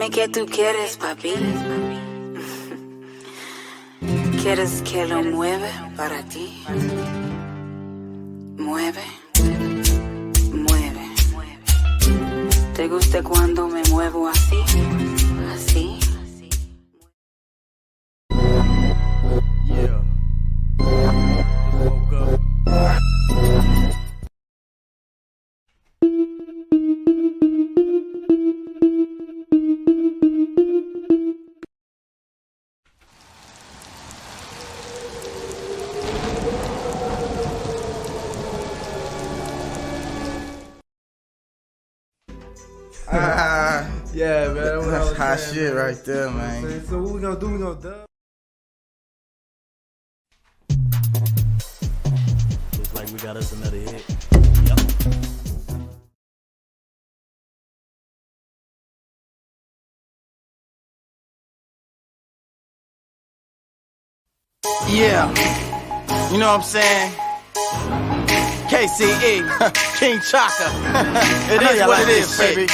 Dime qué tú quieres, papi. ¿Quieres que lo mueva para ti? Mueve, mueve. ¿Te gusta cuando me muevo así? Así. Yeah. Woke up. Yeah, man. That's hot shit right there, man. So what we gonna do? We gonna dub. Looks like we got us another hit. Yep. Yeah, you know what I'm saying? KCE, King Chaka. It is what it is, baby.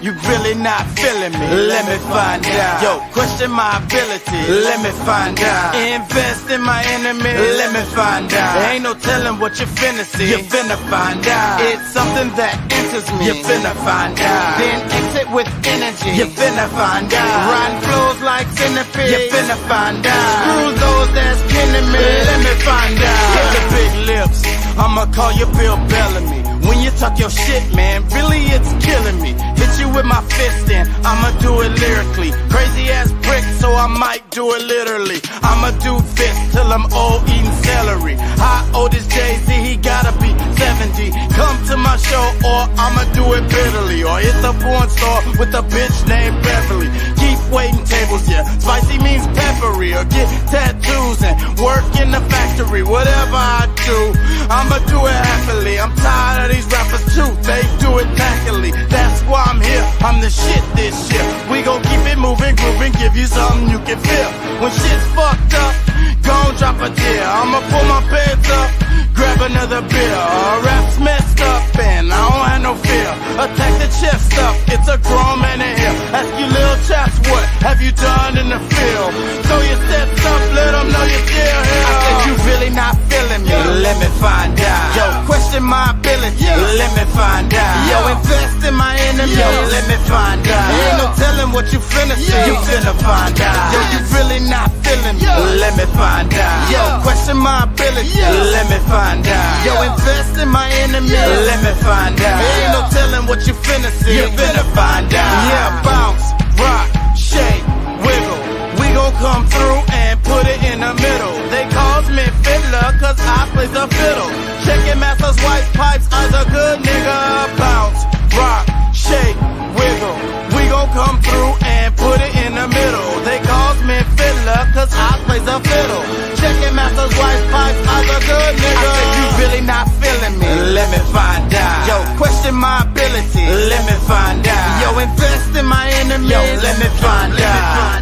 You really not feeling me? Let me find out. Yo, question my ability. Let me find out. Invest in my enemy. Let me find out. There ain't no telling what you finna see. You finna find out. It's something that enters me. You finna find out. Then exit with energy. You finna find out. Riding flows like centipede. You finna find out. Screw those that's pinning me. Let me find out. Hit the big lips. I'ma call you Bill Bellamy. When you talk your shit, man, really it's killing me. Hit you with my fist and I'ma do it lyrically. Crazy ass prick, so I might do it literally. I'ma do this till I'm old eating celery. How old is Jay-Z? He gotta be 70. Come to my show or I'ma do it bitterly. Or hit the porn store with a bitch named Beverly. Keep waiting tables, yeah. Spicy means peppery. Or get tattoos and work in the factory. Whatever I do, I'ma do it happily. I'm tired of these rappers too, they do it knackily. That's why I'm here, I'm the shit this year. We gon' keep it moving, grooving, give you something you can feel. When shit's fucked up, gon' drop a tear. I'ma pull my pants up, grab another beer. Rap's messed up and I don't have no fear. Attack the chest up, it's a grown man in here. Ask you little chaps, what have you done in the field? Throw your sets up, let them know you're still here. I said you really not feeling me, let me find out. Yo, question my ability, let me find out. Yo, invest in my enemy, let me find out. Ain't no telling what you finna see, you finna find out. Yo, you really not feeling me, let me find out. Yo, question my ability, let me find out. Yo, invest in my enemy, let me find out. Ain't no telling what you finna see, you finna find out. Yeah, bounce, rock, shake, wiggle. We gon' come through and put it in the middle. They calls me fiddler cause I play the fiddle. Checking masters, white pipes, I's a good nigga. Bounce, rock, shake, wiggle. We gon' come through and put it in the middle. They calls me fiddler cause I play the fiddle. Checking masters, white pipes, I's a good nigga. I said you really not feeling me, let me find out. Yo, question my ability, let me find out. Yo, invest in my enemy, yo, let me find out.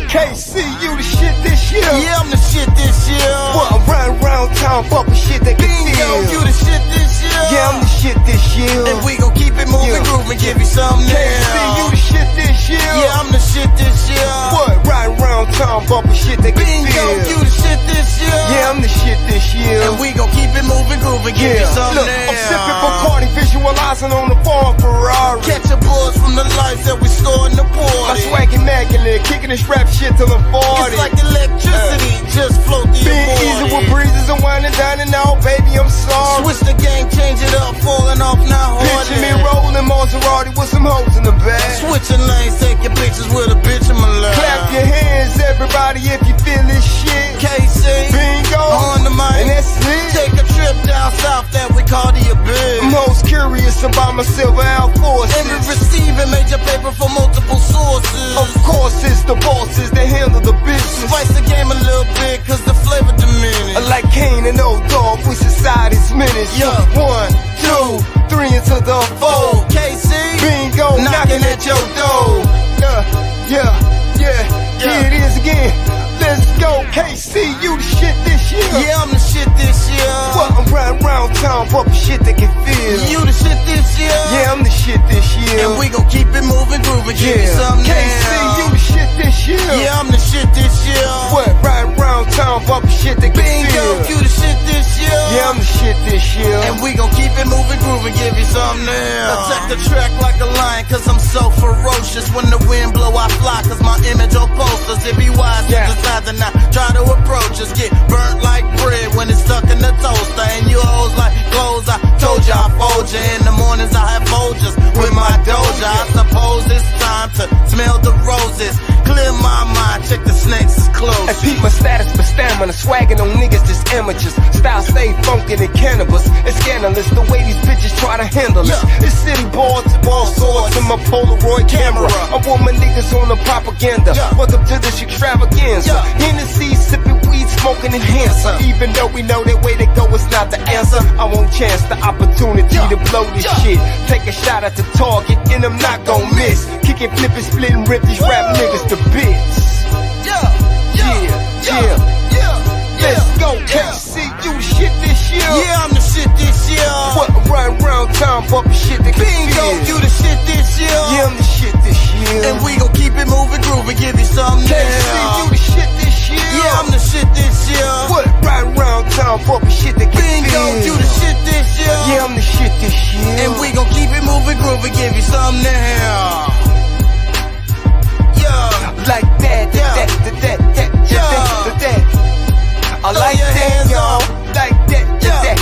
KC, you the shit this year. Yeah, I'm the shit this year. Well, I'm riding around town bumping shit that can feel. You the shit this year. Yeah, I'm the shit this year. And we gon' keep it moving, grooving, give you something now. KC, you the shit this year. Yeah, I'm the shit this year. What? Riding around town bumping shit that can feel. You the shit this year. Yeah, I'm the shit this year. And we gon' keep it moving, grooving, give you something Look, now. I'm sipping Bacardi, visualizing on the farm Ferrari. Catch a buzz from the life that we store in the party. I'm swag immaculate, kicking this rap shit till I'm 40. It's like electricity, just float the Being easy with breezes and winding down and out, baby, I'm sorry. Switch the game, change it up, falling off now hard. Picture me rolling Maserati with some hoes in the back. Switching lanes, taking pictures with a bitch in my lap. Clap your hands, everybody, if you feel this shit. KC, Bingo, on the mic, and that's it. Take a trip down south that we call the Abyss. I'm most curious about my silver Air Forces. And we receiving major paper from multiple sources. Of course, it's the bosses that handle the business. Spice the game a little bit, cause the flavor diminished. Like Kane and Old Dog, we society's menace. Yeah. 1, 2, 3 into the 4. KC, Bingo, knocking at your door. Yeah, here it is again. Let's go. KC, you the shit this year. Yeah, I'm the shit this year. What, I'm riding around town, bumping shit they can feel. You the shit this year. Yeah, I'm the shit this year. And we gon' keep it moving, grooving, give you something KC, now. you the shit this year. Yeah, I'm the shit this year. What, riding around town, bumping shit they can Bingo, feel. you the shit this year. Yeah, I'm the shit this year. And we gon' keep it moving, grooving, give you something now. Attack the track like a lion, cause I'm so ferocious. When the wind blow, I fly, cause my image on posters. It be wise to decide to not try to approach us. Get burnt like bread when it's stuck in the toaster. And you hoes like clothes, I told you I fold you. In the mornings I have Folgers with my doja. I suppose it's time to smell the roses. Clear my mind, check the snakes is close. And peep my status, but stamina, swagging on niggas just amateurs. Style stay funkin' and cannabis. It's scandalous the way these bitches try to handle us. It's city ball to ball swords in my Polaroid camera. I want my niggas on the propaganda. Welcome to this extravaganza. Hennessy, sipping weed, smoking enhancer. Even though we know that way to go is not the answer, I won't chance the opportunity to blow this shit. Take a shot at the target and I'm not gon' miss. Kicking, flipping, splitting, rip these rap niggas to bits. Let's go, KC, you the shit this year. Yeah, I'm the shit this year. What, I'm riding around town, bumping shit that can Bingo, feel. you the shit this year. Yeah, I'm the shit this year. And we gon' keep it moving, grooving, give you something KC, now. you the shit this year. Yeah, I'm the shit this year. What, riding around town, bumping shit that can Bingo, feel. you the shit this year. Yeah, I'm the shit this year. And we gon' keep it moving, grooving, give you something now. Like that, that. I like that, y'all. Like that, that.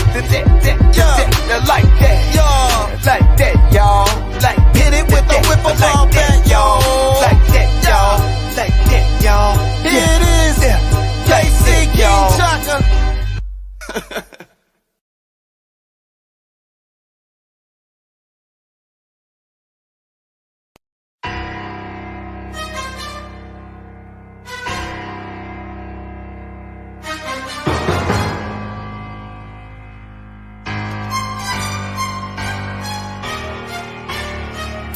Like that, like that, y'all. Like hit it with the whip of all back, y'all. Like that, y'all. Like that, y'all. Here it is, KC, King Chaka.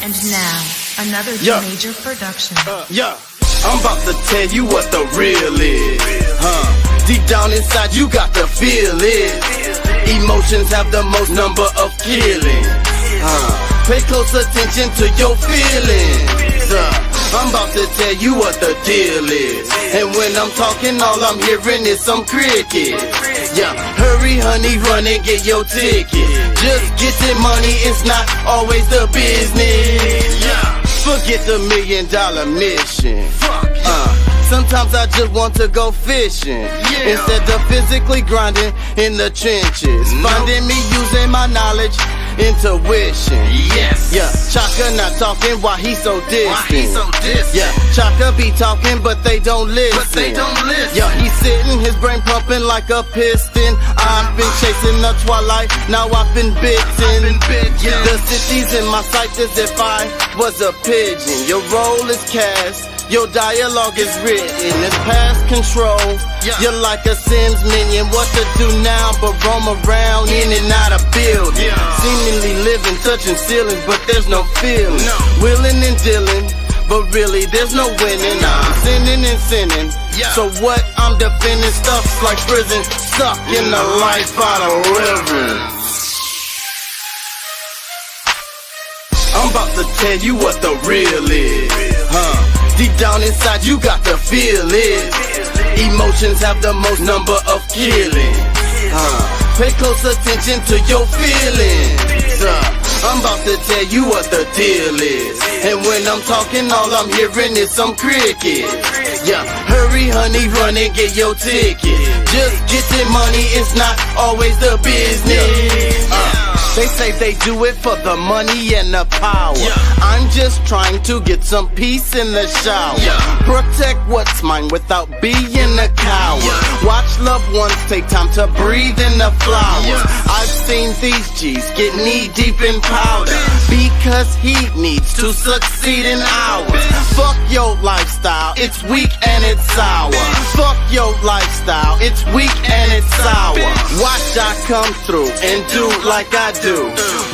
And now, another major production. I'm about to tell you what the real is. Deep down inside, you got to feel it. Emotions have the most number of killings. Pay close attention to your feelings. I'm about to tell you what the deal is. And when I'm talking, all I'm hearing is some crickets. Hurry, honey, run and get your ticket. Just getting money is not always the business. Forget the $1 million mission. Sometimes I just want to go fishing instead of physically grinding in the trenches. Finding me using my knowledge, intuition. Chaka not talking while he so distant. Chaka be talking but they don't listen. He's sitting, his brain pumping like a piston. I've been chasing the twilight, now I've been bitten. The city's in my sight as if I was a pigeon. Your role is cast, your dialogue is written, it's past control. You're like a Sims minion, what to do now but roam around in and out of buildings. Seemingly living, touching ceilings, but there's no feeling. Willing and dealing, but really there's no winning. I'm sinning and sinning, so what? I'm defending stuff's like prison, stuck in the life out of rivers. I'm about to tell you what the real is. Deep down inside, you got to feel it. Emotions have the most number of killings. Pay close attention to your feelings. I'm about to tell you what the deal is. And when I'm talking, all I'm hearing is some crickets. Hurry, honey, run and get your ticket. Just getting money is not always the business. They say they do it for the money and the power. I'm just trying to get some peace in the shower. Protect what's mine without being a coward. Watch loved ones take time to breathe in the flowers. I've seen these G's get knee deep in powder because he needs to succeed in ours. Fuck your lifestyle, it's weak and it's sour. Fuck your lifestyle, it's weak and it's sour. Watch I come through and do like I do.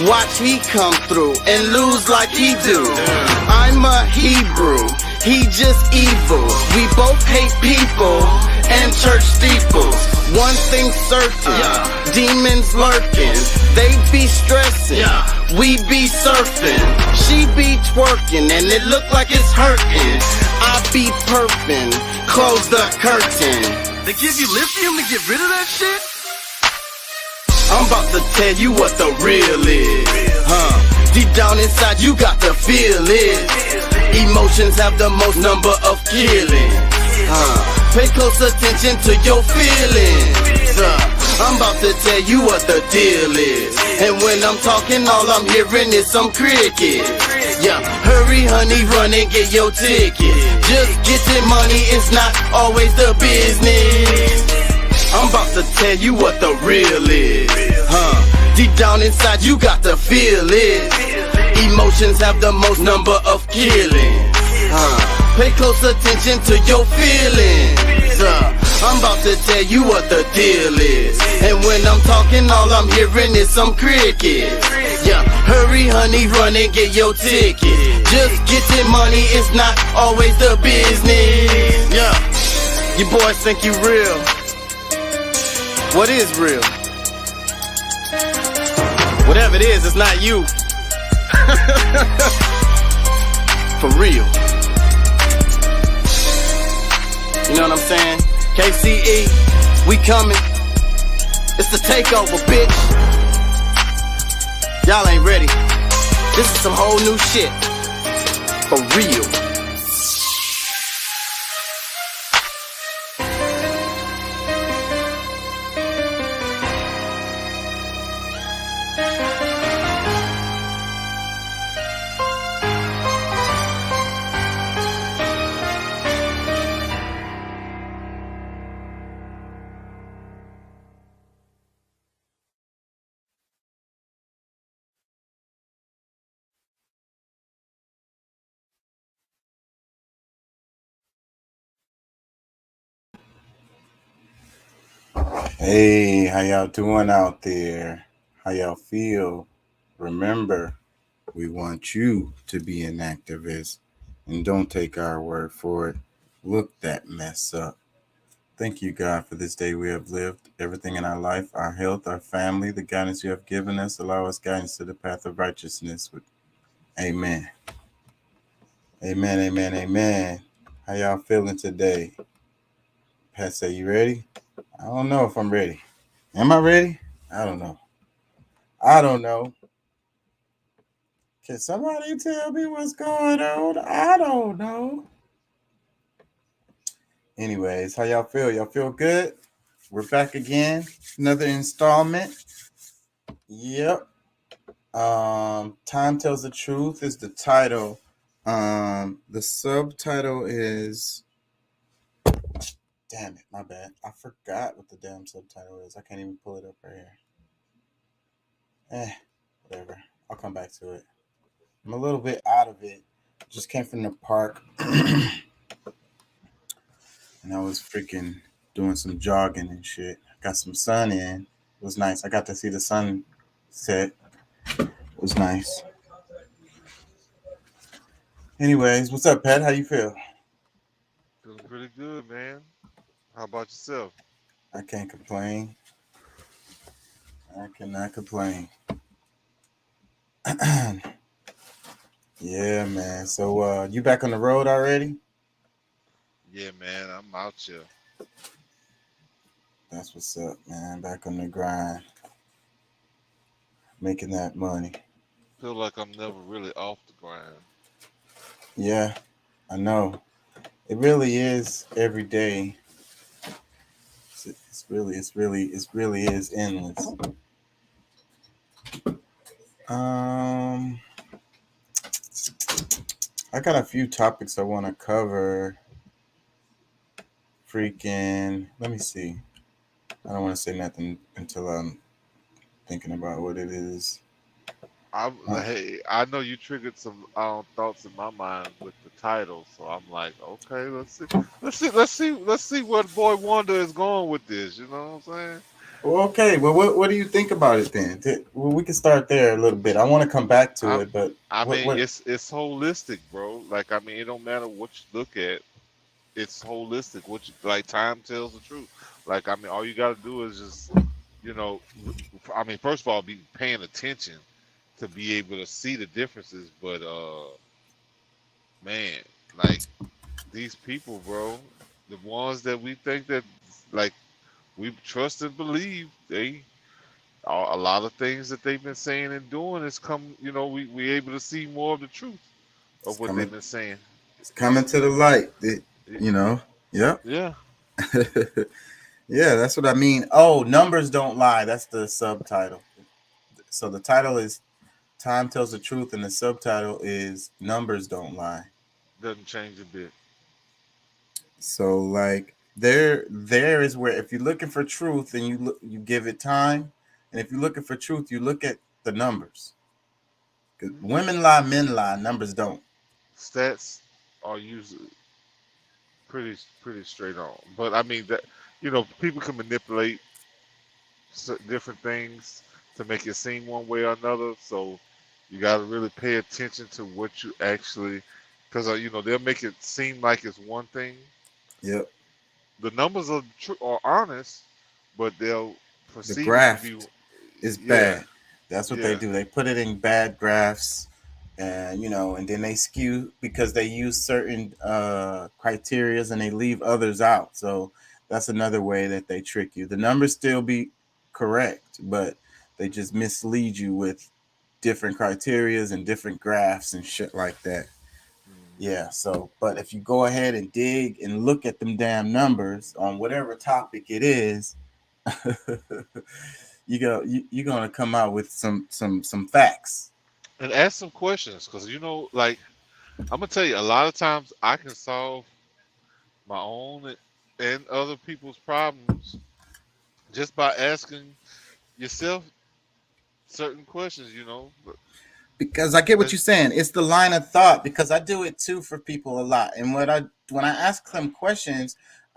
Watch he come through and lose like he do. I'm a Hebrew, he just evil. We both hate people and church steeples. One thing certain, demons lurking. They be stressing, we be surfing. She be twerking and it look like it's hurting. I be perping, close the curtain. They give you lithium to get rid of that shit? I'm about to tell you what the real is, Deep down inside you got to feel it. Emotions have the most number of killings, Pay close attention to your feelings, I'm about to tell you what the deal is. And when I'm talking, all I'm hearing is some crickets. Yeah, hurry honey, run and get your ticket. Just getting money is not always the business. I'm about to tell you what the real is, Deep down inside you got to feel it. Emotions have the most number of killings, Pay close attention to your feelings, I'm about to tell you what the deal is. And when I'm talking, all I'm hearing is some crickets. Yeah, hurry honey, run and get your ticket. Just getting money is not always the business. Yeah, you boys think you real. What is real? Whatever it is, it's not you. For real. You know what I'm saying? KCE, we coming. It's the takeover, bitch. Y'all ain't ready. This is some whole new shit. For real. Hey, how y'all doing out there? How y'all feel? Remember, we want you to be an activist, and don't take our word for it. Look that mess up. Thank you, God, for this day we have lived. Everything in our life, our health, our family, the guidance you have given us, allow us guidance to the path of righteousness. Amen. Amen, amen, amen. How y'all feeling today? Pat, say you ready? I don't know if I'm ready. Am I ready? I don't know. Can somebody tell me what's going on? I don't know. Anyways, how y'all feel? Y'all feel good? We're back again. Another installment. Yep. Time Tells the Truth is the title. The subtitle is... Damn it, my bad. I forgot what the damn subtitle is. I can't even pull it up right here. Whatever. I'll come back to it. I'm a little bit out of it. Just came from the park. And I was freaking doing some jogging and shit. Got some sun in. It was nice. I got to see the sun set. It was nice. Anyways, what's up, Pat? How you feel? Feeling pretty good, man. How about yourself? I can't complain. I cannot complain. Yeah, man. So you back on the road already? Yeah, man. I'm out here. That's what's up, man. Back on the grind. Making that money. Feel like I'm never really off the grind. Yeah, I know. It really is every day. It's really is endless. I got a few topics I want to cover. Let me see. I don't want to say nothing until I'm thinking about what it is. Hey, I know you triggered some thoughts in my mind with the title, so I'm like, okay, let's see where Boy Wonder is going with this. You know what I'm saying? Well, okay. Well, what do you think about it then? Well, we can start there a little bit. I want to come back to it, but it's holistic, bro. Like, I mean, it don't matter what you look at. it's holistic. What you like, time tells the truth. Like, I mean, all you got to do is just, you know, I mean, first of all, be paying attention to be able to see the differences. But man, like these people, bro, the ones that we think that like we trust and believe, they a lot of things that they've been saying and doing is come. You know, we able to see more of the truth It's of what they've been saying. it's coming to the light. You know. Yep. Yeah. Yeah, that's what I mean. Oh, numbers don't lie. That's the subtitle. So the title is Time Tells the Truth, and the subtitle is Numbers Don't Lie. Doesn't change a bit. So like there is where if you're looking for truth and you give it time, and if you're looking for truth, you look at the numbers. Because women lie, men lie, numbers don't. Stats are usually pretty straight on. But I mean that people can manipulate different things to make it seem one way or another. So you got to really pay attention to what you actually, because they'll make it seem like it's one thing. Yep. The numbers are honest, but they'll perceive The graph it to be is bad. That's what they do. They put it in bad graphs, and and then they skew because they use certain criterias and they leave others out. So that's another way that they trick you. The numbers still be correct, but they just mislead you with different criterias and different graphs and shit like that. Yeah, so but if you go ahead and dig and look at them damn numbers on whatever topic it is, you're gonna come out with some facts. And ask some questions, because like I'm gonna tell you, a lot of times I can solve my own and other people's problems just by asking yourself certain questions. Because I get what you're saying. It's the line of thought, because I do it too for people a lot. And when I ask them questions,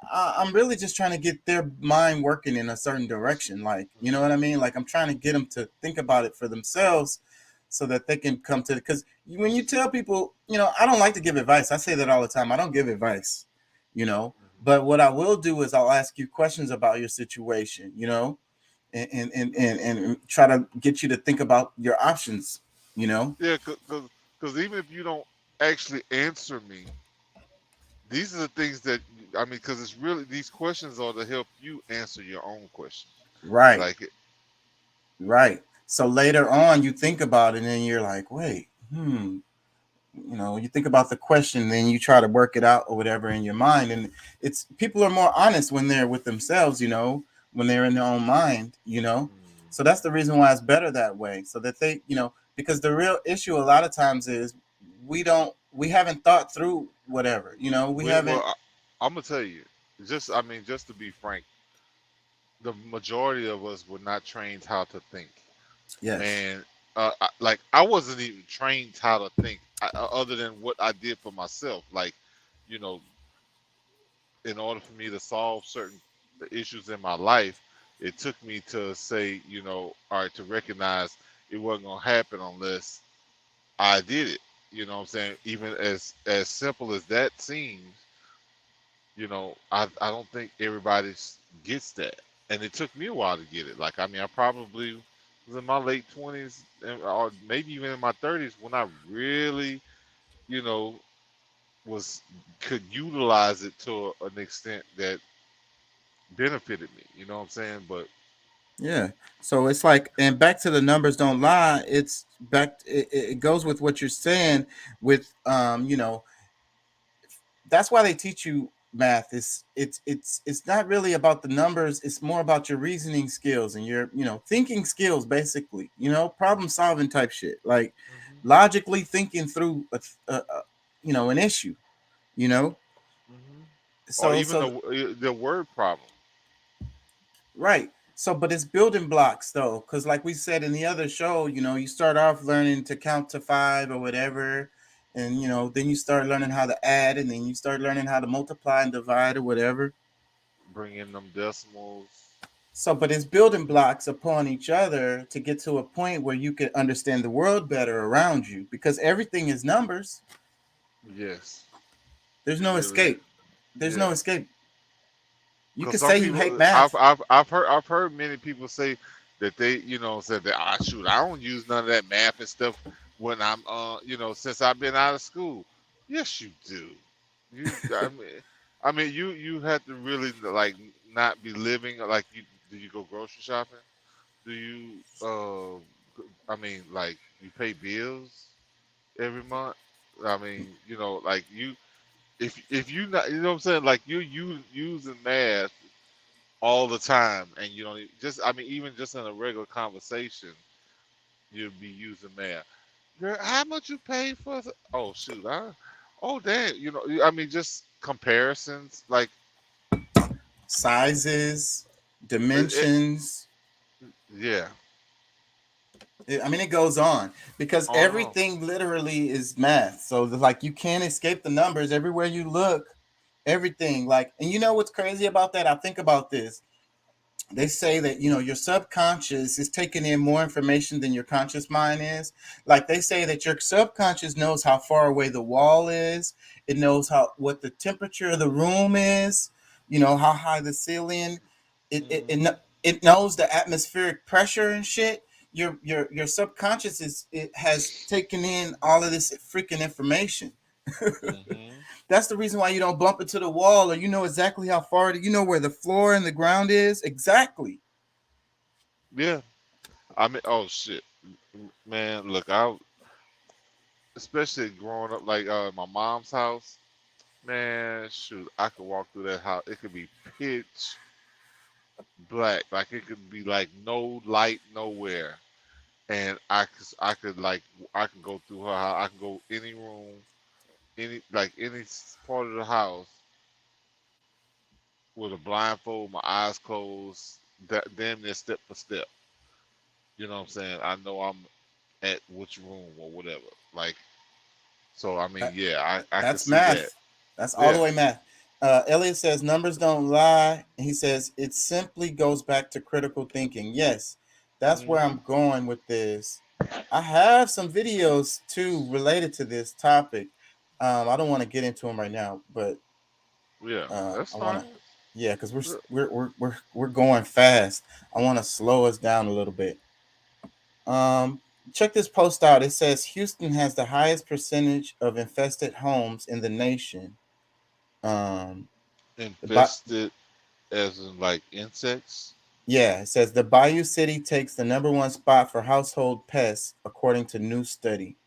I'm really just trying to get their mind working in a certain direction. Like, you know what I mean? Like I'm trying to get them to think about it for themselves so that they can come to it. Because when you tell people, I don't like to give advice. I say that all the time. I don't give advice, but what I will do is I'll ask you questions about your situation, and try to get you to think about your options. Yeah, because even if you don't actually answer me, these are the things that because it's really, these questions are to help you answer your own questions. Right. Like it. Right. So later on, you think about it, and you're like, wait, you think about the question, then you try to work it out or whatever in your mind, and it's people are more honest when they're with themselves, when they're in their own mind, So that's the reason why it's better that way, so that they, because the real issue a lot of times is we haven't thought through whatever, we haven't. Well, I'm gonna tell you, just to be frank, the majority of us were not trained how to think. Yes. And I wasn't even trained how to think, other than what I did for myself. Like, in order for me to solve certain issues in my life, it took me to say, all right, to recognize it wasn't gonna happen unless I did it. You know what I'm saying? Even as simple as that seems, I don't think everybody gets that, and it took me a while to get it. Like, I probably was in my late 20s, or maybe even in my 30s, when I really, could utilize it to an extent that benefited me. You know what I'm saying? But yeah, so it's like, and back to the numbers don't lie. It's back. It goes with what you're saying. With that's why they teach you math. It's not really about the numbers. It's more about your reasoning skills and your thinking skills, basically. Problem solving type shit, like logically thinking through an issue. So, or even the word problem. Right. So, but it's building blocks though, because like we said in the other show, you start off learning to count to 5 or whatever, and then you start learning how to add, and then you start learning how to multiply and divide or whatever. Bring in them decimals. So, but it's building blocks upon each other to get to a point where you can understand the world better around you, because everything is numbers. Yes. There's no escape. There's Yeah. no escape. You Because could some say you hate people, math. I've heard many people say that they, said that shoot, I don't use none of that math and stuff when I'm, since I've been out of school. Yes, you do. You, you have to really like not be living like you. Do you go grocery shopping? Do you, like you pay bills every month? I mean, like you, if you not, you know what I'm saying, like you using math all the time, and you don't just even just in a regular conversation you'll be using math. Girl, how much you pay for oh shoot, oh damn, just comparisons, like Sizes, it, dimensions. yeah, It goes on because oh no, everything literally is math. So like you can't escape the numbers everywhere you look. Everything like, and you know what's crazy about that? I think about this. They say that your subconscious is taking in more information than your conscious mind is. Like they say that your subconscious knows how far away the wall is. It knows what the temperature of the room is. How high the ceiling. It knows the atmospheric pressure and shit. Your subconscious it has taken in all of this freaking information. hmm That's the reason why you don't bump into the wall, or you know exactly how far. You know where the floor and the ground is exactly. yeah, oh shit, man, look, especially growing up like my mom's house, man, shoot, I could walk through that house, it could be pitch black, like it could be like no light nowhere, and I can go through her house. I can go any room, any part of the house with a blindfold, my eyes closed, that damn near step for step. You know what I'm saying? I know I'm at which room or whatever. Like, so That, yeah, I can that's see that. math. That's all the Yeah. way math. Elliot says numbers don't lie. He says it simply goes back to critical thinking. Yes, that's where hmm I'm going with this. I have some videos too related to this topic. I don't want to get into them right now, but Yeah, that's I want fine. to. Yeah, because we're Look, we're we're we're we're going fast. I want to slow us down a little bit. Um, Check this post out. It says Houston has the highest percentage of infested homes in the nation. Um, but infested as in like insects. yeah, it says the Bayou City takes the number one spot for household pests according to new study.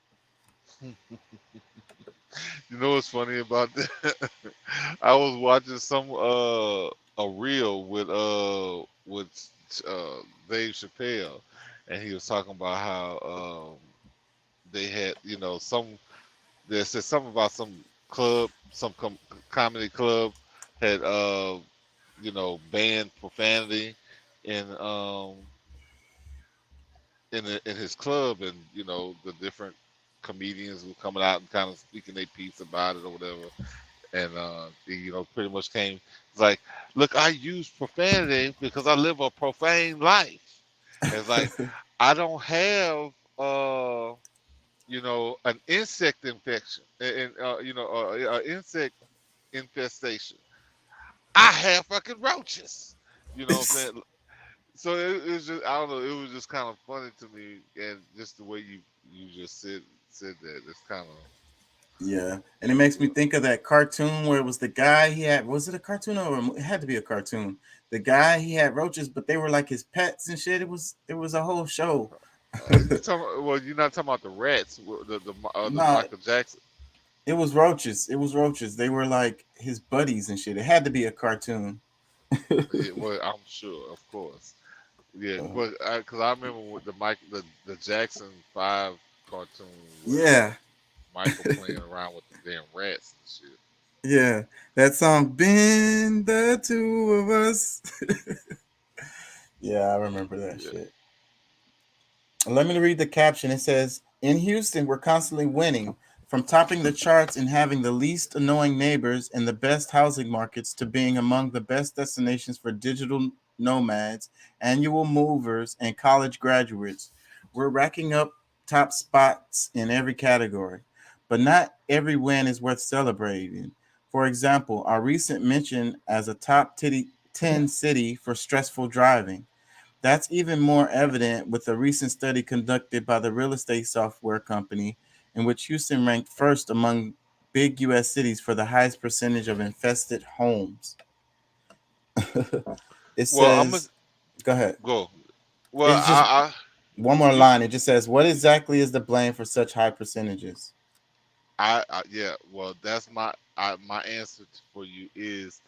You know what's funny about that? I was watching some a reel with Dave Chappelle, and he was talking about how they had some they said something about some club, some comedy club had banned profanity in in his club, and the different comedians were coming out and kind of speaking their piece about it or whatever, and he, pretty much came. It's like, look, I use profanity because I live a profane life. And it's like I don't have an insect infection and insect infestation. I have fucking roaches. You know what I'm saying? So it was just, I don't know, it was just kind of funny to me, and just the way you just said that, it's kind of Yeah, and it makes me think of that cartoon where it was the guy he had. Was it a cartoon or it had to be a cartoon? The guy he had roaches, but they were like his pets and shit. It was a whole show. you talking. Well, you're not talking about the rats, the No, Michael Jackson. it was roaches. It was roaches. They were like his buddies and shit. It had to be a cartoon. Yeah, well, I'm sure, of course. Yeah, but because I remember with the Jackson 5 cartoon where Yeah, Michael playing around with the damn rats and shit. yeah. That song, "Been the Two of Us." Yeah, I remember that Yeah. shit. Let me read the caption. It says, "In Houston, we're constantly winning, from topping the charts and having the least annoying neighbors and the best housing markets to being among the best destinations for digital nomads, annual movers, and college graduates. We're racking up top spots in every category, but not every win is worth celebrating. For example, our recent mention as a top 10 city for stressful driving. That's even more evident with a recent study conducted by the real estate software company, in which Houston ranked first among big U.S. cities for the highest percentage of infested homes. It Well, I'm gonna says, go ahead. go. Well, It's just one more you, line. It just says, what exactly is the blame for such high percentages? yeah. Well, that's my answer for you is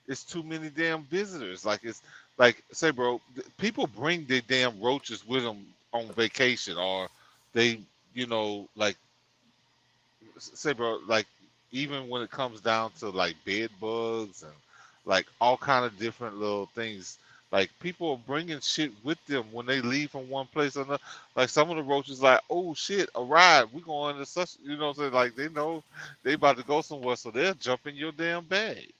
it's too many damn visitors. Like it's like say, bro, people bring their damn roaches with them on vacation, or they, like say, bro, like even when it comes down to like bed bugs and like all kind of different little things, like people are bringing shit with them when they leave from one place or another. Like some of the roaches, like, oh shit, a ride, we going to such, what I'm saying? Like they know they about to go somewhere, so they'll jump in your damn bag.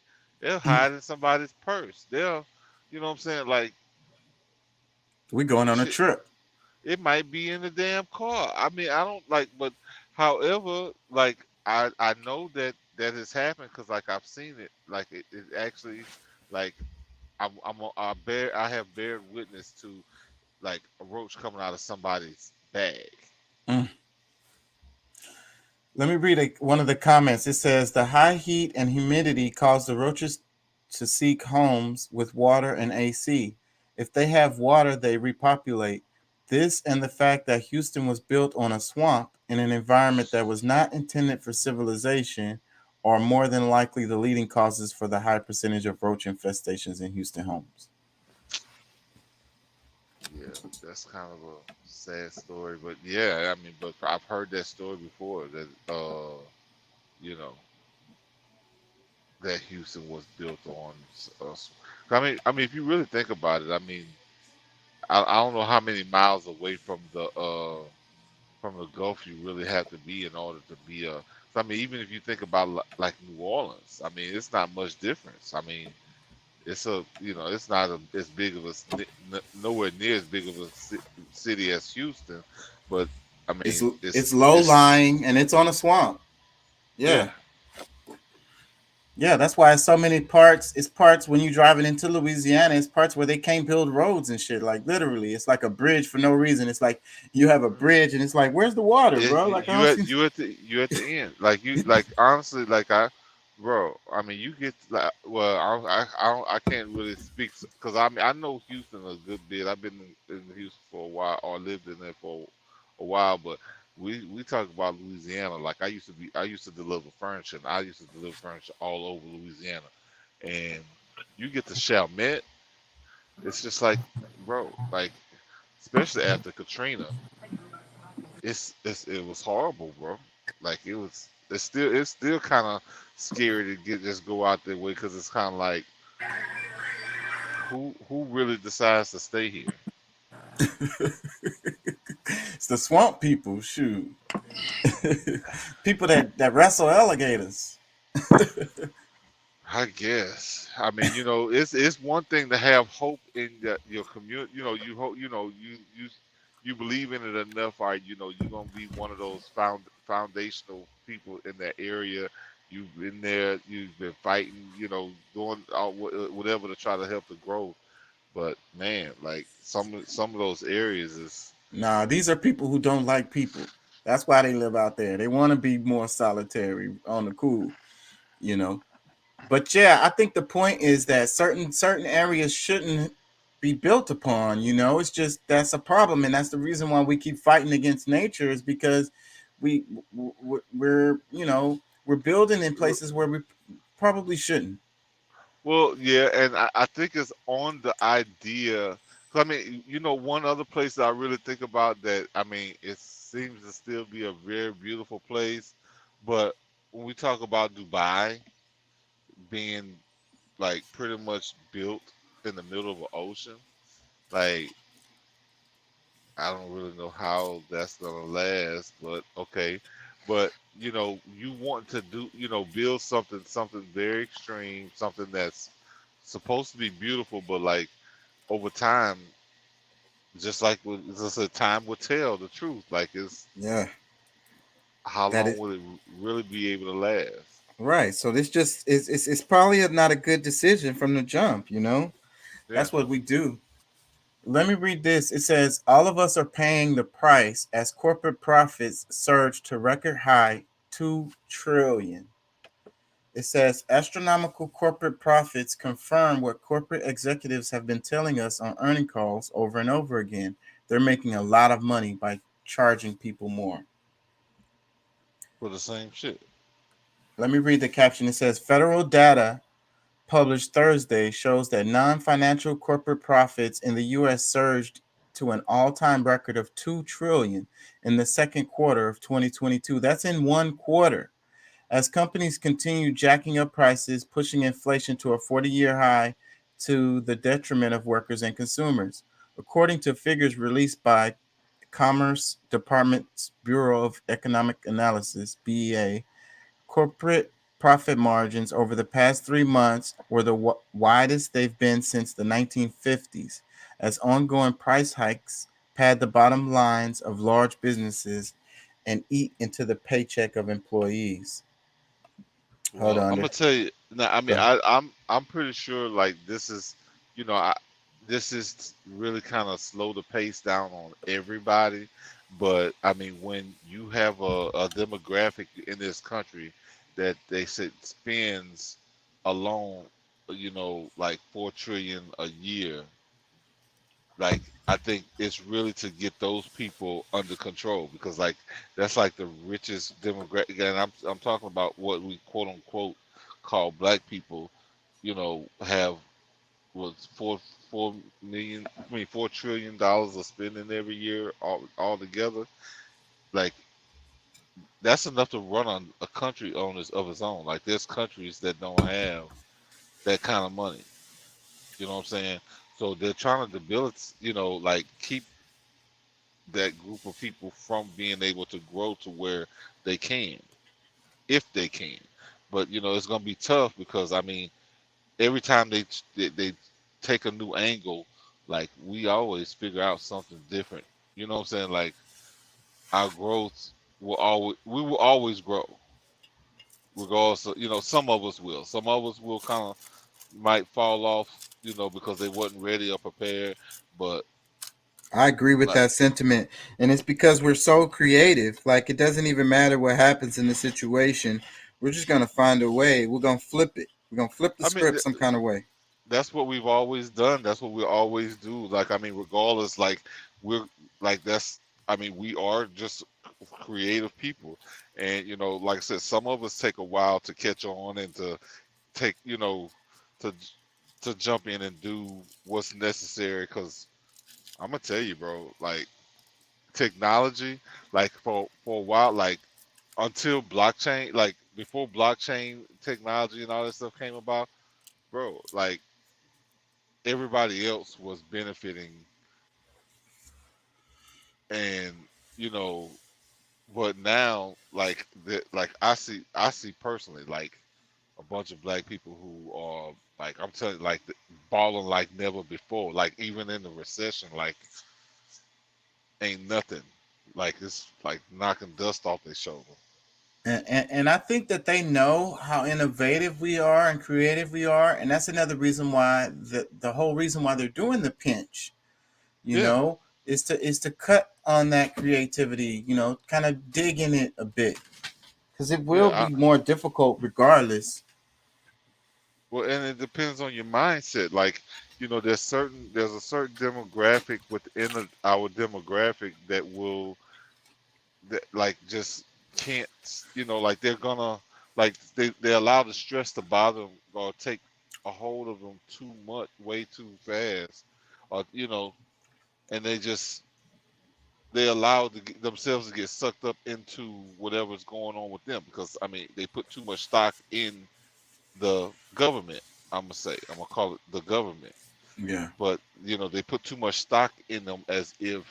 They'll hide in somebody's purse. They'll, what I'm saying? Like We're going on a shit. trip. It might be in the damn car. I mean, I don't like, but however, like I know that has happened because like I've seen it. Like it actually, like I have bear witness to like a roach coming out of somebody's bag. Mm. Let me read one of the comments. It says the high heat and humidity cause the roaches to seek homes with water and AC. If they have water, they repopulate. This and the fact that Houston was built on a swamp in an environment that was not intended for civilization are more than likely the leading causes for the high percentage of roach infestations in Houston homes. Yeah, that's kind of a sad story, but yeah, I mean, but I've heard that story before that you know, that Houston was built on. I mean, if you really think about it, I mean, I don't know how many miles away from the Gulf you really have to be in order to be a. I mean, even if you think about like New Orleans, I mean, it's not much difference. I mean, it's not as big of nowhere near as big of a city as Houston, but I mean, It's low lying and it's on a swamp. Yeah. Yeah, that's why it's so many parts. It's parts when you're driving into Louisiana, it's parts where they can't build roads and shit. Like literally, it's like a bridge for no reason. It's like you have a bridge and it's like, where's the water, bro? Like I don't see. You at the end, like you like honestly, like bro. I mean, you get like, well, I can't really speak because I mean I know Houston a good bit. I've been in Houston for a while, or lived in there for a while, but we talk about Louisiana. Like I used to deliver furniture. And I used to deliver furniture all over Louisiana, and you get to Chalmette. It's just like, bro, like especially after Katrina, it was horrible, bro. Like it's still kind of scary to just go out that way because it's kind of like who really decides to stay here? It's the swamp people, shoot. People that wrestle alligators. I guess. I mean, it's one thing to have hope in your community. You hope. You believe in it enough. Right? You're gonna be one of those foundational people in that area. You've been there. You've been fighting. Doing whatever to try to help the growth. But man, like some of those areas is. Nah, these are people who don't like people. That's why they live out there. They want to be more solitary on the cool, But yeah, I think the point is that certain areas shouldn't be built upon. It's just that's a problem, and that's the reason why we keep fighting against nature is because we're we're building in places where we probably shouldn't. Well, yeah, and I think it's on the idea. 'Cause I mean, one other place that I really think about that, I mean, it seems to still be a very beautiful place, but when we talk about Dubai being like pretty much built in the middle of an ocean, like I don't really know how that's gonna last, but okay. But you want to build something very extreme, something that's supposed to be beautiful, but like over time, just like just a time will tell the truth. Like it's Yeah, how that long is. will it really be able to last? Right. So this just is it's probably not a good decision from the jump, you know? Yeah. That's what we do. Let me read this. It says all of us are paying the price as corporate profits surge to record high 2 trillion. It says astronomical corporate profits confirm what corporate executives have been telling us on earning calls over and over again. They're making a lot of money by charging people more. For the same shit. Let me read the caption. It says federal data published Thursday shows that non-financial corporate profits in the US surged to an all-time record of 2 trillion in the second quarter of 2022. That's in one quarter. As companies continue jacking up prices, pushing inflation to a 40-year high to the detriment of workers and consumers. According to figures released by Commerce Department's Bureau of Economic Analysis, BEA, corporate profit margins over the past 3 months were the widest they've been since the 1950s, as ongoing price hikes pad the bottom lines of large businesses and eat into the paycheck of employees. Hold Well, on. I'm gonna tell you. Now, I mean, I'm pretty sure like this is, you know, this is really kind of slow the pace down on everybody. But I mean, when you have a demographic in this country that they said spends alone, you know, like 4 trillion a year, like I think it's really to get those people under control because like that's like the richest demographic, and I'm talking about what we quote unquote call black people, you know, have was 4 million, I mean $4 trillion of spending every year all together. Like that's enough to run on a country on of its own. Like there's countries that don't have that kind of money. You know what I'm saying? So they're trying to debilitate, you know, like keep that group of people from being able to grow to where they can, if they can. But you know, it's gonna be tough because I mean, every time they take a new angle, like we always figure out something different. You know what I'm saying? Like our growth will always we will always grow, regardless. Of, you know, some of us will. Some of us will kind of might fall off. You know, because they wasn't ready or prepared. But I agree with like, that sentiment. And it's because we're so creative. Like, it doesn't even matter what happens in the situation. We're just going to find a way. We're going to flip it. We're going to flip the I mean, script some kind of way. that's what we've always done. That's what we always do. Like, I mean, regardless, like we're like that's. I mean, we are just creative people, and you know, like I said, some of us take a while to catch on and to take, you know, to jump in and do what's necessary. Because I'm gonna tell you, bro, like technology, like for a while, like until blockchain, like before blockchain technology and all that stuff came about, bro, like everybody else was benefiting, and you know, but now like like I see personally like a bunch of black people who are like I'm telling you, like balling like never before, like even in the recession, like ain't nothing, like it's like knocking dust off their shoulder. And I think that they know how innovative we are and creative we are. And that's another reason why the whole reason why they're doing the pinch, you Yeah, know, is to cut on that creativity, you know, kind of dig in it a bit. Because it will yeah. be more difficult regardless. Well, and it depends on your mindset. Like, you know, there's a certain demographic within our demographic that will that like just can't, you know, like they're gonna like they allow the stress to bother them or take a hold of them too much, way too fast, or you know, and they allow themselves to get sucked up into whatever's going on with them because I mean they put too much stock in the government. I'm gonna say I'm gonna call it the government, Yeah. but you know they put too much stock in them as if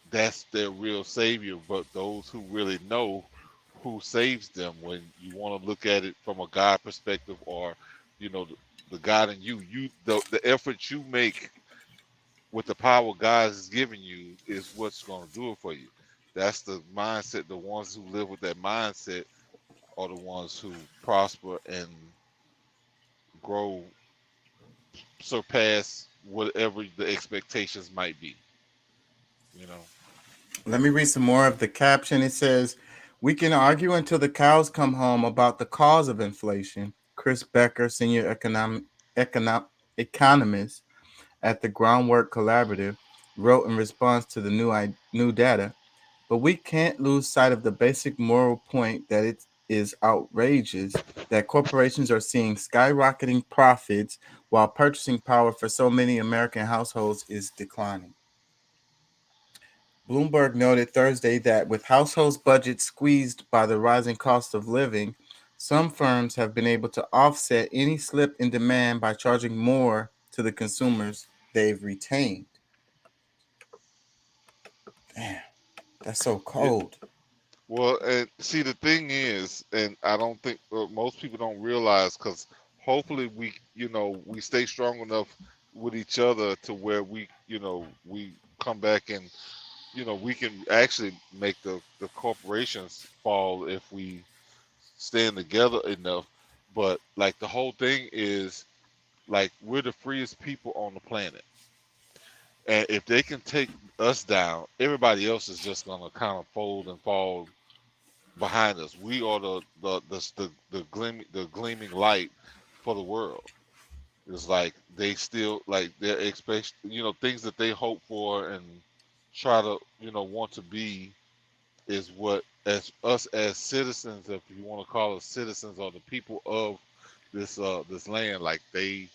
that's their real savior. But those who really know who saves them, when you want to look at it from a God perspective, or you know the God in you, the effort you make with the power God is giving you is what's going to do it for you. That's the mindset. The ones who live with that mindset are the ones who prosper and grow, surpass whatever the expectations might be. You know. Let me read some more of the caption. It says, "We can argue until the cows come home about the cause of inflation." Chris Becker, senior economist at the Groundwork Collaborative, wrote in response to the new data. But we can't lose sight of the basic moral point that it is outrageous that corporations are seeing skyrocketing profits while purchasing power for so many American households is declining. Bloomberg noted Thursday that with households' budgets squeezed by the rising cost of living, some firms have been able to offset any slip in demand by charging more to the consumers they've retained. Damn, that's so Yeah. cold. Well, and see, the thing is, and I don't think most people don't realize, because hopefully we, we stay strong enough with each other to where we come back and, we can actually make the corporations fall if we stand together enough. But like the whole thing is, like, we're the freest people on the planet, and if they can take us down, everybody else is just gonna kind of fold and fall behind us. We are the gleaming light for the world. It's like they still, like, they expect, things that they hope for and try to, want to be, is what, as us as citizens, if you want to call us citizens, or the people of this land, like they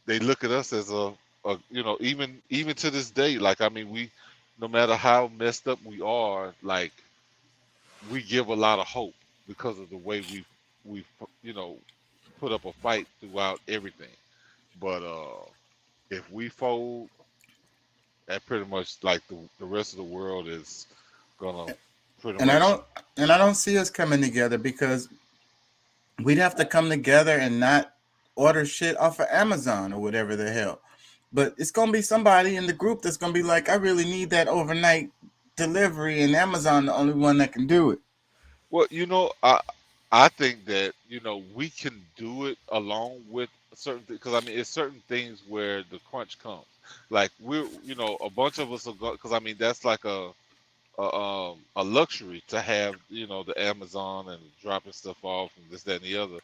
look at us as even to this day, like, I mean, we, no matter how messed up we are, like, we give a lot of hope because of the way we put up a fight throughout everything. But if we fold, that pretty much, like, the rest of the world is gonna pretty And I much. don't and I don't see us coming together because we'd have to come together and not order shit off of Amazon or whatever the hell. But it's gonna be somebody in the group that's gonna be like, I really need that overnight delivery, and Amazon the only one that can do it. Well, I think that we can do it along with certain things, because I mean, it's certain things where the crunch comes. Like, we're, a bunch of us are going, because I mean, that's like a luxury to have, the Amazon and dropping stuff off and this, that, and the other.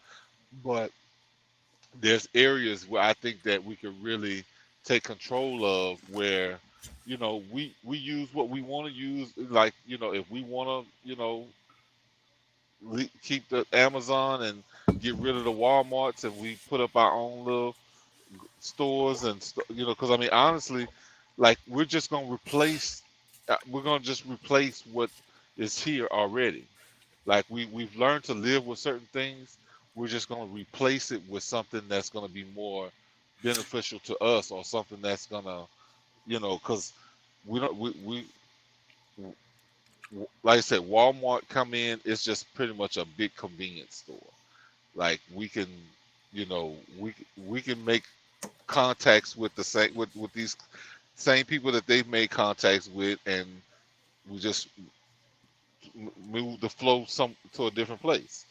But there's areas where I think that we could really take control of, where we use what we want to use. Like, if we want to, keep the Amazon and get rid of the WalMarts, and we put up our own little stores and because I mean, honestly, like, we're gonna just replace what is here already. Like, we've learned to live with certain things. We're just gonna replace it with something that's gonna be more beneficial to us, or something that's gonna, because we don't we like I said, Walmart come in, it's just pretty much a big convenience store. Like, we can, we can make contacts with the same with these same people that they've made contacts with, and we just move the flow some to a different place.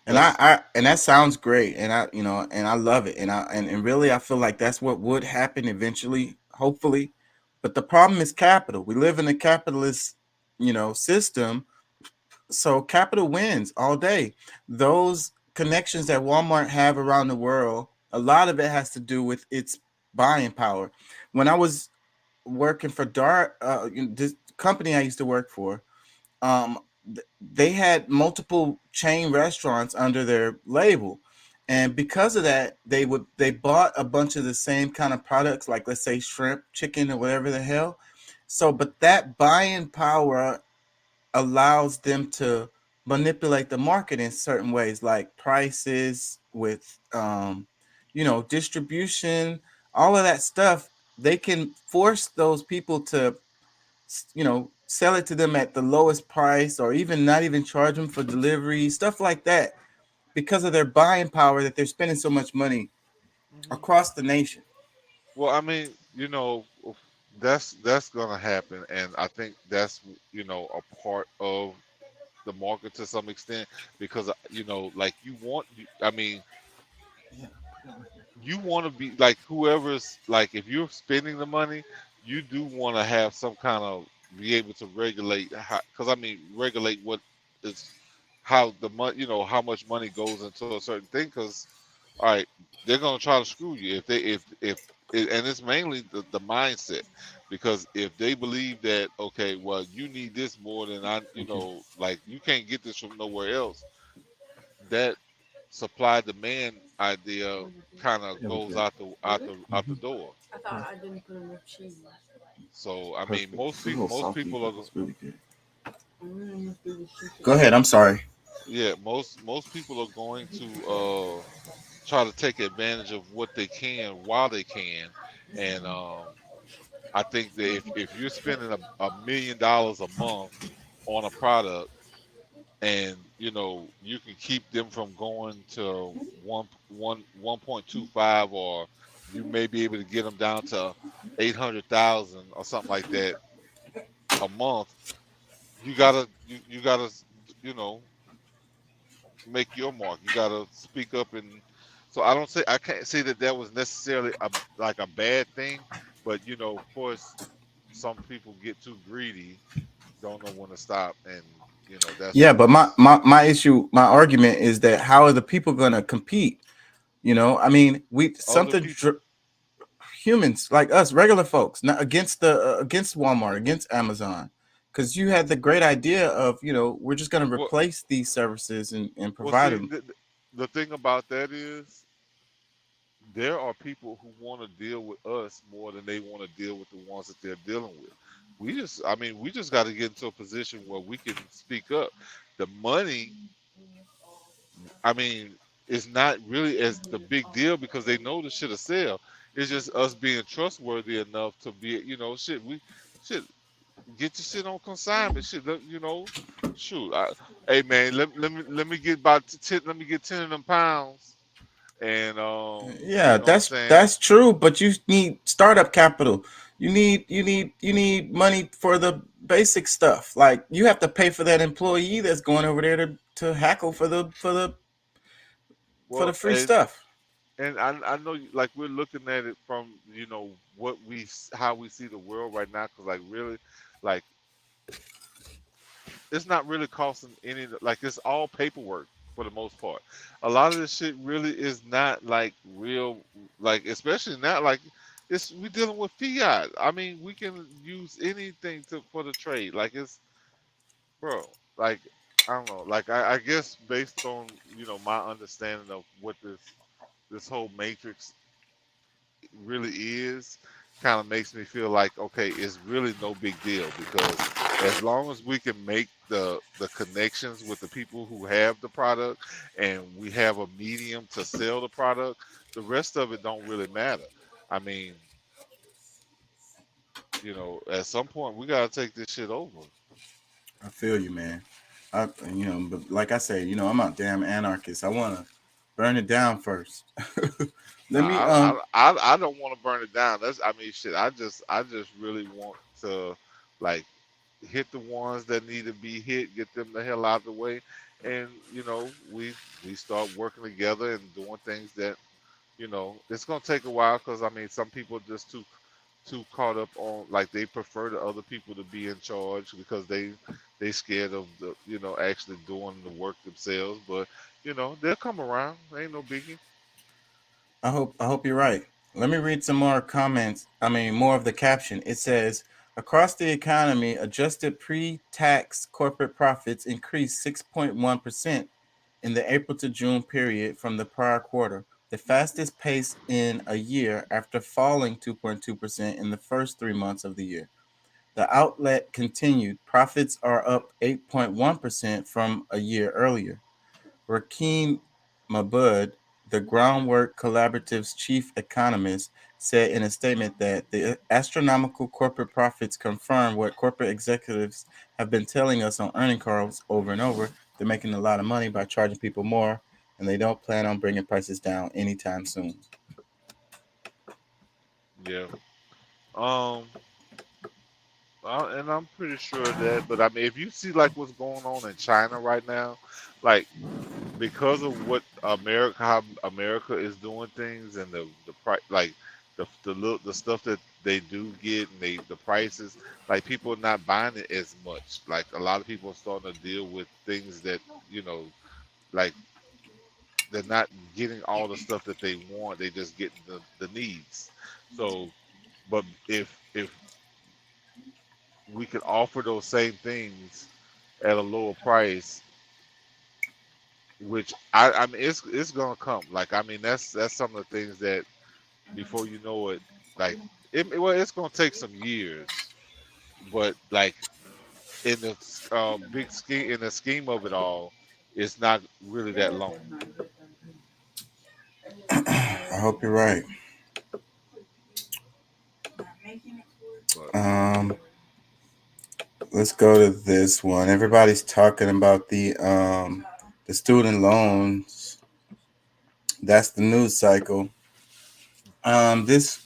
And That's and that sounds great, and I love it, and really I feel like that's what would happen eventually, hopefully. But the problem is capital. We live in a capitalist, system, so capital wins all day. Those connections that Walmart have around the world, a lot of it has to do with its buying power. When I was working for this company I used to work for, um, they had multiple chain restaurants under their label, and because of that, they bought a bunch of the same kind of products, like, let's say, shrimp, chicken, or whatever the hell. So, but that buying power allows them to manipulate the market in certain ways, like prices, with distribution, all of that stuff. They can force those people to sell it to them at the lowest price, or even not even charge them for delivery, stuff like that, because of their buying power, that they're spending so much money Mhm. across the nation. Well, I mean, that's gonna happen, and I think that's a part of the market to some extent because like I mean, you want to be like whoever's like if you're spending the money, you do want to have some kind of be able to regulate because I mean regulate what is how the money how much money goes into a certain thing because all right they're gonna try to screw you and it's mainly the mindset because if they believe that okay well you need this more than like you can't get this from nowhere else that supply demand idea kind of goes out the door. So I mean, most people are Go ahead. I'm sorry. yeah most people are going to try to take advantage of what they can while they can, and I think that if you're spending $1 million a month on a product and you can keep them from going to 1.25 or you may be able to get them down to 800,000 or something like that a month you gotta you know make your mark, you gotta speak up. And so I can't say that that was necessarily like a bad thing, but of course some people get too greedy, don't know when to stop, and Yeah, that's but my issue, my argument is that how are the people going to compete? I mean, other people. humans like us, regular folks, not against against Walmart, against Amazon, because you had the great idea of we're just going to Well, replace these services and well, provide see, them. the thing about that is there are people who want to deal with us more than they want to deal with the ones that they're dealing with. We just got to get into a position where we can speak up. The money, I mean, is not really as the big deal because they know the shit will sell. It's just us being trustworthy enough to be, shit, get your shit on consignment. Shit, shoot. Hey man, let me get about 10. Let me get 10 of them pounds, and Yeah, what I'm that's saying. that's true, but you need startup capital. You need money for the basic stuff. Like you have to pay for that employee that's going over there to hackle for the Well, free stuff. and I know like we're looking at it from how we see the world right now, because like really, like it's not really costing any, like it's all paperwork for the most part. A lot of this shit really is not like real, like especially now, like it's we dealing with fiat. I mean, we can use anything for the trade. Like it's bro, like I don't know, like I guess based on my understanding of what this whole matrix really is, kind of makes me feel like okay, it's really no big deal because as long as we can make the connections with the people who have the product and we have a medium to sell the product, the rest of it don't really matter. I mean, at some point we gotta take this shit over. I feel you, man. But like I say, I'm a damn anarchist. I want to burn it down first. Nah, Let me I don't want to burn it down. That's I mean shit. I just really want to like hit the ones that need to be hit, get them the hell out of the way, and we start working together and doing things that it's gonna take a while because I mean some people are just too caught up on like they prefer the other people to be in charge because they scared of the actually doing the work themselves, but they'll come around. Ain't no biggie. I hope you're right. Let me read some more comments. I mean, more of the caption. It says, across the economy, adjusted pre-tax corporate profits increased 6.1% in the April to June period from the prior quarter, the fastest pace in a year after falling 2.2% in the first 3 months of the year. The outlet continued, profits are up 8.1% from a year earlier. Rakeem Mabud, the Groundwork Collaborative's chief economist, said in a statement that the astronomical corporate profits confirm what corporate executives have been telling us on earning calls over and over. They're making a lot of money by charging people more, and they don't plan on bringing prices down anytime soon. Yeah. Um. And I'm pretty sure of that. But I mean, if you see like what's going on in China right now, like because of what how America is doing things and the price, like the stuff that they do get and the prices, like people are not buying it as much. Like a lot of people are starting to deal with things that you know, like they're not getting all the stuff that they want. They just getting the needs. So, but if we could offer those same things at a lower price, which I mean it's gonna come. Like I mean that's some of the things that before you know it, like well it's gonna take some years, but like in the big scheme in the scheme of it all, it's not really that long. I hope you're right. But Um, let's go to this one. Everybody's talking about the student loans. That's the news cycle. This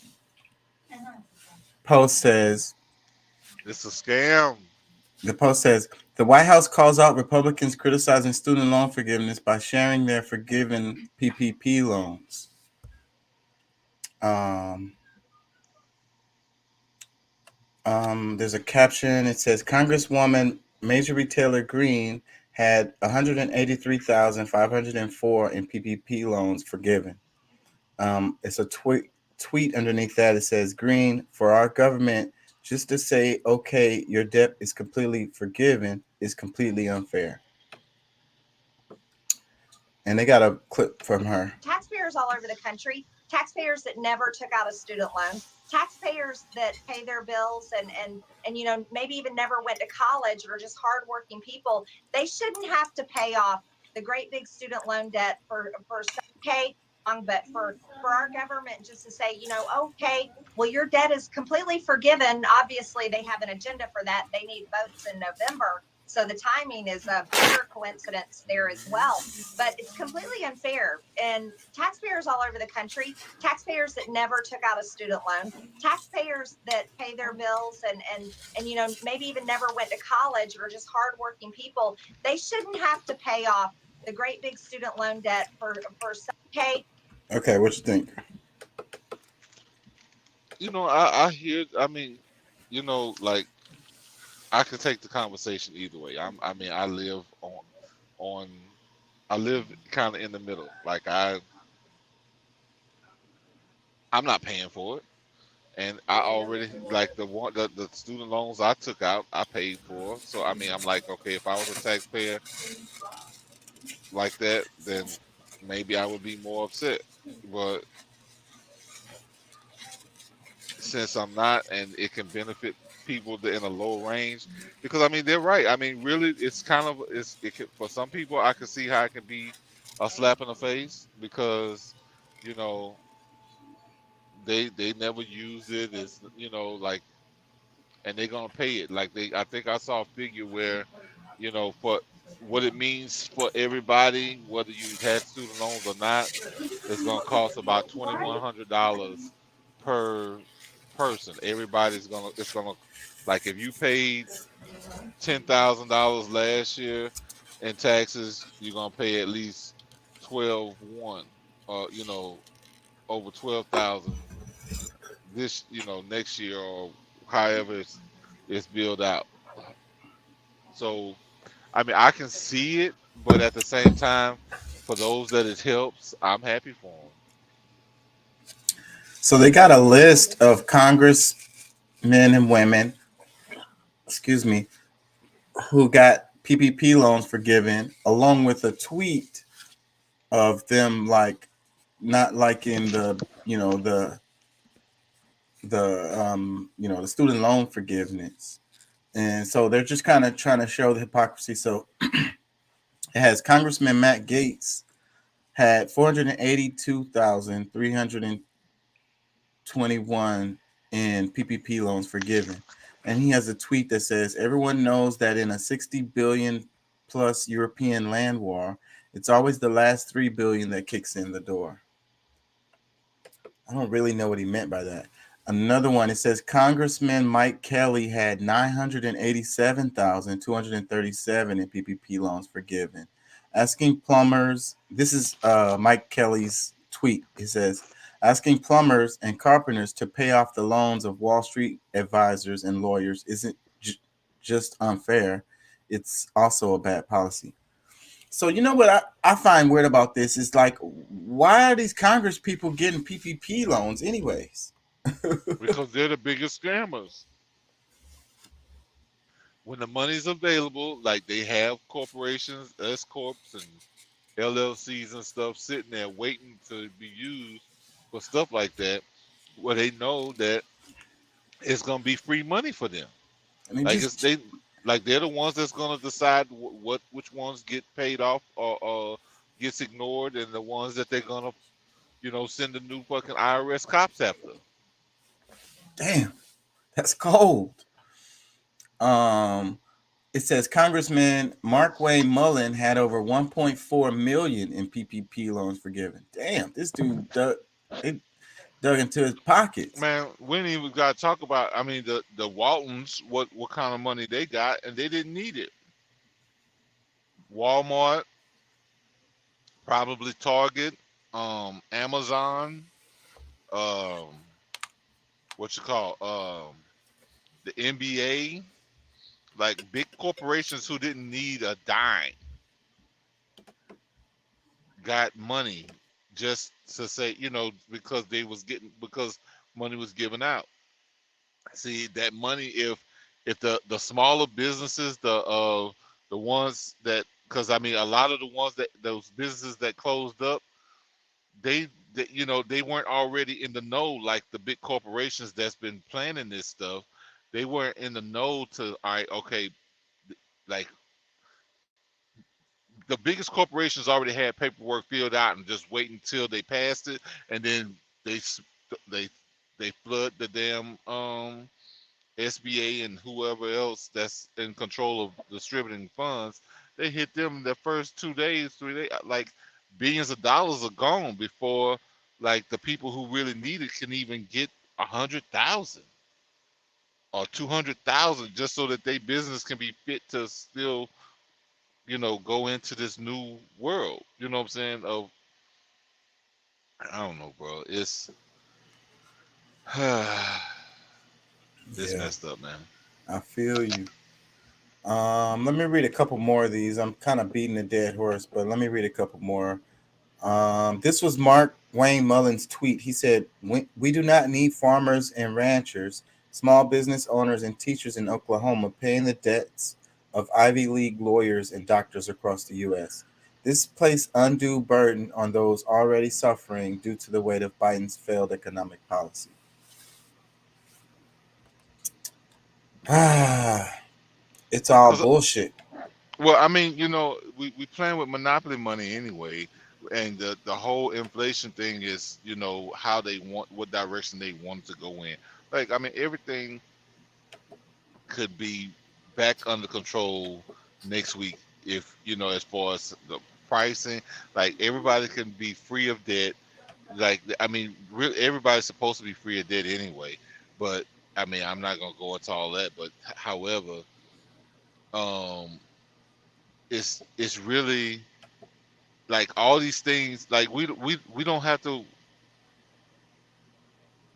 post says it's a scam. the post says the White House calls out Republicans criticizing student loan forgiveness by sharing their forgiven PPP loans. There's a caption. It says Congresswoman major retailer Green had 183,504 in PPP loans forgiven. It's a tweet underneath that. It says Green, for our government just to say, okay, your debt is completely forgiven is completely unfair. And they got a clip from her. Taxpayers all over the country, taxpayers that never took out a student loan, taxpayers that pay their bills and you know maybe even never went to college or just hardworking people, they shouldn't have to pay off the great big student loan debt for okay. But for our government just to say, you know, okay, well, your debt is completely forgiven. Obviously, they have an agenda for that. They need votes in November. So the timing is a pure coincidence there as well. But it's completely unfair. And taxpayers all over the country, taxpayers that never took out a student loan, taxpayers that pay their bills and you know, maybe even never went to college or just hardworking people, they shouldn't have to pay off the great big student loan debt for okay. Okay, what you think? You know, I hear. I mean, you know, like I could take the conversation either way. I mean, I live on. I live kind of in the middle. Like I'm not paying for it, and I already like the student loans I took out, I paid for. So I mean, I'm like, okay, if I was a taxpayer like that, then maybe I would be more upset. But since I'm not, and it can benefit people that in a low range, because I mean they're right. I mean, really, it's kind of for some people. I can see how it can be a slap in the face because you know they never use it. It's you know like, and they're gonna pay it. Like I think I saw a figure where you know for what it means for everybody, whether you had student loans or not, it's gonna cost about $2,100 per person. It's gonna like if you paid $10,000 last year in taxes, you're gonna pay at least 12,100, you know, over 12,000 this, you know, next year or however it's billed out. So, I mean, I can see it, but at the same time, for those that it helps, I'm happy for them. So they got a list of congressmen and women, excuse me, who got PPP loans forgiven, along with a tweet of them like not liking the you know the you know the student loan forgiveness, and so they're just kind of trying to show the hypocrisy. So it has Congressman Matt Gaetz had 482,321 in PPP loans forgiven. And he has a tweet that says, everyone knows that in a 60 billion plus European land war, it's always the last 3 billion that kicks in the door. I don't really know what he meant by that. Another one, it says Congressman Mike Kelly had 987,237 in PPP loans forgiven. Asking plumbers, this is Mike Kelly's tweet. He says, asking plumbers and carpenters to pay off the loans of Wall Street advisors and lawyers isn't just unfair. It's also a bad policy. So you know what I find weird about this is like, why are these Congress people getting PPP loans anyways? Because they're the biggest scammers. When the money's available, like they have corporations, S corps, and LLCs and stuff sitting there waiting to be used for stuff like that, where they know that it's gonna be free money for them. Like they're the ones that's gonna decide which ones get paid off or gets ignored, and the ones that they're gonna, send the new fucking IRS cops after. Damn, that's cold. It says Congressman Mark Wayne Mullen had over 1.4 million in PPP loans forgiven. Damn, this dude dug into his pockets. Man, we didn't even got to talk about. I mean, the Waltons, what kind of money they got, and they didn't need it. Walmart, probably Target, Amazon, the NBA, like big corporations who didn't need a dime got money just to say, because money was given out. See, that money, if the smaller businesses, the ones that, because I mean, a lot of the ones those businesses that closed up, they weren't already in the know like the big corporations that's been planning this stuff. They weren't in the know to, all right, okay, like the biggest corporations already had paperwork filled out and just wait until they passed it, and then they flood the damn SBA and whoever else that's in control of distributing funds. They hit them the first 2 days, 3 days, like billions of dollars are gone before like the people who really need it can even get 100,000 or 200,000 just so that their business can be fit to still, go into this new world. You know what I'm saying? I don't know, bro. It's messed up, man. I feel you. Let me read a couple more of these. I'm kind of beating a dead horse, but let me read a couple more. This was Mark Wayne Mullen's tweet. He said, we do not need farmers and ranchers, small business owners and teachers in Oklahoma paying the debts of Ivy League lawyers and doctors across the U.S. This placed undue burden on those already suffering due to the weight of Biden's failed economic policy. It's all bullshit. Well, I mean, we playing with monopoly money anyway, and the whole inflation thing is, how they want, what direction they want to go in. Like, I mean, everything could be back under control next week if, as far as the pricing, like everybody can be free of debt. Like, I mean, really, everybody's supposed to be free of debt anyway, but I mean, I'm not gonna go into all that, but however, it's really like all these things. Like we don't have to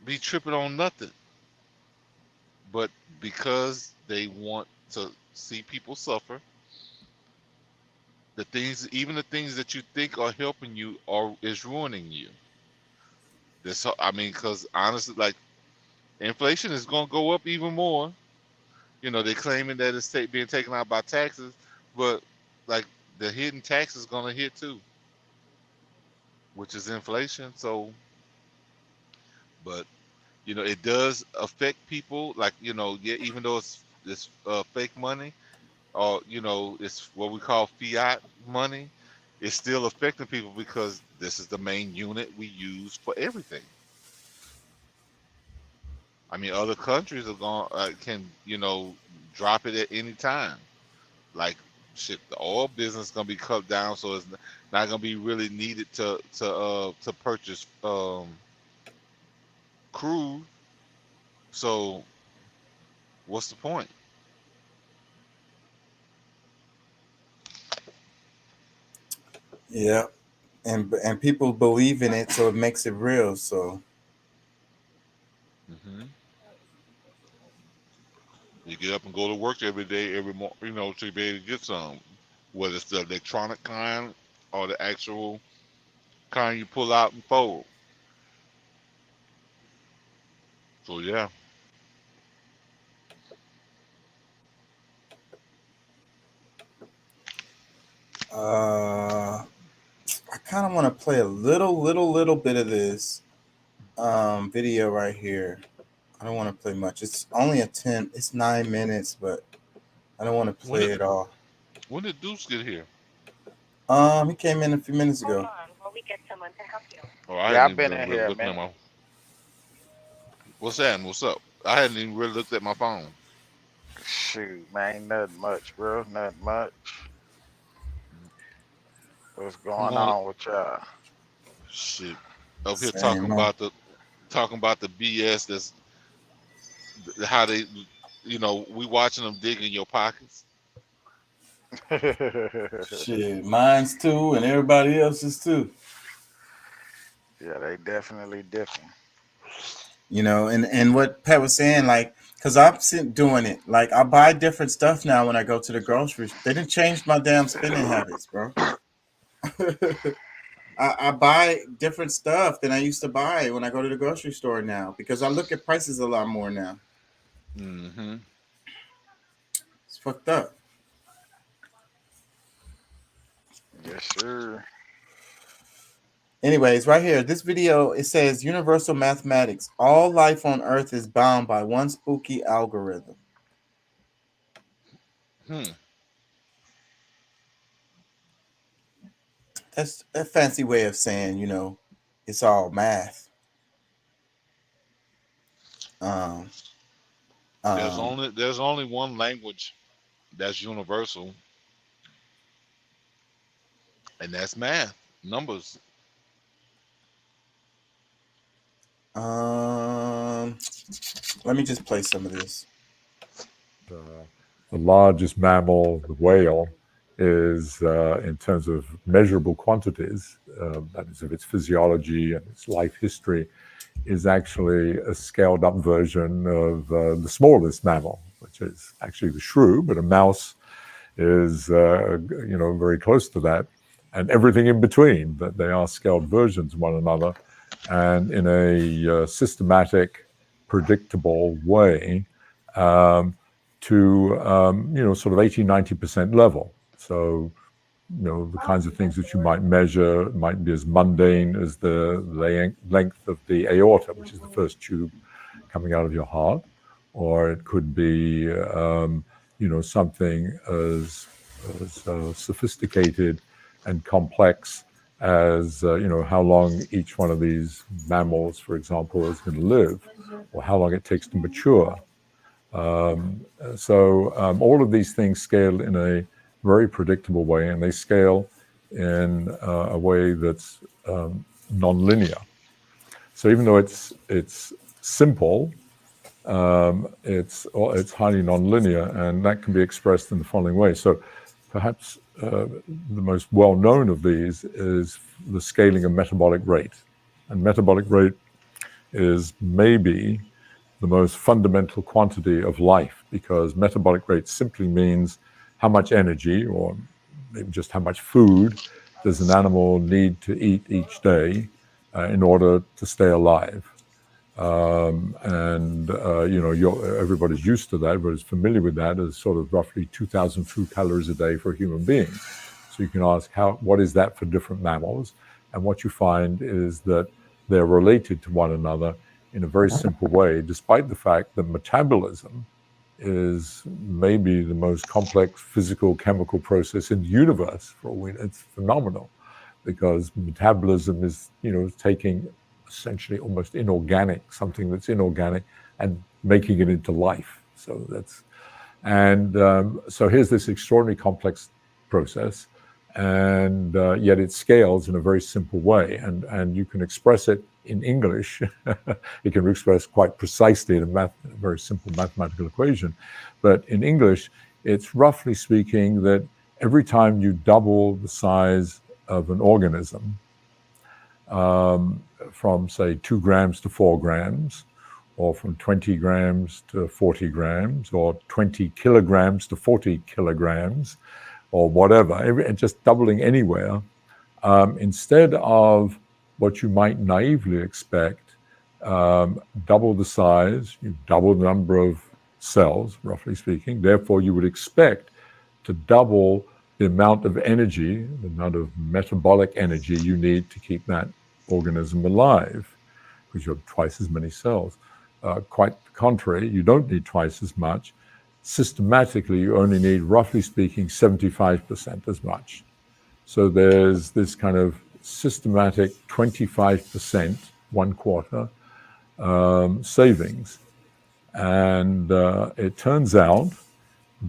be tripping on nothing, but because they want to see people suffer, even the things that you think are helping you is ruining you. Because honestly, like inflation is gonna go up even more. They're claiming that it's being taken out by taxes, but like the hidden tax is gonna hit too, which is inflation. So, but it does affect people. Like even though it's fake money, or it's what we call fiat money, it's still affecting people because this is the main unit we use for everything. I mean, other countries can drop it at any time. Like shit, the oil business is gonna be cut down, so it's not gonna be really needed to purchase crude. So what's the point? Yeah, and people believe in it, so it makes it real. So you get up and go to work every day, every to be able to get some, whether it's the electronic kind or the actual kind you pull out and fold. So yeah. I kind of want to play a little bit of this video right here. I don't want to play much. It's only it's 9 minutes, but I don't want to play it all. When did Deuce get here? He came in a few minutes ago. While we get someone to help you. Oh, I've been in here, man. What's that? What's up? I hadn't even really looked at my phone. Shoot, man, ain't nothing much, bro. Nothing much. What's going on with y'all? Shit, up here talking about the BS. That's how they, we watching them dig in your pockets. Shit, mine's too, and everybody else's too. Yeah, they definitely different. And what Pat was saying, like, because I'm doing it. Like, I buy different stuff now when I go to the grocery store. They didn't change my damn spending habits, bro. I buy different stuff than I used to buy when I go to the grocery store now because I look at prices a lot more now. It's fucked up. Yes, sir. Anyways, right here, this video, it says universal mathematics. All life on Earth is bound by one spooky algorithm. That's a fancy way of saying, it's all math. There's only one language that's universal, and that's math, numbers. Let me just play some of this. The largest mammal, the whale, is in terms of measurable quantities, that is of its physiology and its life history, is actually a scaled up version of the smallest mammal, which is actually the shrew, but a mouse is very close to that, and everything in between. That they are scaled versions of one another, and in a systematic, predictable way to sort of 80-90% level. So, the kinds of things that you might measure might be as mundane as the length of the aorta, which is the first tube coming out of your heart, or it could be, something as sophisticated and complex as, how long each one of these mammals, for example, is going to live, or how long it takes to mature. All of these things scale in a very predictable way, and they scale in a way that's non-linear. So even though it's simple, it's highly non-linear, and that can be expressed in the following way. So perhaps the most well-known of these is the scaling of metabolic rate. And metabolic rate is maybe the most fundamental quantity of life, because metabolic rate simply means how much energy, or maybe just how much food, does an animal need to eat each day in order to stay alive. Everybody's used to that, everybody's familiar with that as sort of roughly 2,000 food calories a day for a human being. So you can ask, what is that for different mammals? And what you find is that they're related to one another in a very simple way, despite the fact that metabolism is maybe the most complex physical chemical process in the universe. It's phenomenal, because metabolism is, taking essentially almost something that's inorganic, and making it into life. So so here's this extraordinarily complex process, and yet it scales in a very simple way, and you can express it in English, it can be expressed quite precisely in a very simple mathematical equation. But in English, it's roughly speaking that every time you double the size of an organism, from say 2 grams to 4 grams, or from 20 grams to 40 grams, or 20 kilograms to 40 kilograms, or whatever, and just doubling anywhere, instead of what you might naively expect, double the size, you double the number of cells, roughly speaking, therefore you would expect to double the amount of energy, the amount of metabolic energy you need to keep that organism alive, because you have twice as many cells. Quite the contrary, you don't need twice as much. Systematically, you only need, roughly speaking, 75% as much. So there's this kind of systematic 25%, 1/4, savings. And it turns out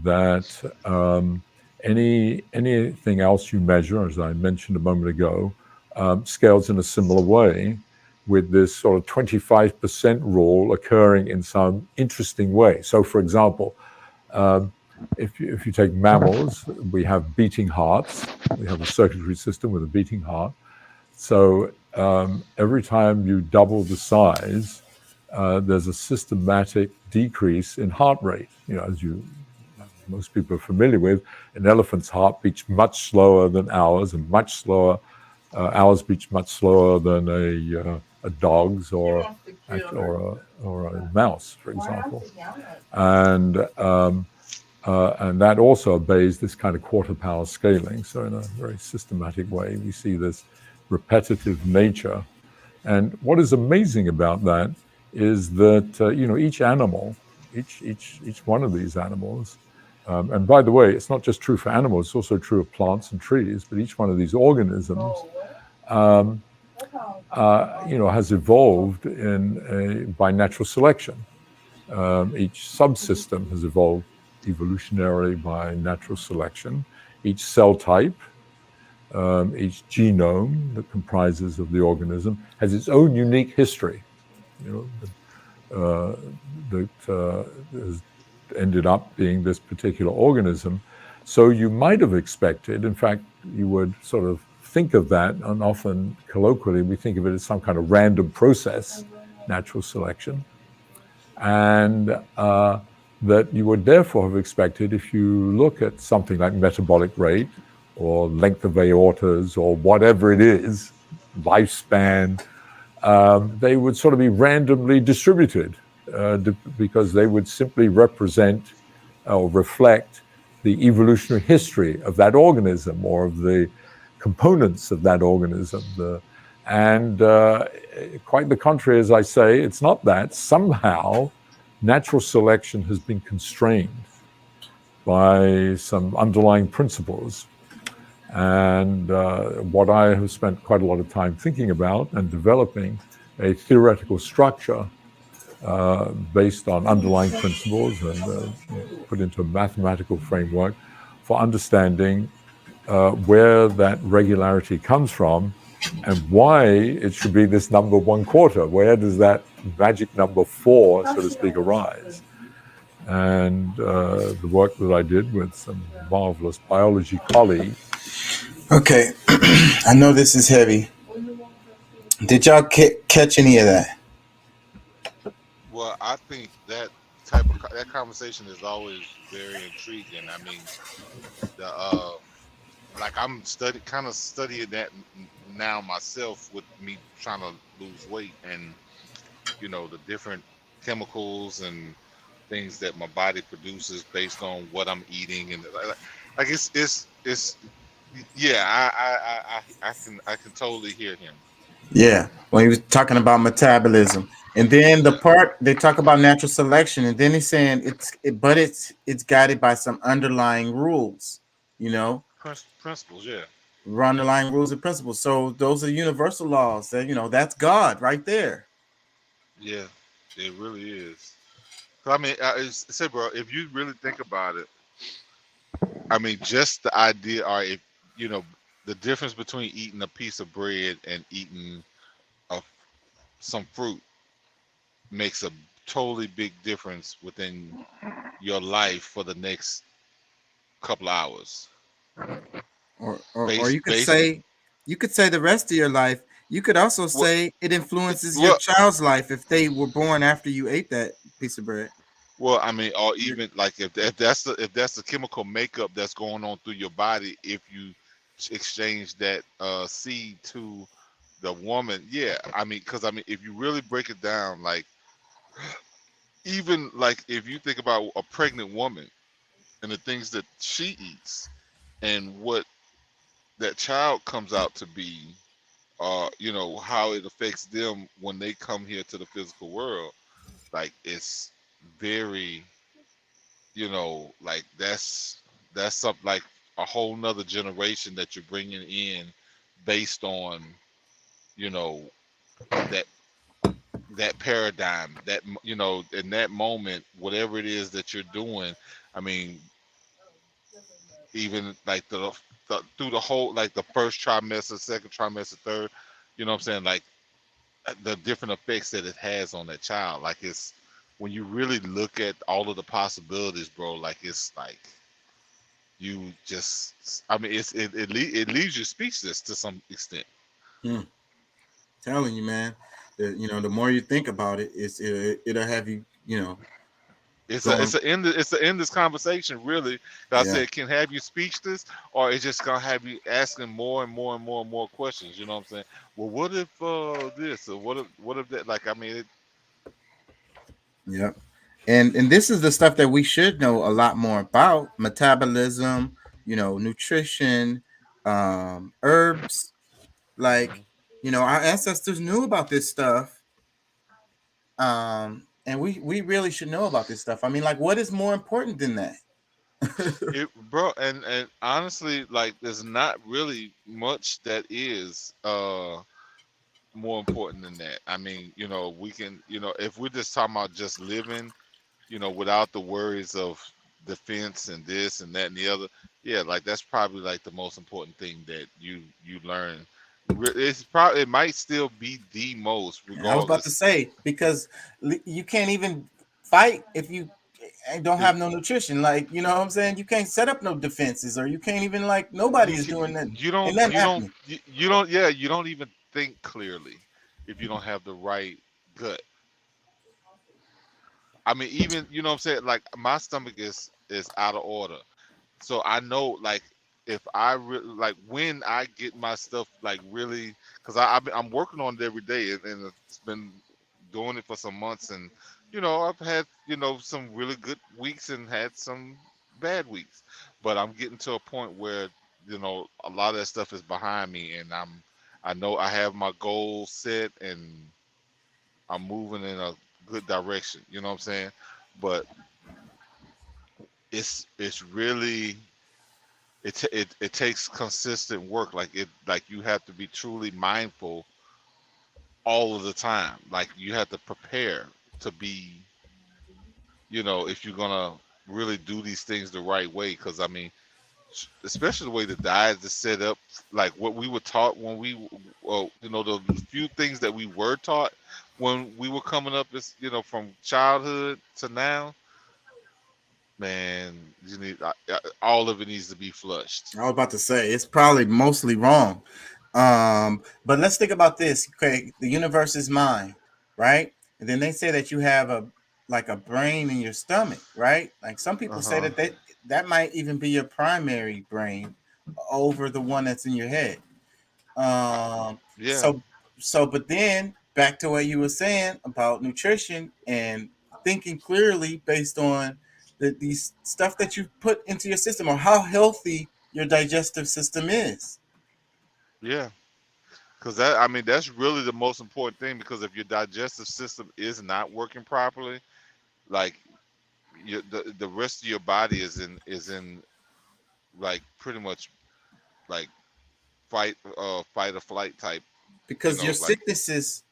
that anything else you measure, as I mentioned a moment ago, scales in a similar way, with this sort of 25% rule occurring in some interesting way. So, for example, if you take mammals, we have beating hearts. We have a circulatory system with a beating heart. So every time you double the size, there's a systematic decrease in heart rate. You know, as most people are familiar with, an elephant's heart beats much slower than ours, and much slower. Ours beats much slower than a dog's or a mouse, for example, and that also obeys this kind of quarter power scaling. So in a very systematic way, we see this repetitive nature. And what is amazing about that is that each animal, each one of these animals, and by the way, it's not just true for animals; it's also true of plants and trees. But each one of these organisms, has evolved by natural selection. Each subsystem has evolved evolutionarily by natural selection. Each cell type, each genome that comprises of the organism has its own unique history. That has ended up being this particular organism. So you might have expected, in fact, you would sort of think of that, and often colloquially we think of it as some kind of random process, natural selection, and that you would therefore have expected, if you look at something like metabolic rate or length of aortas or whatever it is, lifespan, they would sort of be randomly distributed because they would simply represent or reflect the evolutionary history of that organism or of the components of that organism. And quite the contrary, as I say, it's not that. Somehow, natural selection has been constrained by some underlying principles. And what I have spent quite a lot of time thinking about and developing a theoretical structure based on underlying principles and put into a mathematical framework for understanding where that regularity comes from and why it should be this number 1/4. Where does that magic number 4, so to speak, arise? And the work that I did with some marvelous biology colleagues. Okay, I know this is heavy. Did y'all catch any of that? Well, I think that that conversation is always very intriguing. I mean, like I'm kind of studying that now myself with me trying to lose weight, and the different chemicals and things that my body produces based on what I'm eating, and like it's yeah, I can totally hear him. Yeah, when he was talking about metabolism, and then the part they talk about natural selection, and then he's saying it's guided by some underlying rules, principles, yeah, underlying rules and principles. So those are universal laws. That that's God right there. Yeah, it really is. I mean, say, bro, if you really think about it, I mean, just the idea, or if the difference between eating a piece of bread and eating some fruit makes a totally big difference within your life for the next couple hours. Or you could say the rest of your life. You could also say it influences your child's life if they were born after you ate that piece of bread. Well, I mean, or even like if that's the chemical makeup that's going on through your body, if you exchange that seed to the woman, yeah. I mean, because I mean, if you really break it down, like even like if you think about a pregnant woman and the things that she eats and what that child comes out to be, you know, how it affects them when they come here to the physical world, like it's very, you know, like that's something like a whole nother generation that you're bringing in based on, you know, that paradigm, that, you know, in that moment, whatever it is that you're doing. I mean, even like through the whole, like the first trimester, second trimester, third, you know what I'm saying, like the different effects that it has on that child. Like it's, when you really look at all of the possibilities, bro, like it's like you just, I mean, it leaves you speechless to some extent. Telling you, man, that, you know, the more you think about it, it'll have you, you know. It's to end this conversation, really. I said it can have you speechless, or it's just gonna have you asking more and more and more and more questions. You know what I'm saying? Well, what if this, or what if that? Like, I mean, Yep. And this is the stuff that we should know a lot more about: metabolism, you know, nutrition, herbs. Like, you know, our ancestors knew about this stuff. And we really should know about this stuff. I mean, like, what is more important than that? bro, and honestly, like, there's not really much that is more important than that. I mean, you know, we can, you know, if we're just talking about just living, you know, without the worries of defense and this and that and the other, yeah, like that's probably like the most important thing that you learn. It might still be the most, regardless. I was about to say, because you can't even fight if you don't have no nutrition. Like, you know what I'm saying? You can't set up no defenses, or you can't even, like, nobody is doing that. You don't even think clearly if you don't have the right gut. I mean, even, you know what I'm saying, like my stomach is out of order, so I know, like, if I really, like, when I get my stuff, like, really, because I'm working on it every day, and it's been doing it for some months, and you know, I've had, you know, some really good weeks and had some bad weeks, but I'm getting to a point where, you know, a lot of that stuff is behind me, and I know I have my goals set, and I'm moving in a good direction. You know what I'm saying? But it's really, it takes consistent work. Like you have to be truly mindful all of the time. Like you have to prepare to be, you know, if you're gonna really do these things the right way. Because I mean, especially the way the diet is set up, like what we were taught when we, well, you know, the few things that we were taught when we were coming up, is, you know, from childhood to now, man, you need, all of it needs to be flushed. I was about to say, it's probably mostly wrong. But let's think about this. Okay, the universe is mind, right? And then they say that you have a brain in your stomach, right? Like some people say that might even be your primary brain over the one that's in your head. Yeah. So, but then back to what you were saying about nutrition and thinking clearly based on these stuff that you put into your system, or how healthy your digestive system is. Yeah. Because that, I mean, that's really the most important thing, because if your digestive system is not working properly, like the rest of your body is in like pretty much like fight or flight type. Because, you know, your sicknesses,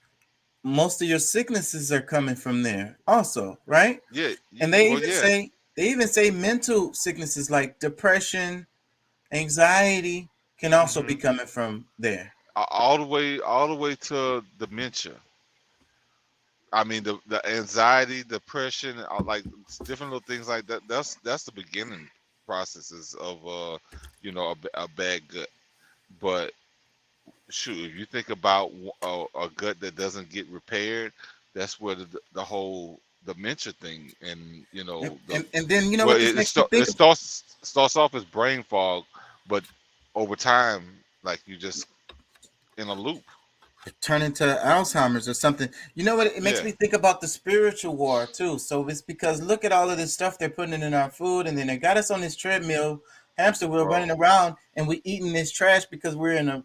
most of your sicknesses are coming from there also, right? Yeah. And they even say mental sicknesses like depression, anxiety can also be coming from there. All the way to dementia. I mean, the anxiety, depression, like different little things like that. That's the beginning processes of a bad gut. But shoot, if you think about a gut that doesn't get repaired, that's where the whole dementia thing and And then you know well what this makes me it think of? starts off as brain fog, but over time, like you just in a loop. Turn into Alzheimer's or something. You know what? It makes Yeah. me think about the spiritual war too. So it's because look at all of this stuff they're putting in our food, and then they got us on this treadmill, hamster wheel, Bro. running around, and we eating this trash because we're in a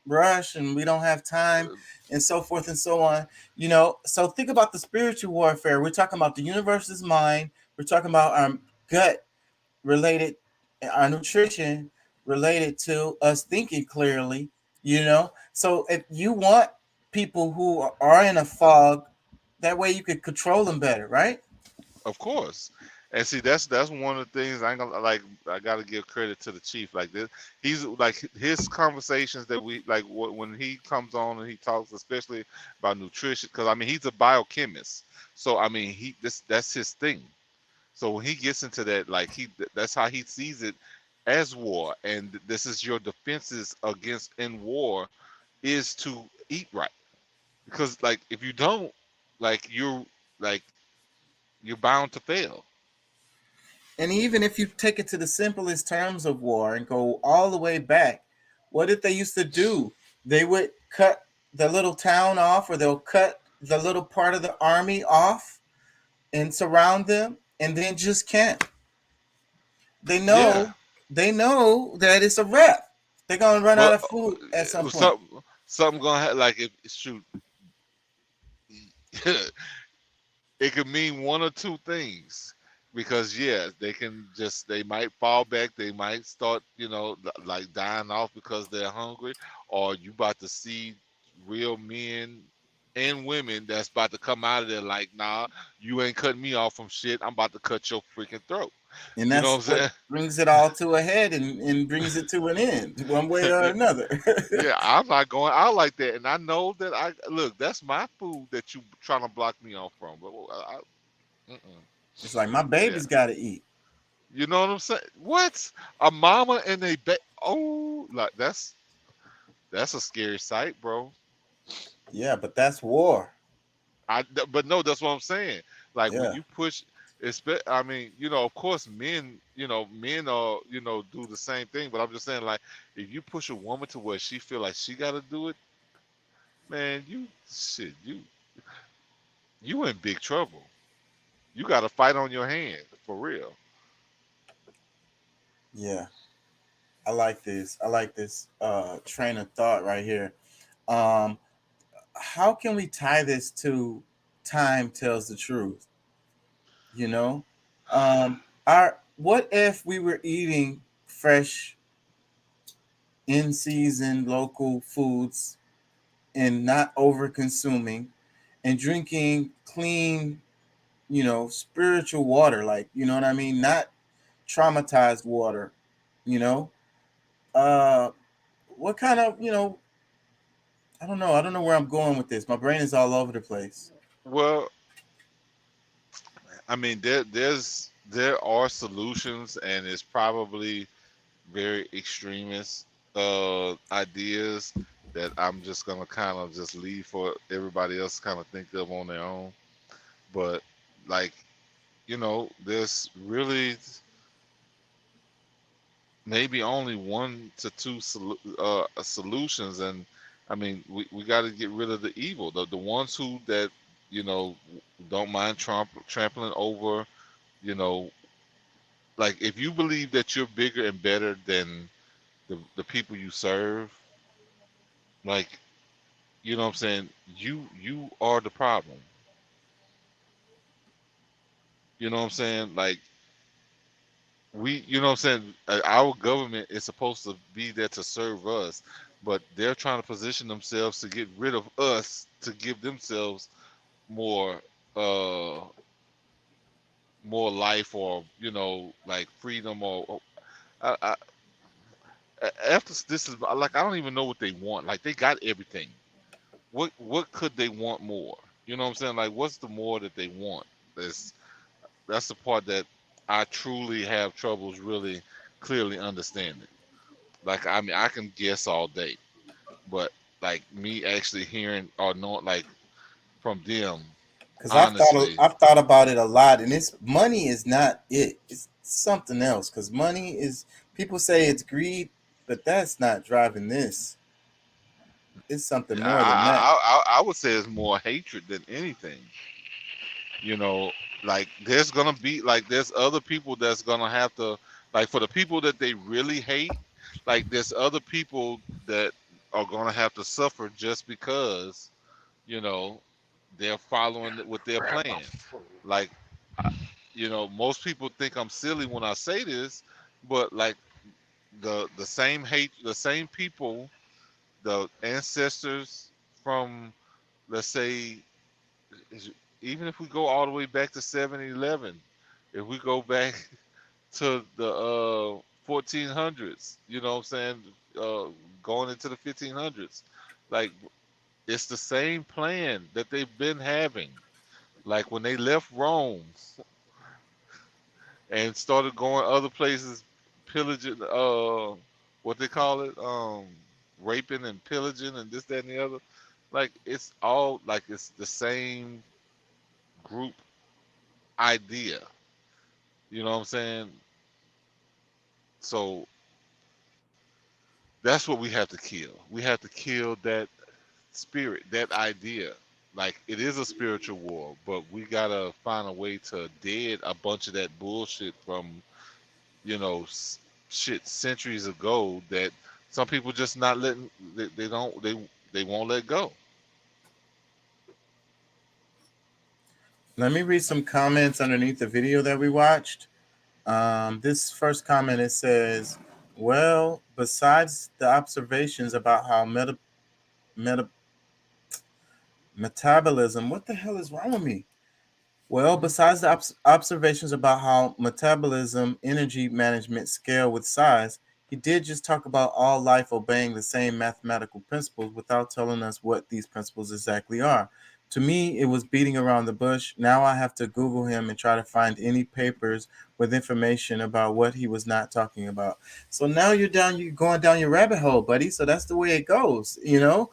rush and we don't have time, and so forth and so on. So think about the spiritual warfare. We're talking about the universe's mind. We're talking about our gut related, our nutrition related to us thinking clearly. So if you want people who are in a fog, that way you could control them better, right? Of course. And see, that's one of the things I ain't gonna like. I gotta give credit to the chief. Like this, he's like his conversations that we like when he comes on and he talks, especially about nutrition. Because I mean, he's a biochemist, so I mean, that's his thing. So when he gets into that, like that's how he sees it as war. And this is your defenses against in war is to eat right. Because like if you don't, like like you're bound to fail. And even if you take it to the simplest terms of war and go all the way back, what did they used to do? They would cut the little town off, or they'll cut the little part of the army off and surround them, and then just camp. They know, Yeah. they know that it's a wrap. They're gonna run out Well, of food at some point. something gonna have like if shoot, it could mean one or two things. Because yeah, they might fall back, they might start, like dying off because they're hungry, or you about to see real men and women that's about to come out of there like, nah, you ain't cutting me off from shit. I'm about to cut your freaking throat. And You know that's what I'm what brings it all to a head and brings it to an end, one way or saying? another. Yeah, I'm not going out like that, and I know that look. That's my food that you trying to block me off from. But mm-mm. It's like my Yeah, baby's got to eat. you know what I'm saying? What a mama and a like that's a scary sight, bro. Yeah, but that's war. But no, that's what I'm saying. Like when Yeah. you push, I mean, of course, men are, do the same thing. But I'm just saying, like, if you push a woman to where she feel like she got to do it, man, you in big trouble. You got to fight on your hand for real. Yeah. I like this. I like this train of thought right here. Um, how can we tie this to time tells the truth? You know, our what if we were eating fresh, in season, local foods and not over consuming, and drinking clean, spiritual water, like what I mean, not traumatized water, you know. Uh, what kind of I don't know. I don't know where I'm going with this. My brain is all over the place. Well, I mean, there are solutions, and it's probably very extremist ideas that I'm just gonna kind of just leave for everybody else to kind of think of on their own. But like, there's really maybe only one to two solutions, and I mean, we got to get rid of the evil, the ones who that you know don't mind trampling over, you know, like if you believe that you're bigger and better than the people you serve, like you know what I'm saying, you are the problem. You know what I'm saying? Like you know what I'm saying, our government is supposed to be there to serve us, but they're trying to position themselves to get rid of us to give themselves more uh more life, or like freedom, or I, after this is like I don't even know what they want. Like they got everything. What could they want more? You know what I'm saying? Like, what's the more that they want? That's the part that I truly have troubles really clearly understanding. Like, I mean, I can guess all day, but like me actually hearing or knowing, like, from them, Because honestly, I've thought about it a lot, and it's money is not it. It's something else. Because money is, people say it's greed, but that's not driving this. It's something more than that. I would say it's more hatred than anything. You know, like there's gonna be like there's other people that's gonna have to, like, for the people that they really hate, like there's other people that are gonna have to suffer just because, you know, they're following it with their plan. Like, you know, most people think I'm silly when I say this, but like the same hate, the same people, the ancestors from, let's say, even if we go all the way back to 7-Eleven, if we go back to the 1400s, you know what I'm saying, going into the 1500s, like it's the same plan that they've been having. Like when they left Rome and started going other places, pillaging, what they call it, raping and pillaging and this, that, and the other. Like it's all like it's the same group idea. You know what I'm saying? So that's what we have to kill. We have to kill that spirit, that idea. Like it is a spiritual war, but we gotta find a way to dead a bunch of that bullshit from, you know, shit centuries ago that some people just not letting. They don't. They won't let go. Let me read some comments underneath the video that we watched. This first comment, it says, well, besides the observations about how metabolism, what the hell is wrong with me? Well, besides the observations about how metabolism, energy management scale with size, he did just talk about all life obeying the same mathematical principles without telling us what these principles exactly are. To me, it was beating around the bush. Now I have to Google him and try to find any papers with information about what he was not talking about. So now you're going down your rabbit hole, buddy. So that's the way it goes, you know?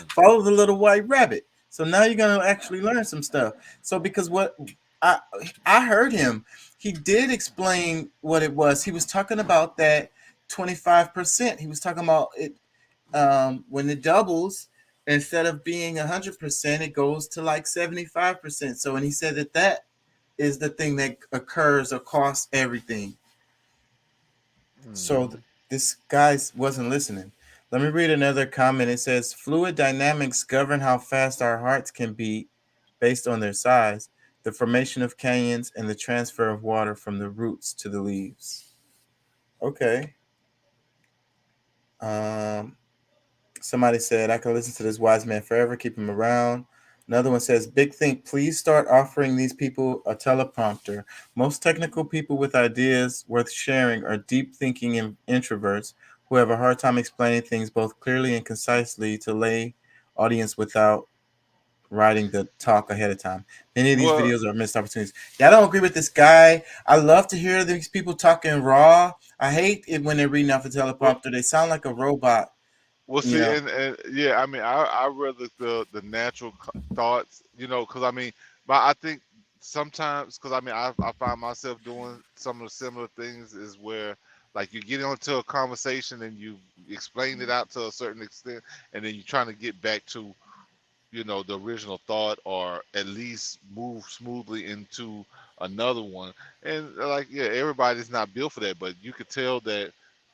Follow the little white rabbit. So now you're going to actually learn some stuff. So because what I heard him, he did explain what it was. He was talking about that 25%. He was talking about it when it doubles, instead of being 100%, it goes to like 75%. So, and he said that is the thing that occurs across everything. So this guy wasn't listening. Let me read another comment. It says, fluid dynamics govern how fast our hearts can beat based on their size, the formation of canyons, and the transfer of water from the roots to the leaves. Okay. Somebody said, I can listen to this wise man forever, keep him around. Another one says, Big Think, please start offering these people a teleprompter. Most technical people with ideas worth sharing are deep thinking introverts who have a hard time explaining things both clearly and concisely to lay audience without writing the talk ahead of time. Many of these videos are missed opportunities. Yeah, I don't agree with this guy. I love to hear these people talking raw. I hate it when they're reading off a teleprompter. They sound like a robot. Well, see, and yeah, I mean, I rather the natural thoughts, you know, because I mean, but I think sometimes, because I mean, I find myself doing some of the similar things is where, like, you get into a conversation and you explain it out to a certain extent, and then you're trying to get back to, you know, the original thought, or at least move smoothly into another one. And like, yeah, everybody's not built for that, but you could tell that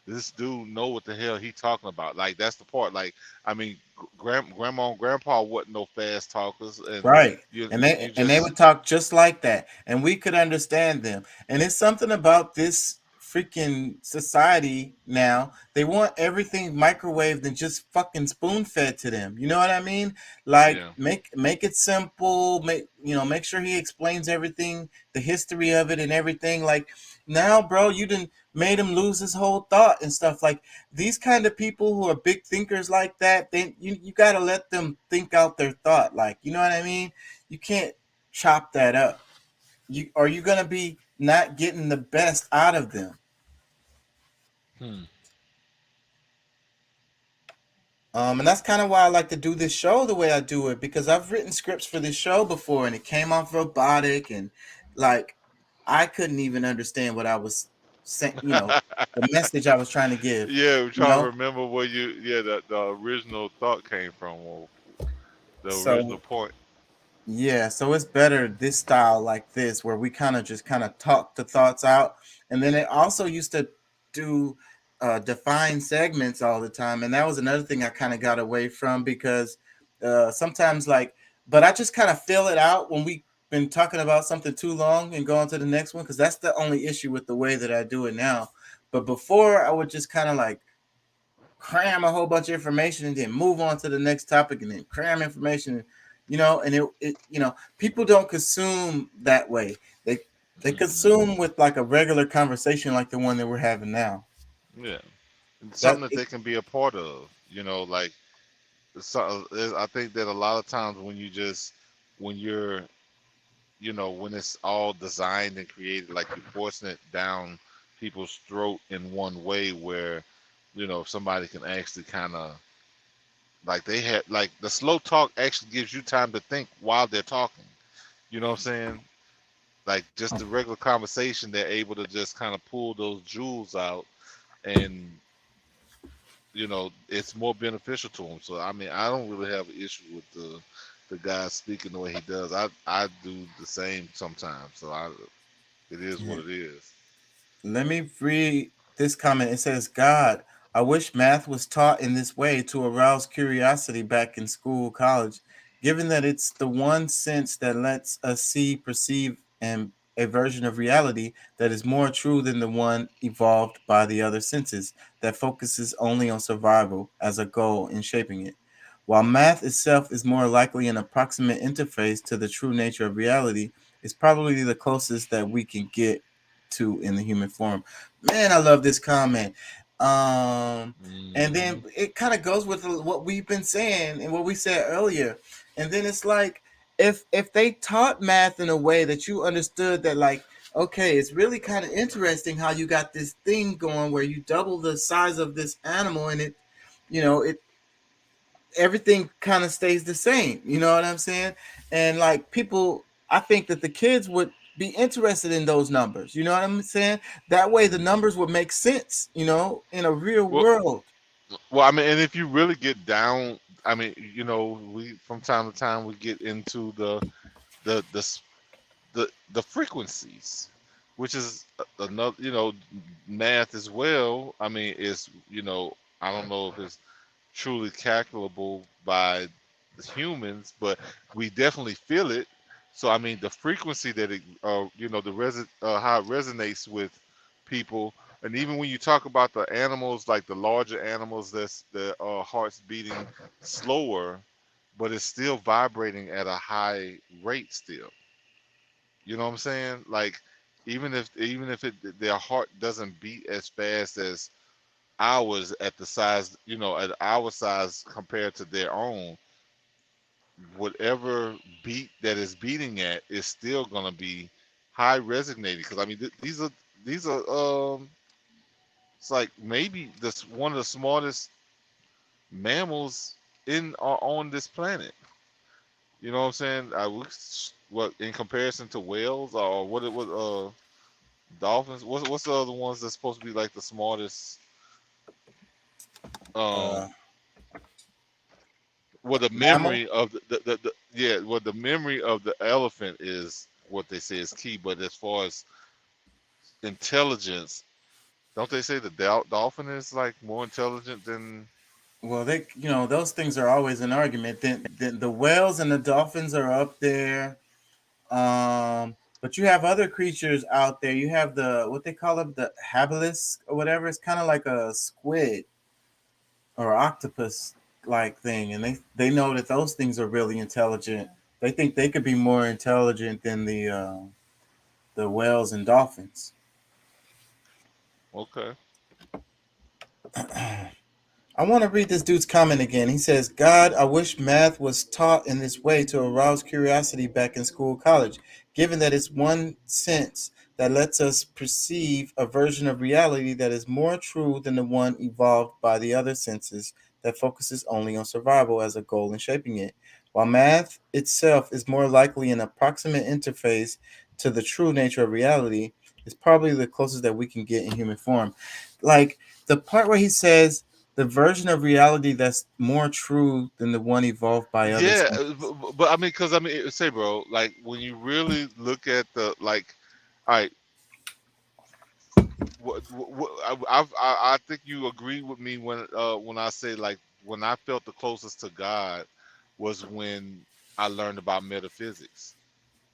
this dude know what the hell he talking about. Like that's the part. Like I mean, grandma and grandpa wasn't no fast talkers, and right? And they would talk just like that, and we could understand them. And it's something about this freaking society now. They want everything microwaved and just fucking spoon fed to them. You know what I mean? Like make it simple. Make sure he explains everything, the history of it, and everything. Like now, bro, you didn't. made him lose his whole thought and stuff. Like these kind of people who are big thinkers like that, then you got to let them think out their thought. Like, you know what I mean? You can't chop that up. You're going to be not getting the best out of them. And that's kind of why I like to do this show the way I do it, because I've written scripts for this show before and it came off robotic and like I couldn't even understand what I was saying, the message I was trying to give. Yeah, we're trying to remember where the original thought came from, or the original point. Yeah, so it's better this style like this, where we kind of talk the thoughts out. And then it also used to do defined segments all the time, and that was another thing I kind of got away from, because sometimes but I just kind of fill it out when we've been talking about something too long and go on to the next one, because that's the only issue with the way that I do it now. But before, I would just kind of cram a whole bunch of information and then move on to the next topic and then cram information, and it people don't consume that way. They consume with like a regular conversation like the one that we're having now. Yeah, something that they can be a part of, I think that a lot of times when it's all designed and created, like you're forcing it down people's throat in one way where, if somebody can actually kind of, the slow talk actually gives you time to think while they're talking. You know what I'm saying? Like just the regular conversation, they're able to just kind of pull those jewels out. And it's more beneficial to him. So I mean, I don't really have an issue with the guy speaking the way he does. I do the same sometimes. So it is what it is. Let me read this comment. It says, God, I wish math was taught in this way to arouse curiosity back in school, college, given that it's the one sense that lets us see, perceive, and a version of reality that is more true than the one evolved by the other senses that focuses only on survival as a goal in shaping it. While math itself is more likely an approximate interface to the true nature of reality, it's probably the closest that we can get to in the human form. Man, I love this comment. And then it kind of goes with what we've been saying and what we said earlier. And then it's like, if they taught math in a way that you understood that, okay, it's really kind of interesting how you got this thing going where you double the size of this animal and it everything kind of stays the same. You know what I'm saying? And people, I think that the kids would be interested in those numbers. You know what I'm saying? That way the numbers would make sense, in a real world. Well, I mean, and if you really get down, I mean, we from time to time we get into the frequencies, which is another, math as well. I mean, it's I don't know if it's truly calculable by the humans, but we definitely feel it. So I mean, the frequency that it, how it resonates with people. And even when you talk about the animals, like the larger animals, that's the heart's beating slower, but it's still vibrating at a high rate still. You know what I'm saying? Like even if their heart doesn't beat as fast as ours at the size, at our size compared to their own, whatever beat that is beating at is still gonna be high resonating. Because I mean, these are it's like maybe this one of the smartest mammals on this planet. You know what I'm saying? What in comparison to whales or what dolphins? What's the other ones that's supposed to be like the smartest? Well, the memory of the memory of the elephant is what they say is key. But as far as intelligence, don't they say the dolphin is like more intelligent than? Well, those things are always an argument. Then the whales and the dolphins are up there. But you have other creatures out there. You have what they call them, the habilis or whatever. It's kind of like a squid or octopus like thing, and they know that those things are really intelligent. They think they could be more intelligent than the whales and dolphins. Okay. I want to read this dude's comment again. He says, God, I wish math was taught in this way to arouse curiosity back in school, college, given that it's one sense that lets us perceive a version of reality that is more true than the one evolved by the other senses that focuses only on survival as a goal in shaping it. While math itself is more likely an approximate interface to the true nature of reality, it's probably the closest that we can get in human form. Like the part where he says, the version of reality that's more true than the one evolved by others. Yeah, but I mean, because I mean, say, bro, like when you really look at the like, all right, I think you agree with me when I say like when I felt the closest to God was when I learned about metaphysics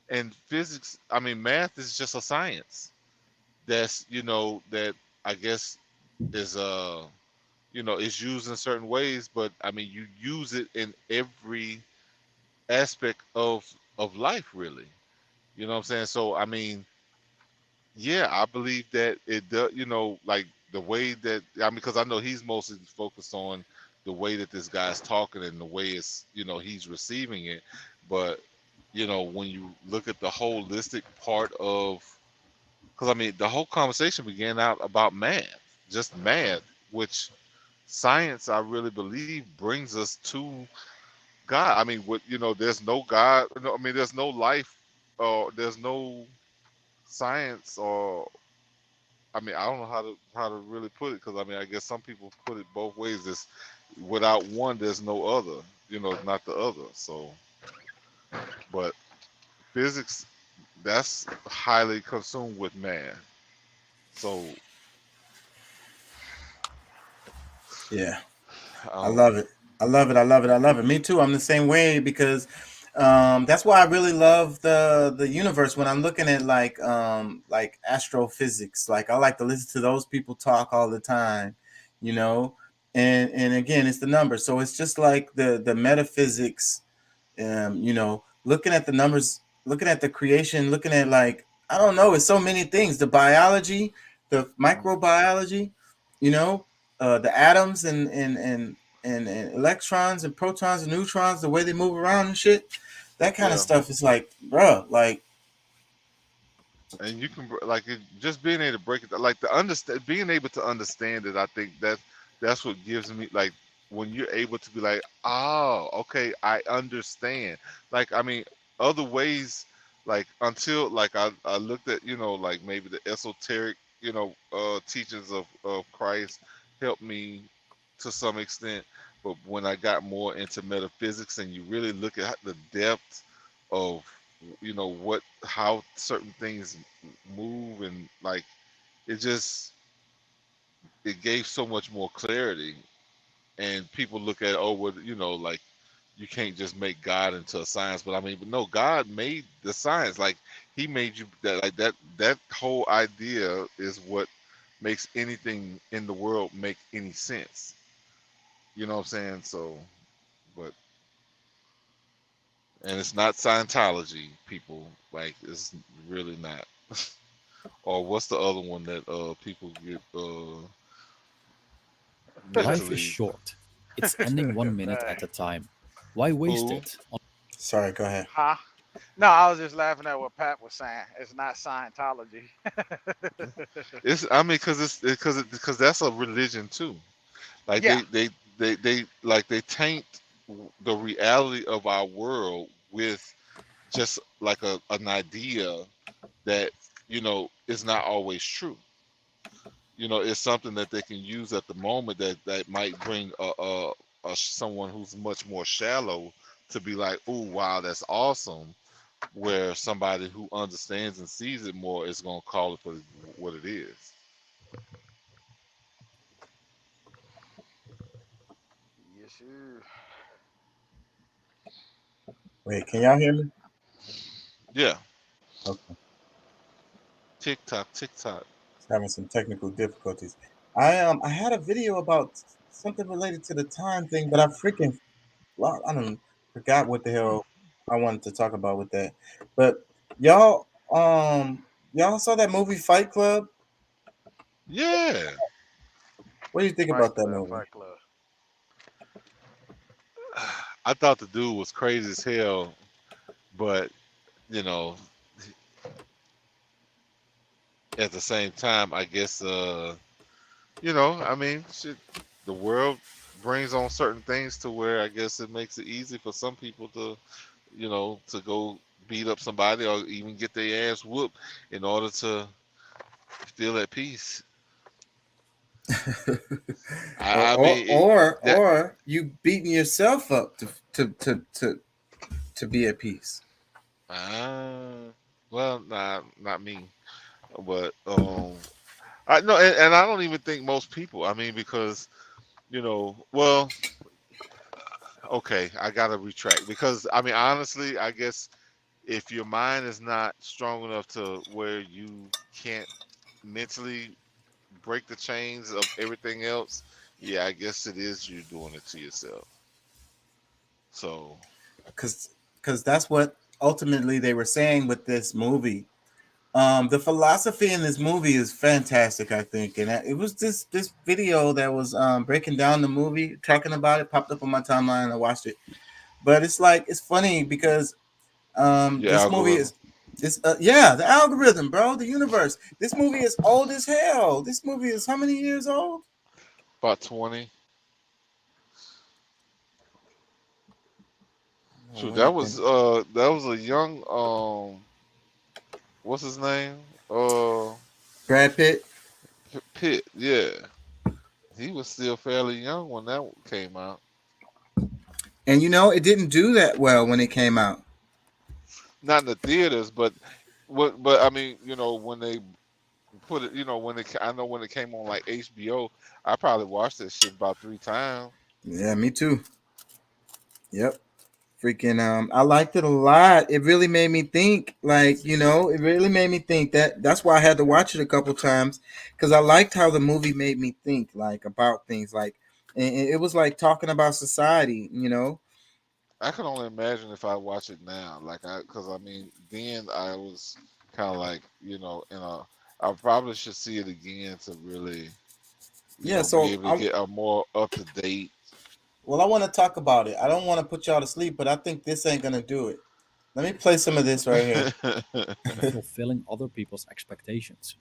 and physics. I mean, math is just a science that's that I guess is is used in certain ways, but I mean you use it in every aspect of life, really. You know what I'm saying? So I mean, yeah, I believe that it does. Like the way that I mean, because I know he's mostly focused on the way that this guy's talking and the way it's he's receiving it. But when you look at the holistic part of, because I mean the whole conversation began out about math, just math, which science I really believe brings us to God. I mean, there's no God. No, I mean, there's no life, or there's no science, or I mean, I don't know how to really put it because I mean, I guess some people put it both ways. It's without one, there's no other. Not the other. So, but physics, that's highly consumed with math. So, Yeah, I love it. I love it. I love it. I love it. Me too. I'm the same way because that's why I really love the universe when I'm looking at like astrophysics. Like I like to listen to those people talk all the time, you know. And again, it's the numbers. So it's just like the metaphysics, looking at the numbers, looking at the creation, looking at like I don't know, it's so many things. The biology, the microbiology, the atoms and electrons and protons and neutrons, the way they move around and shit, that kind of stuff is like, bruh, like. And you can just being able to break it, like being able to understand it. I think that's what gives me like when you're able to be like, oh, okay, I understand. Like I mean, other ways, like until like I looked at like maybe the esoteric teachings of Christ helped me to some extent. But when I got more into metaphysics and you really look at the depth of how certain things move and like it gave so much more clarity. And people look at like you can't just make God into a science, but I mean, but no, God made the science. Like he made you that whole idea is what makes anything in the world make any sense. You know what I'm saying? So, but and it's not Scientology, people. Like it's really not. Or what's the other one that people get Life is short. It's ending 1 minute at a time. Why waste it? Sorry, go ahead. Huh? No, I was just laughing at what Pat was saying. It's not Scientology. It's I mean because that's a religion too. Like they taint the reality of our world with just like an idea that is not always true. It's something that they can use at the moment that might bring a someone who's much more shallow to be like, oh wow, that's awesome. Where somebody who understands and sees it more is gonna call it for what it is. Yes, sir. Wait, can y'all hear me? Yeah. Okay. TikTok. Having some technical difficulties. I had a video about something related to the time thing, but I don't forgot what the hell I wanted to talk about with that. But y'all saw that movie Fight Club? Yeah. What do you think Fight about that Club, movie? Fight Club. I thought the dude was crazy as hell, but you know, at the same time, I guess I mean, shit, the world brings on certain things to where I guess it makes it easy for some people to, to go beat up somebody or even get their ass whooped in order to feel at peace. I mean, or you beating yourself up to be at peace. Well, nah, not me, but I know, and I don't even think most people. I mean, because well, okay, I gotta retract because I mean, honestly, I guess if your mind is not strong enough to where you can't mentally break the chains of everything else, yeah, I guess it is you doing it to yourself. So, because that's what ultimately they were saying with this movie. The philosophy in this movie is fantastic, I think, and it was this video that was breaking down the movie, talking about it, popped up on my timeline, and I watched it. But it's funny because this movie is the algorithm, bro, the universe. This movie is old as hell. This movie is how many years old? About 20. So that was a young what's his name? Brad Pitt. Pitt, yeah. He was still fairly young when that came out. And it didn't do that well when it came out. Not in the theaters, but I mean, when they put it, I know when it came on like HBO, I probably watched that shit about 3 times. Yeah, me too. Yep. Freaking I liked it a lot. It really made me think, it really made me think that's why I had to watch it a couple times, because I liked how the movie made me think about things, and it was talking about society. I can only imagine if I watch it now, because I mean, then I was kind of I probably should see it again to really, be able to get a more up to date. Well, I want to talk about it. I don't want to put y'all to sleep, but I think this ain't gonna do it. Let me play some of this right here. Fulfilling other people's expectations.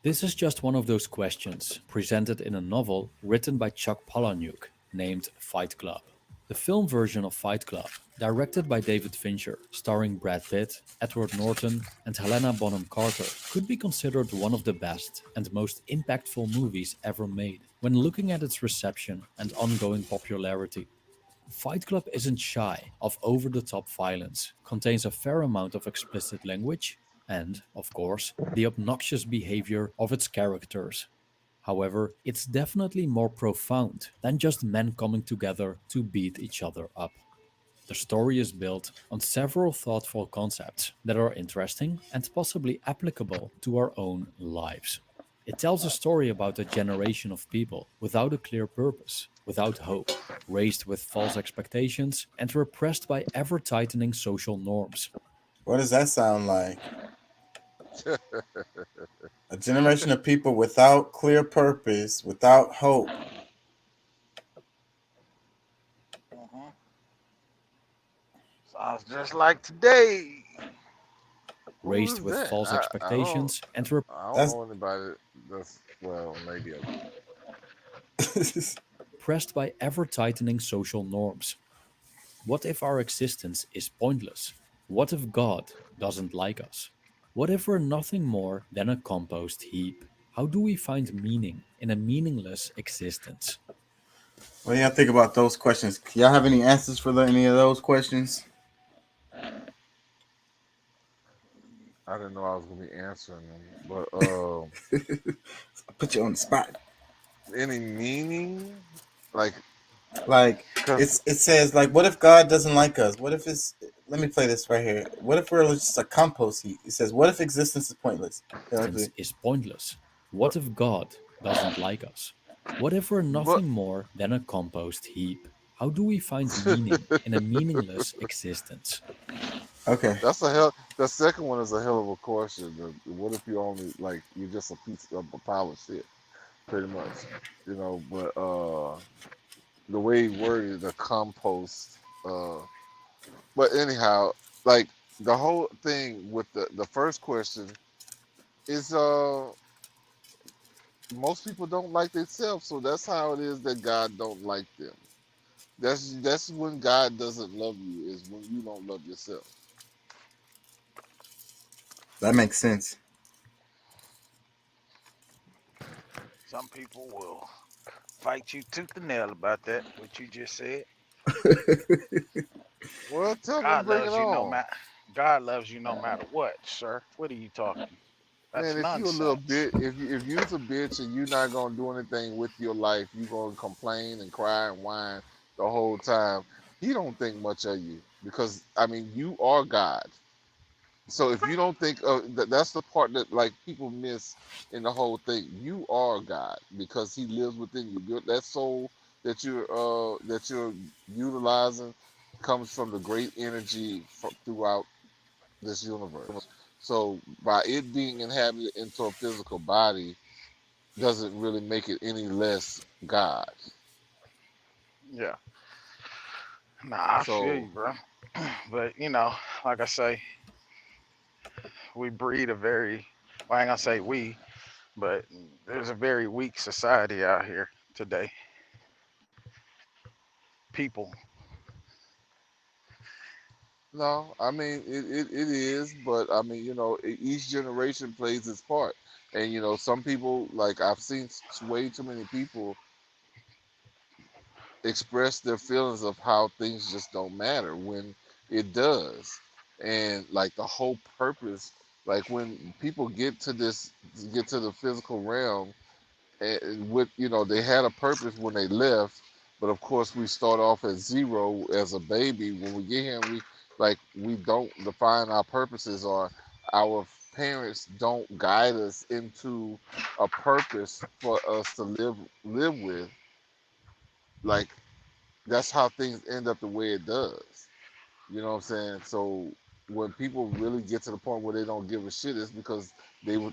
This is just one of those questions presented in a novel written by Chuck Palahniuk named Fight Club. The film version of Fight Club, directed by David Fincher, starring Brad Pitt, Edward Norton, and Helena Bonham Carter, could be considered one of the best and most impactful movies ever made when looking at its reception and ongoing popularity. Fight Club isn't shy of over-the-top violence, contains a fair amount of explicit language, and, of course, the obnoxious behavior of its characters. However, it's definitely more profound than just men coming together to beat each other up. The story is built on several thoughtful concepts that are interesting and possibly applicable to our own lives. It tells a story about a generation of people without a clear purpose, without hope, raised with false expectations, and repressed by ever-tightening social norms. What does that sound like? A generation of people without clear purpose, without hope. Sounds just like today. Raised with false expectations and I don't know anybody that's, well, maybe pressed by ever-tightening social norms. What if our existence is pointless? What if God doesn't like us? What if we're nothing more than a compost heap? How do we find meaning in a meaningless existence? What do y'all think about those questions? Y'all have any answers for any of those questions? I didn't know I was gonna be answering them, but I put you on the spot. Any meaning, it says what if God doesn't like us? What if it's, let me play this right here. What if we're just a compost heap? It says, what if existence is pointless? Is pointless. What if God doesn't like us? What if we're nothing more than a compost heap? How do we find meaning in a meaningless existence? Okay. That's a hell. The second one is a hell of a question. What if you only like you're just a piece of a pile of shit, pretty much, you know? But the way he worded the compost. But anyhow, like the whole thing with the first question is most people don't like themselves, so that's how it is that God don't like them. That's when God doesn't love you, is when you don't love yourself. That makes sense. Some people will fight you tooth and nail about that, what you just said. Well, tell them, God bring it loves you no on. matter. God loves you no matter what, sir. What are you talking? That's Man, if you a little nonsense. bit, if you's a bitch and you're not gonna do anything with your life, you gonna complain and cry and whine the whole time. He don't think much of you because I mean you are God. So if you don't think that's the part that like people miss in the whole thing. You are God because He lives within you. That soul that you're utilizing comes from the great energy throughout this universe. So by it being inhabited into a physical body doesn't really make it any less God. Yeah. Nah, I feel So you, bro. But you know, like I say, we breed a very well, I ain't gonna say we, but there's a very weak society out here today. People. no, I mean it is, but I mean each generation plays its part, and some people like I've seen way too many people express their feelings of how things just don't matter when it does, and like the whole purpose, like when people get to the physical realm and with they had a purpose when they left, but of course we start off at zero as a baby. When we get here, we don't define our purposes, or our parents don't guide us into a purpose for us to live with. Like that's how things end up the way it does. You know what I'm saying? So when people really get to the point where they don't give a shit, it's because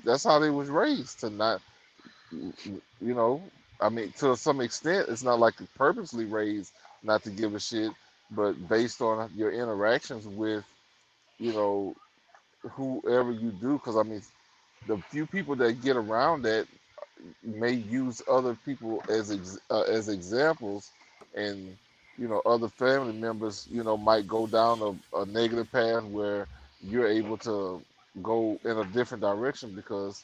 that's how they was raised to not you know, I mean, to some extent, it's not like purposely raised not to give a shit, but based on your interactions with, you know, whoever you do. Because I mean, the few people that get around that may use other people as examples, and other family members, might go down a negative path where you're able to go in a different direction because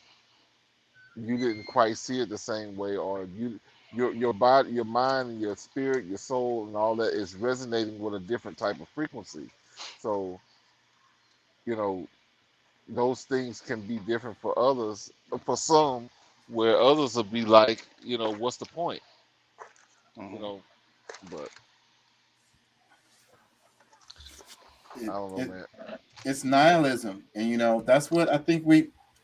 you didn't quite see it the same way, or your body, your mind, and your spirit, your soul, and all that is resonating with a different type of frequency. So you know those things can be different for others, for some, where others will be like, what's the point, you Mhm. know? But I It, don't know, it man. it's nihilism, and that's what I think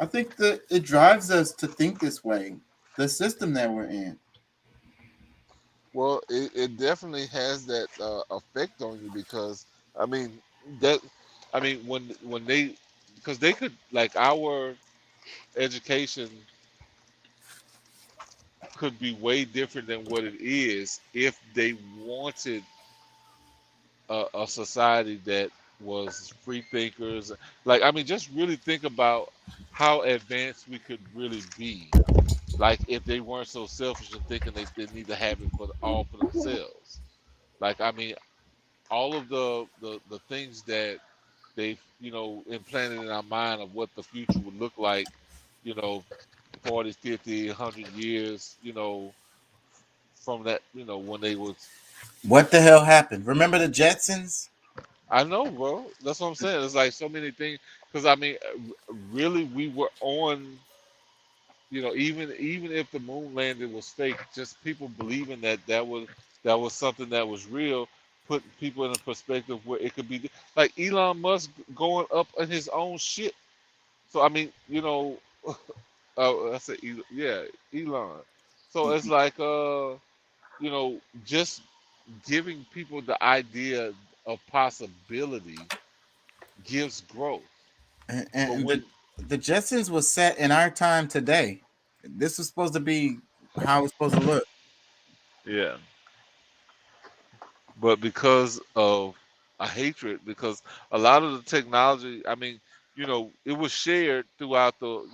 I think that it drives us to think this way. The system that we're in. Well, it definitely has that effect on you because I mean that I mean when they because they could like our education could be way different than what it is if they wanted a society that was free thinkers. Like, I mean, just really think about how advanced we could really be. Like, if they weren't so selfish and thinking they need to have it all for themselves. Like, I mean, all of the things that they've, implanted in our mind of what the future would look like, you know, 40, 50, 100 years, from that, when they was. What the hell happened? Remember the Jetsons? I know, bro. That's what I'm saying. It's like so many things. Because I mean, really, we were on. Even if the moon landing was fake, just people believing that was something that was real, put people in a perspective where it could be like Elon Musk going up in his own shit. So I mean, I said, yeah, Elon. So it's like, just giving people the idea of possibility gives growth. And, But and when the Jetsons was set in our time today. This was supposed to be how it's supposed to look. yeah, but because of a hatred, because a lot of the technology, I mean, it was shared throughout the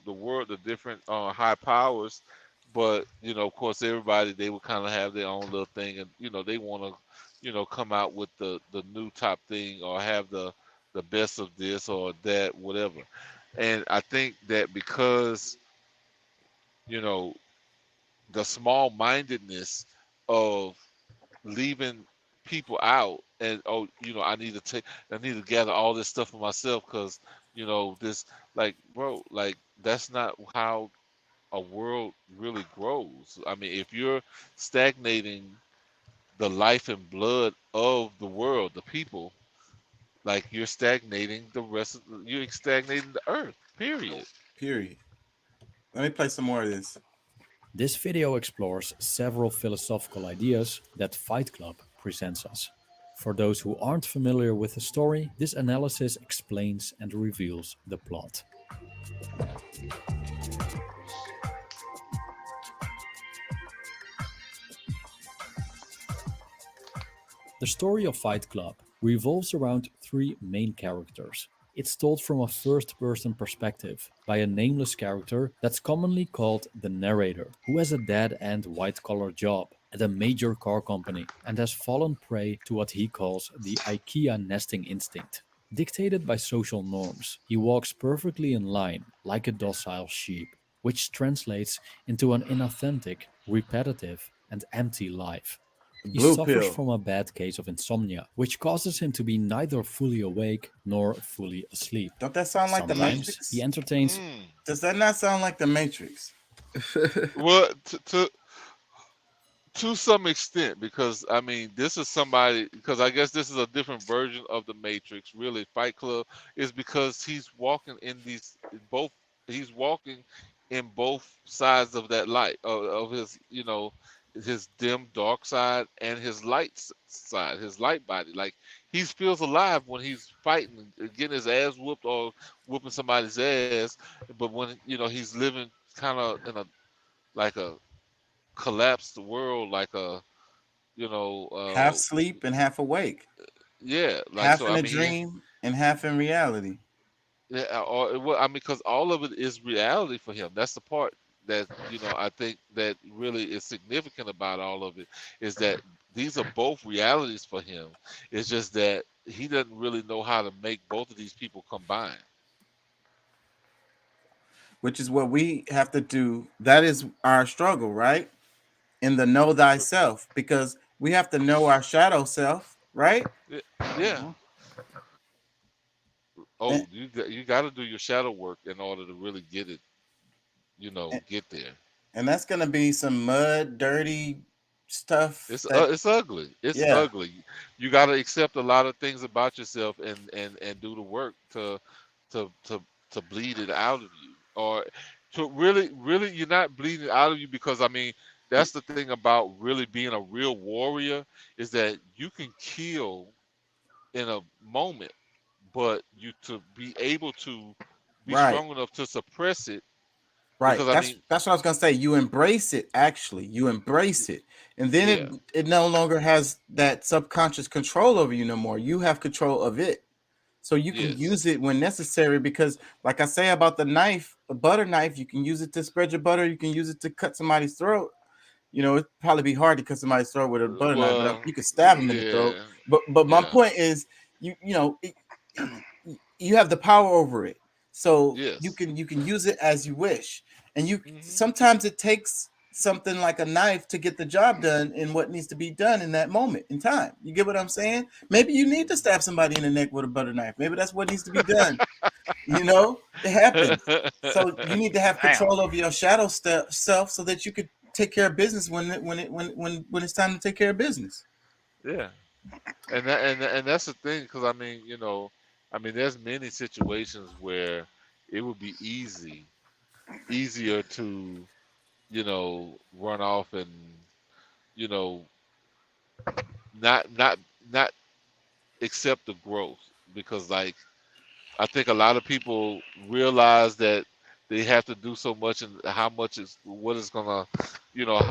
world, the different high powers, but of course, everybody they would kind of have their own little thing, and they want to, come out with the new top thing or have the best of this or that, whatever. And I think that because you know the small mindedness of leaving people out and I need to gather all this stuff for myself because this, like, bro, like, that's not how a world really grows. I mean, if you're stagnating the life and blood of the world, the people, like, you're stagnating you're stagnating the earth, period. Period. Let me play some more of this. This video explores several philosophical ideas that Fight Club presents us. For those who aren't familiar with the story, this analysis explains and reveals the plot. The story of Fight Club revolves around three main characters. It's told from a first-person perspective by a nameless character that's commonly called the narrator, who has a dead-end white-collar job at a major car company and has fallen prey to what he calls the IKEA nesting instinct. Dictated by social norms, he walks perfectly in line like a docile sheep, which translates into an inauthentic, repetitive, and empty life. He Blue suffers pill. from a bad case of insomnia, which causes him to be neither fully awake nor fully asleep. Don't that sound like the Sometimes Matrix? he entertains. Does that not sound like the Matrix? Well, to some extent, because I mean, this is somebody, because I guess this is a different version of the Matrix. Really, Fight Club is because he's walking in both. He's walking in both sides of that light of his, his dim dark side and his side, his light body. Like, he feels alive when he's fighting, getting his ass whooped or whooping somebody's ass. But when he's living kind of in a collapsed world, like a Half sleep and half awake. yeah, like, Half so in I a mean, dream and half in reality. yeah, or well, I mean, because all of it is reality for him. That's the part that I think that really is significant about all of it, is that these are both realities for him. It's just that he doesn't really know how to make both of these people combine. Which is what we have to do. That is our struggle, right? In the know thyself, because we have to know our shadow self, right? Yeah. Oh, you got to do your shadow work in order to really get it, get there. And that's gonna be some mud, dirty stuff. It's ugly. It's ugly. You got to accept a lot of things about yourself and do the work to bleed it out of you, or to really you're not bleeding it out of you, because I mean, that's the thing about really being a real warrior, is that you can kill in a moment, but to be able to be strong enough to suppress it. Right. Because, That's what I was gonna say. You embrace it. Actually, you embrace it, and then it no longer has that subconscious control over you no more. You have control of it, so you can use it when necessary. Because, like I say about the knife, a butter knife, you can use it to spread your butter. You can use it to cut somebody's throat. It'd probably be hard to cut somebody's throat with a butter knife, but you could stab them in the throat. But my point is, you have the power over it. So you can use it as you wish, and sometimes it takes something like a knife to get the job done in what needs to be done in that moment in time. You get what I'm saying? Maybe you need to stab somebody in the neck with a butter knife. Maybe that's what needs to be done. It happens. So you need to have control over your shadow self so that you could take care of business when it's time to take care of business. Yeah, and that's the thing, because I mean, there's many situations where it would be easier to, run off and, not accept the growth, because like I think a lot of people realize that they have to do so much and how much is what is gonna,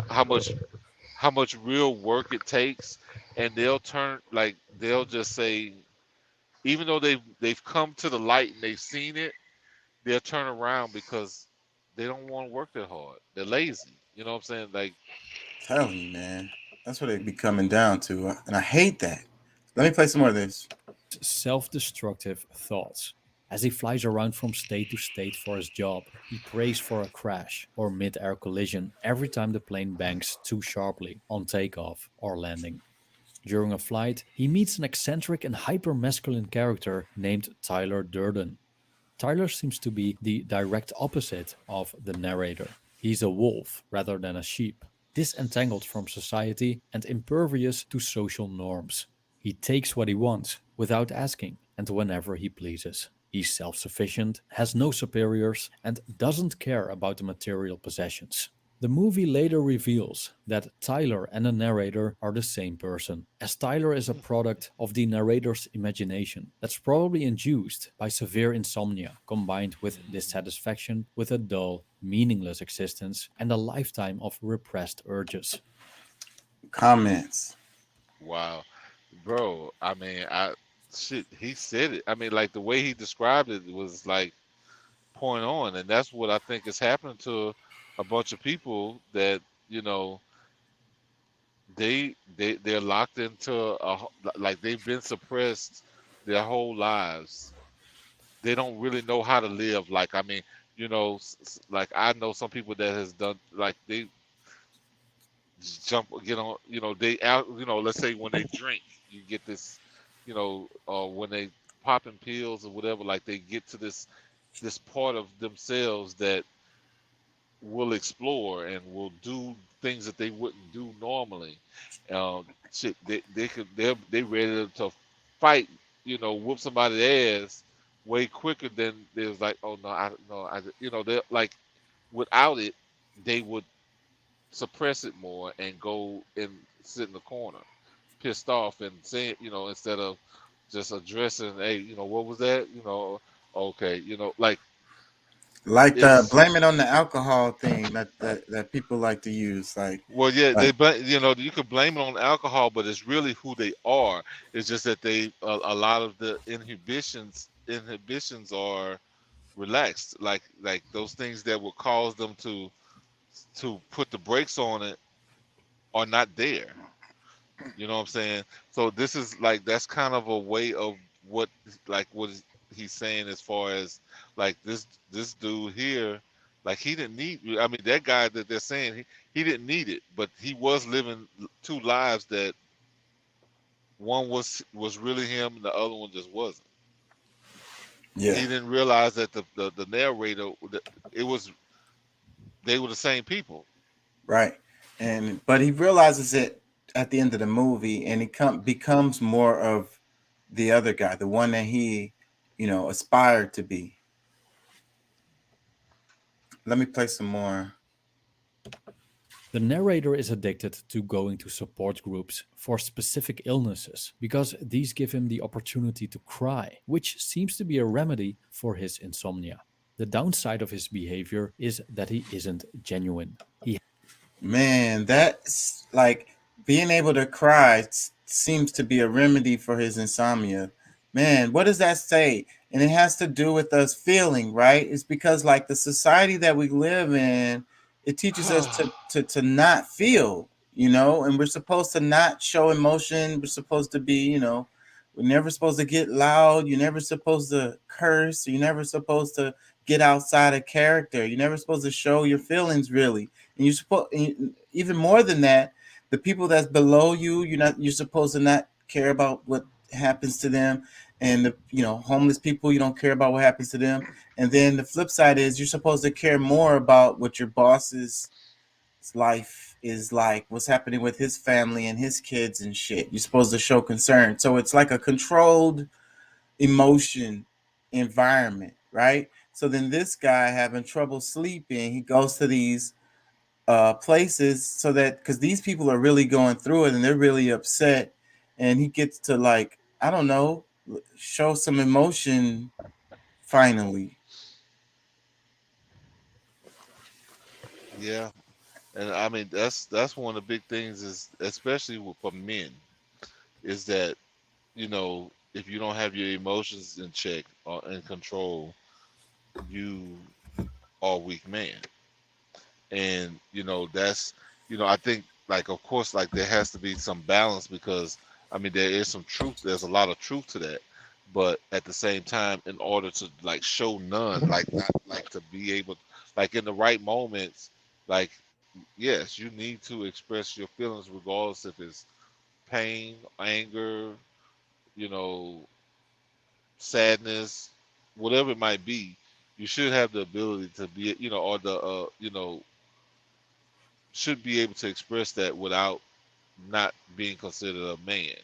how much real work it takes, and they'll just say, even though they've come to the light and they've seen it, they'll turn around because they don't want to work that hard. They're lazy. You know what I'm saying? Like, Tell you, man. That's what it be coming down to. And I hate that. Let me play some more of this. Self-destructive thoughts. As he flies around from state to state for his job, he prays for a crash or mid-air collision every time the plane banks too sharply on takeoff or landing. During a flight, he meets an eccentric and hyper-masculine character named Tyler Durden. Tyler seems to be the direct opposite of the narrator. He's a wolf rather than a sheep, disentangled from society and impervious to social norms. He takes what he wants without asking and whenever he pleases. He's self-sufficient, has no superiors, and doesn't care about the material possessions. The movie later reveals that Tyler and the narrator are the same person, as Tyler is a product of the narrator's imagination that's probably induced by severe insomnia combined with dissatisfaction with a dull, meaningless existence and a lifetime of repressed urges. Comments. wow, bro. I mean, he said it. I mean, like the way he described it was like point on, and that's what I think is happening to a bunch of people that they're locked into like they've been suppressed their whole lives. They don't really know how to live. Like, I mean, like I know some people that has done, like they get on, they out, let's say when they drink, you get this, when they popping pills or whatever, like they get to this part of themselves that will explore and will do things that they wouldn't do normally. Shit, they ready to fight, whoop somebody's ass way quicker than they was like, oh no, they're like, without it, they would suppress it more and go and sit in the corner, pissed off and saying, instead of just addressing, hey, what was that, okay, like blame it on the alcohol thing that people like to use. Like, well, yeah, you could blame it on alcohol, but it's really who they are. It's just that a lot of the inhibitions are relaxed, like those things that would cause them to put the brakes on it are not there. You know what I'm saying? So this is like, that's kind of a way of what he's saying, as far as like this dude here, like he didn't need, I mean, that guy that they're saying he didn't need it, but he was living two lives that one was really him and the other one just wasn't. Yeah. He didn't realize that the narrator, they were the same people. Right. But he realizes it at the end of the movie, and he becomes more of the other guy, the one that he aspired to be. Let me play some more. The narrator is addicted to going to support groups for specific illnesses because these give him the opportunity to cry, which seems to be a remedy for his insomnia. The downside of his behavior is that he isn't genuine. Man, that's like being able to cry seems to be a remedy for his insomnia. Man, what does that say? And it has to do with us feeling, right? It's because like the society that we live in, it teaches us to not feel, and we're supposed to not show emotion. We're supposed to be, we're never supposed to get loud. You're never supposed to curse. You're never supposed to get outside of character. You're never supposed to show your feelings, really. And even more than that, the people that's below you, you're supposed to not care about what happens to them. And the homeless people, you don't care about what happens to them. And then the flip side is you're supposed to care more about what your boss's life is like, what's happening with his family and his kids and shit. You're supposed to show concern. So it's like a controlled emotion environment, right? So then this guy having trouble sleeping, he goes to these places so that, because these people are really going through it and they're really upset, and he gets to, like, I don't know, show some emotion finally. Yeah, and I mean that's one of the big things is especially for men is that if you don't have your emotions in check or in control, you are a weak man. And that's I think like of course like there has to be some balance because I mean there is some truth. There's a lot of truth to that, but at the same time, in order to like show none, like not like to be able, like in the right moments, like yes, you need to express your feelings regardless if it's pain, anger, you know, sadness, whatever it might be. You should have the ability to be, or the, should be able to express that without not being considered a man.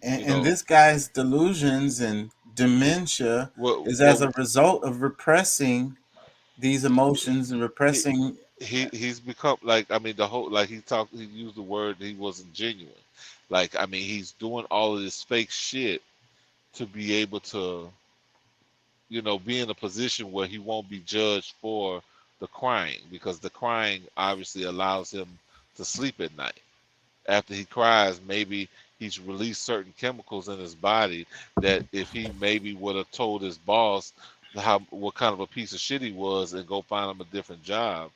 And this guy's delusions and dementia is as a result of repressing these emotions and repressing. He's become like I mean the whole like he used the word he wasn't genuine. Like I mean he's doing all of this fake shit to be able to be in a position where he won't be judged for the crying because the crying obviously allows him to sleep at night. After he cries, maybe he's released certain chemicals in his body that if he maybe would have told his boss what kind of a piece of shit he was and go find him a different job,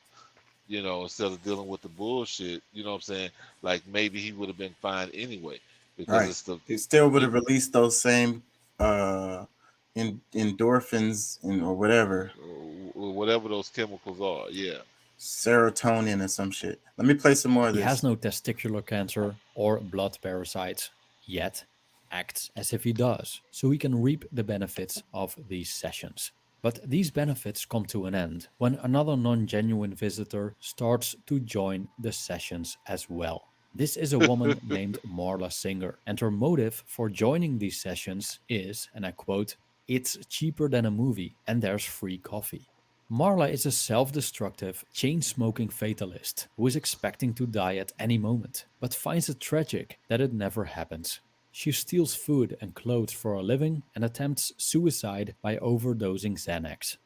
instead of dealing with the bullshit, you know what I'm saying? Like maybe he would have been fine anyway because Right. He still would have released those same endorphins or whatever those chemicals are. Yeah. Serotonin or some shit. Let me play some more of He this. has no testicular cancer or blood parasites yet, acts as if he does, so he can reap the benefits of these sessions. But these benefits come to an end when another non-genuine visitor starts to join the sessions as well. This is a woman named Marla Singer, and her motive for joining these sessions is, and I quote, "It's cheaper than a movie and there's free coffee." Marla is a self-destructive, chain-smoking fatalist who is expecting to die at any moment, but finds it tragic that it never happens. She steals food and clothes for a living and attempts suicide by overdosing Xanax.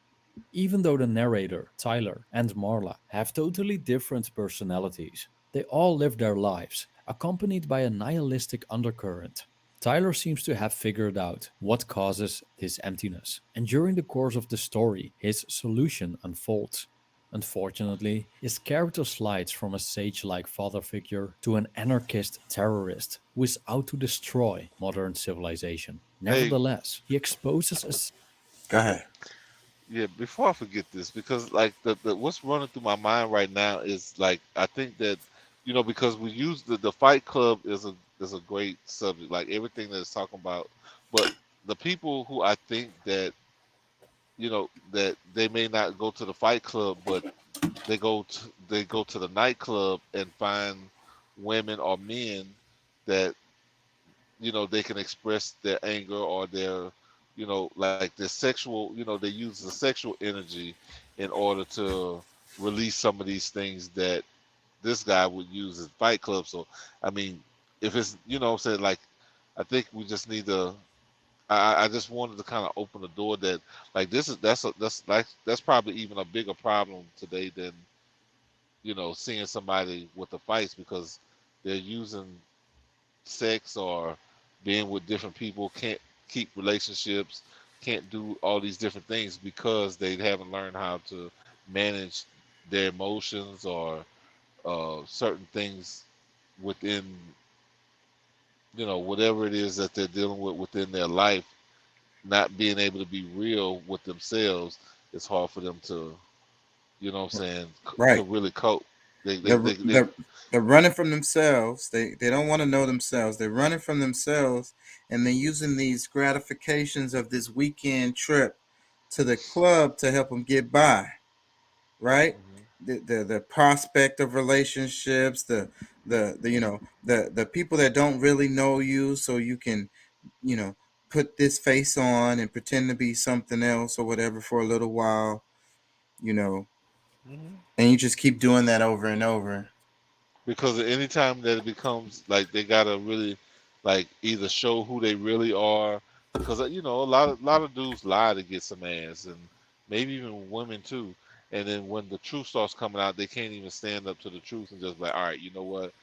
Even though the narrator, Tyler, and Marla have totally different personalities, they all live their lives, accompanied by a nihilistic undercurrent. Tyler seems to have figured out what causes this emptiness, and during the course of the story, his solution unfolds. Unfortunately, his character slides from a sage-like father figure to an anarchist terrorist who is out to destroy modern civilization. Nevertheless, he exposes us. Go ahead. Yeah, before I forget this, because like the what's running through my mind right now is like I think that because we use the Fight Club is a great subject, like everything that it's talking about, but the people who I think that that they may not go to the Fight Club, but they go to the nightclub and find women or men that they can express their anger or their like their sexual they use the sexual energy in order to release some of these things that this guy would use as Fight Club. So I mean if it's what I'm saying, like I think we just need to I just wanted to kind of open the door that like that's probably even a bigger problem today than seeing somebody with the fights because they're using sex or being with different people, can't keep relationships, can't do all these different things because they haven't learned how to manage their emotions or certain things within whatever it is that they're dealing with within their life, not being able to be real with themselves. It's hard for them to what I'm saying, right, to really cope. They're running from themselves. They don't want to know themselves. They're running from themselves, and they're using these gratifications of this weekend trip to the club to help them get by. Right, the prospect of relationships, the people that don't really know you, so you can put this face on and pretend to be something else or whatever for a little while, and you just keep doing that over and over. Because anytime that it becomes like they gotta really like either show who they really are because a lot of dudes lie to get some ass, and maybe even women too. And then when the truth starts coming out, they can't even stand up to the truth and just like, all right, you know what?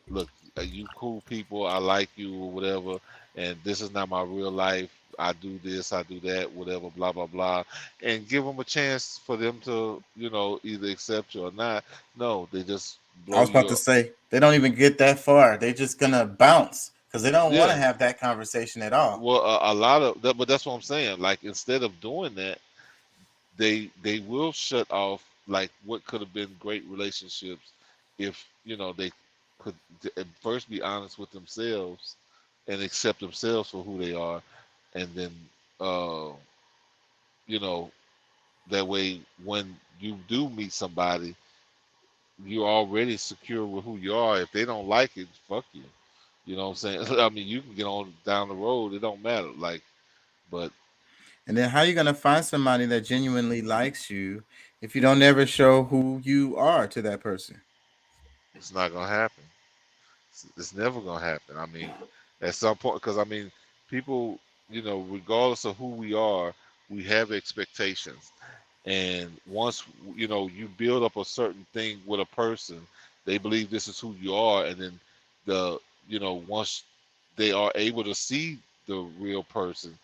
Look, you cool people, I like you or whatever, and this is not my real life. I do this, I do that, whatever, blah blah blah, and give them a chance for them to, either accept you or not. No, they just I blow was about you to up. say they don't even get that far. They're just gonna bounce because they don't want to Yeah, have that conversation at all. well, a lot of that, but that's what I'm saying. Like instead of doing that, they will shut off like what could have been great relationships if they could first be honest with themselves and accept themselves for who they are, and then uh you know that way when you do meet somebody, you're already secure with who you are. If they don't like it, fuck you. You know what I'm saying? I mean, you can get on down the road, it don't matter, like, but And then how you gonna find somebody that genuinely likes you if you don't ever show who you are to that person? it's not gonna happen. It's never gonna happen. I mean, at some point, because I mean, people, regardless of who we are, we have expectations, and once you build up a certain thing with a person, they believe this is who you are, and then the once they are able to see the real person,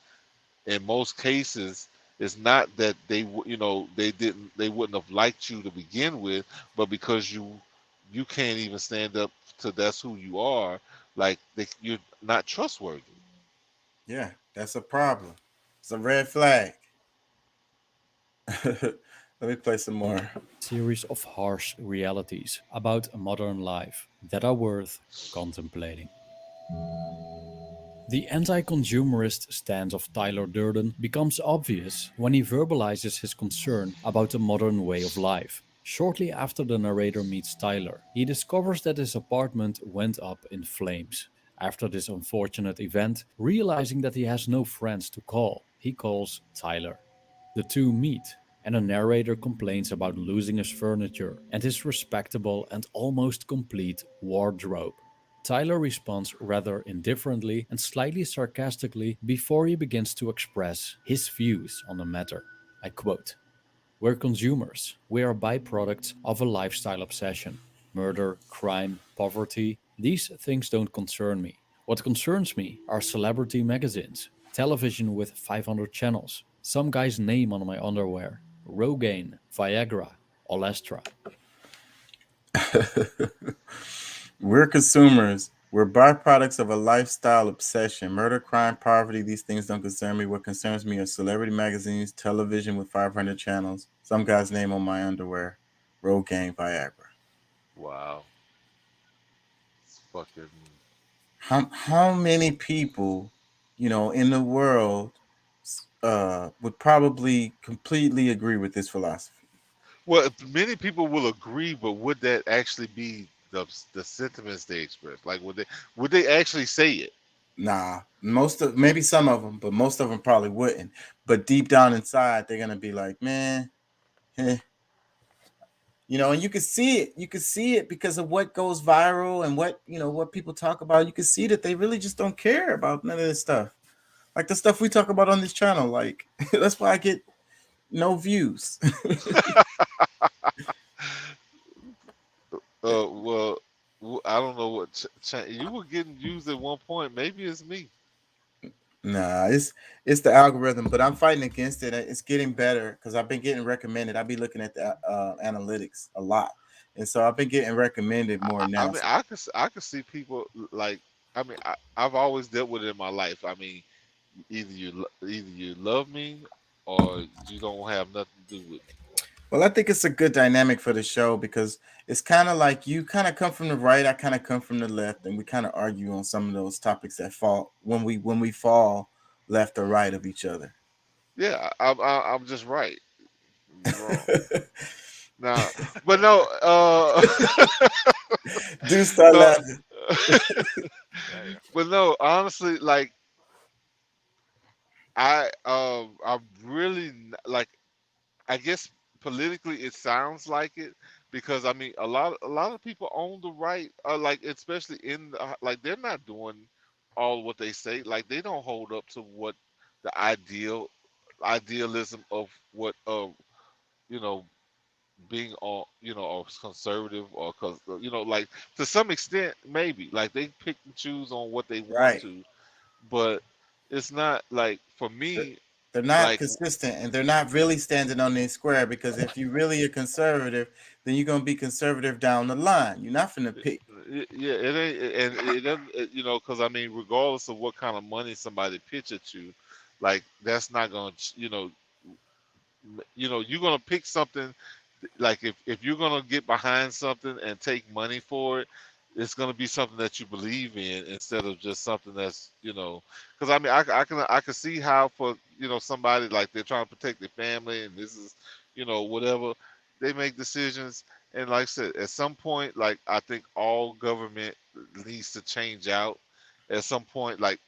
in most cases, it's not that they wouldn't have liked you to begin with, but because you can't even stand up to that's who you are, like you're not trustworthy. Yeah, that's a problem. It's a red flag. Let me play some more. Series of harsh realities about modern life that are worth contemplating. The anti-consumerist stance of Tyler Durden becomes obvious when he verbalizes his concern about the modern way of life. Shortly after the narrator meets Tyler, he discovers that his apartment went up in flames. After this unfortunate event, realizing that he has no friends to call, he calls Tyler. The two meet, and the narrator complains about losing his furniture and his respectable and almost complete wardrobe. Tyler responds rather indifferently and slightly sarcastically before he begins to express his views on the matter. I quote, "We're consumers. We are byproducts of a lifestyle obsession. Murder, crime, poverty, these things don't concern me. What concerns me are celebrity magazines, television with 500 channels, some guy's name on my underwear, Rogaine, Viagra, Olestra." We're consumers. We're byproducts of a lifestyle obsession. Murder, crime, poverty, these things don't concern me. What concerns me are celebrity magazines, television with 500 channels, some guy's name on my underwear, Rogaine, Viagra. Wow, it's fucking. How many people, in the world would probably completely agree with this philosophy? Well, many people will agree, but would that actually be the sentiments they express? Like, would they actually say it? Nah, maybe some of them, but most of them probably wouldn't. But deep down inside, they're gonna be like, man, eh. And you can see it. You can see it because of what goes viral and what people talk about. You can see that they really just don't care about none of this stuff. Like the stuff we talk about on this channel. Like that's why I get no views. Well, I don't know what you were getting used at one point. Maybe it's me. Nah, it's the algorithm, but I'm fighting against it. It's getting better because I've been getting recommended. I've been looking at the analytics a lot, and so I've been getting recommended more I now. mean, I could see people like. I mean, I've always dealt with it in my life. I mean, either you love me or you don't have nothing to do with me. Well, I think it's a good dynamic for the show because it's kind of like you kind of come from the right, I kind of come from the left, and we kind of argue on some of those topics that fall when we fall left or right of each other. Yeah, I'm just right. You're wrong. Now, but no, Do start no, laughing. but no. Honestly, like I'm really like. I guess politically it sounds like it because I mean a lot of people own the right, like especially in like they're not doing all what they say. Like they don't hold up to what the idealism of what you know being on or conservative or because like to some extent maybe like they pick and choose on what they want Right. to, but it's not like for me They're not like consistent, and they're not really standing on their square, because if you really a conservative, then you're gonna be conservative down the line. You're not gonna pick. yeah, it ain't, and it doesn't, because I mean, regardless of what kind of money somebody pitch at you, like that's not gonna, you're gonna pick something. Like if you're gonna get behind something and take money for it, it's gonna be something that you believe in instead of just something that's because I mean I can see how for somebody like they're trying to protect their family and this is whatever they make decisions. And like I said, at some point, like I think all government needs to change out at some point, like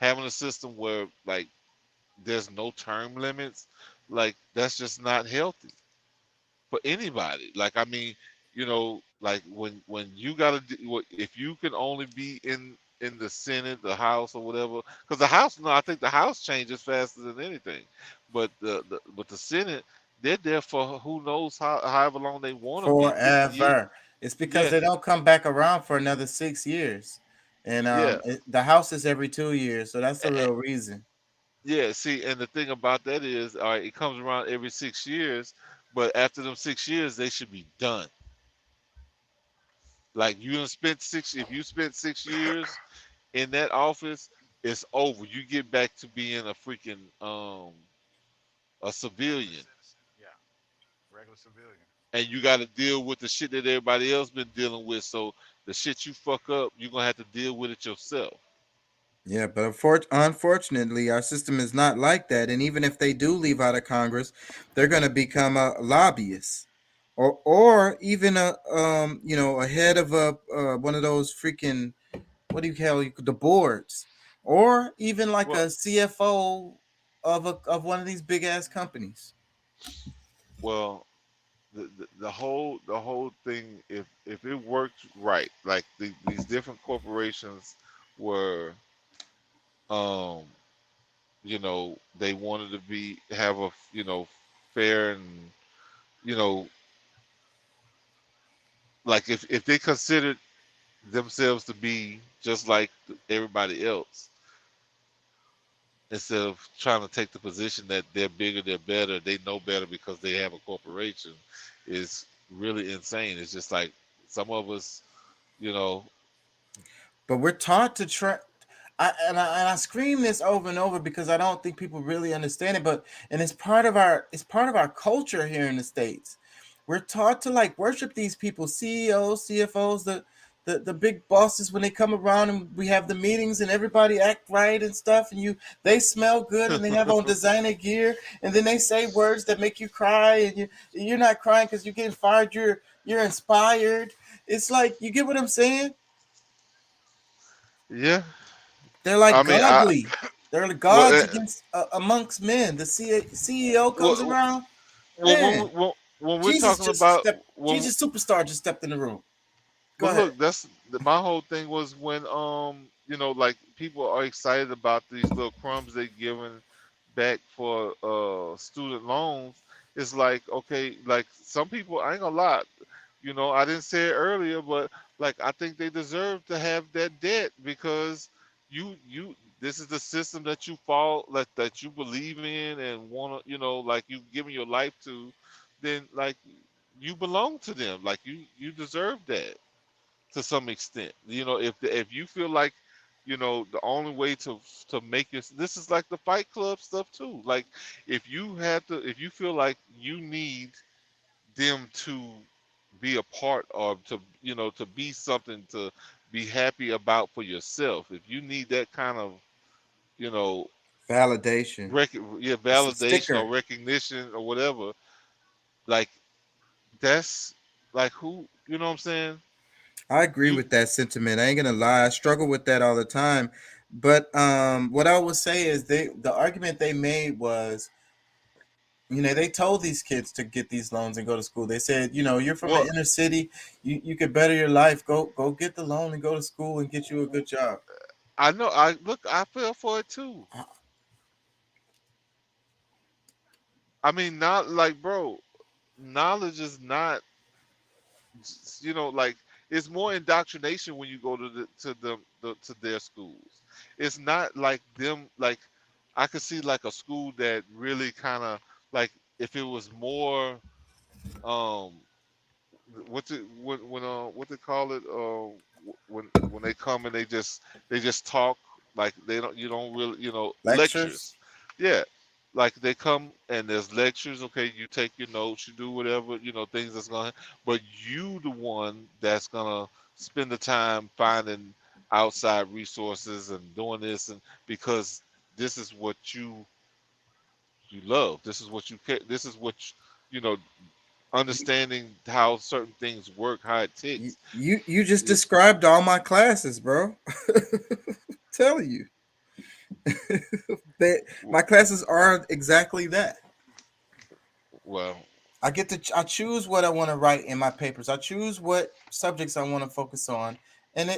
having a system where like there's no term limits, like that's just not healthy for anybody. Like I mean, like when you gotta if you can only be in the Senate, the House, or whatever, because the House, no, I think the House changes faster than anything, but the Senate, they're there for who knows however long they want to be, 50 years. Forever. It's because Yeah, they don't come back around for another 6 years, and yeah, the House is every 2 years, so that's the a- real reason. yeah. See, and the thing about that is, all right, it comes around every 6 years, but after them 6 years, they should be done. Like you done spent if you spent 6 years in that office, it's over. You get back to being a freaking a civilian, Yeah, regular civilian. and you got to deal with the shit that everybody else been dealing with. So the shit you fuck up, you're gonna have to deal with it yourself. Yeah, but unfortunately, our system is not like that. And even if they do leave out of Congress, they're going to become a lobbyist, or even a head of a one of those freaking, what do you call the boards, or even like Well, a CFO of one of these big ass companies. well, the whole thing, if it worked right, like these different corporations were, um, they wanted to have a fair and you know like if they considered themselves to be just like everybody else, instead of trying to take the position that they're bigger, they're better, they know better because they have a corporation, is really insane. It's just like some of us, you know. But we're taught to try. I scream this over and over because I don't think people really understand it. But and it's part of our culture here in the States. We're taught to like worship these people, CEOs, CFOs, the big bosses, when they come around and we have the meetings and everybody act right and stuff, and they smell good and they have on designer gear, and then they say words that make you cry, and you're not crying because you're getting fired. You're inspired. It's like, you get what I'm saying? Yeah, They're like I mean, godly. They're the well, gods against amongst men. The CEO comes well, around, well, man. when we're talking about Jesus Superstar just stepped in the room. Go But ahead. look, that's my whole thing was when like people are excited about these little crumbs they giving back for student loans. It's like, okay, like some people, I ain't gonna lie, I didn't say it earlier, but like I think they deserve to have that debt because you this is the system that you follow, like that you believe in and wanna, like you giving your life to, then like you belong to them. Like you deserve that to some extent. If you feel like, the only way to make this is like the Fight Club stuff too. Like if you feel like you need them to be a part, or to to be something to be happy about for yourself, if you need that kind of, you know Validation. It's a validation or sticker. recognition or whatever, like that's like who, you know what I'm saying? I agree You with that sentiment. I ain't gonna lie. I struggle with that all the time. But what I would say is the argument they made was, they told these kids to get these loans and go to school. They said, you're from the what inner city, you could better your life. Go get the loan and go to school and get you a good job. I know. I feel for it too. I mean, not like, bro. Knowledge is not, like it's more indoctrination when you go to their schools. It's not like them. Like I could see like a school that really kind of like if it was more um what they call it when they come and they just talk, like they don't you don't really Lectures. lectures. Yeah, like they come and there's lectures. Okay, you take your notes, you do whatever things that's gonna, but you the one that's gonna spend the time finding outside resources and doing this, and because this is what you love, this is what you care, this is what you know understanding how certain things work, how it ticks. You just described all my classes, bro. Telling you. That my classes are exactly that. Well, I choose what I want to write in my papers. I choose what subjects I want to focus on. And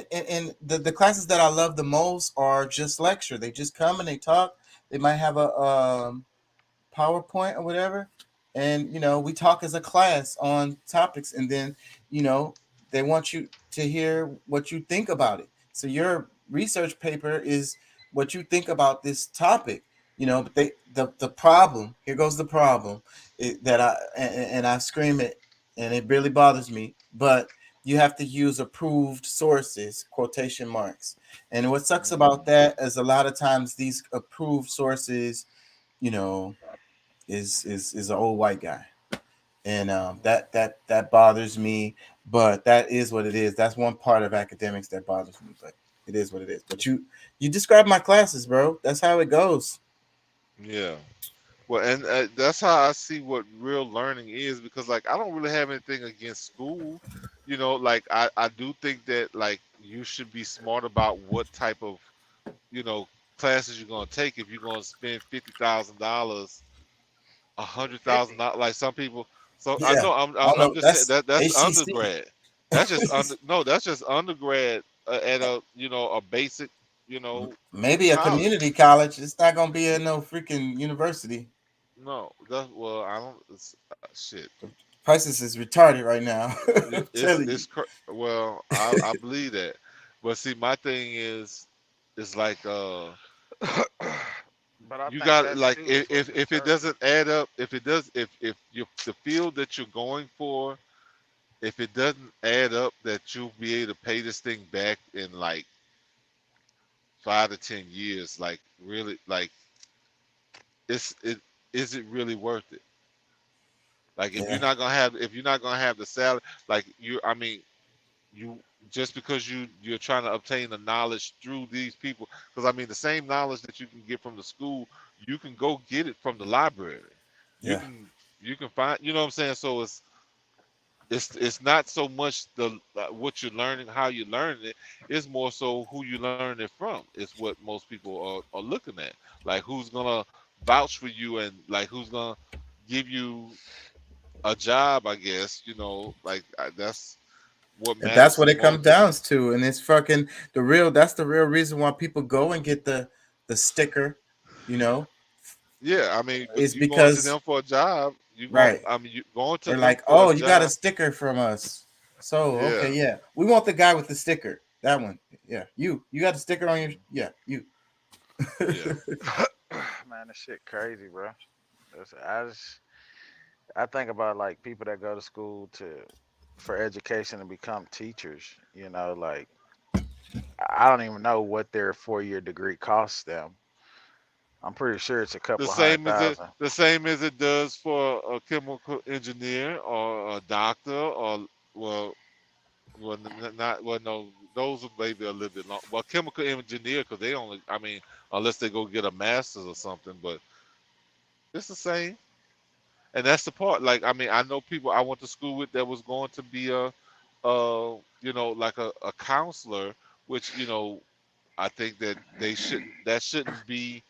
the classes that I love the most are just lecture. They just come and they talk. They might have a PowerPoint or whatever. And we talk as a class on topics, and then they want you to hear what you think about it. So your research paper is what you think about this topic. But the problem, here goes the problem, that I scream it, and it really bothers me, but you have to use approved sources, quotation marks. And what sucks about that is a lot of times these approved sources, is an old white guy. And that bothers me, but that is what it is. That's one part of academics that bothers me, but it is what it is. But you describe my classes, bro. That's how it goes. yeah. Well, and that's how I see what real learning is, because like I don't really have anything against school. Like I do think that like you should be smart about what type of classes you're gonna take. If you're gonna spend $50,000, $100,000, like some people. So I Yeah. know Oh no, I'm just saying that's that's HCC. undergrad. That's just no, that's just undergrad at a basic Maybe a college. community college. It's not gonna be in no freaking university. No, that's well, I don't. It's, shit. Prices is retarded right now. I'm telling you. Well, I believe that, but see, my thing is, it's like But I you think got that like too is what if it determines. doesn't add up, if you the field that you're going for, if it doesn't add up, that you'll be able to pay this thing back in like 5 to 10 years, like really, like it is it really worth it? Like Yeah. if you're not gonna have the salary, like I mean, you just because you're trying to obtain the knowledge through these people, because I mean the same knowledge that you can get from the school, you can go get it from the library. You Yeah. can you can find, what I'm saying. So it's not so much the what you're learning, how you're learning it. It's more so who you learn it from. It's what most people are looking at. Like who's gonna vouch for you, and like who's gonna give you a job, I guess. Like that's what And that's matters what is it more comes important. down to. And it's fucking that's the real reason why people go and get the sticker, you know, Yeah, I mean, but is you going to because them for a job, right. I mean, you going to They're them like, for a oh, you got a job. sticker from us. So okay, Yeah, yeah. We want the guy with the sticker. That one. Yeah. You got a sticker on your you. yeah. Man, this shit crazy, bro. I think about like people that go to school for education and become teachers. Like I don't even know what their 4-year degree costs them. I'm pretty sure it's a The couple hundred same as thousand. it does for a chemical engineer or a doctor, or well, not well, no, those are maybe a little bit long. Well, chemical engineer, because they only, I mean, unless they go get a master's or something, but it's the same. And that's the part. Like, I mean, I know people I went to school with that was going to be like a counselor, which I think that that shouldn't be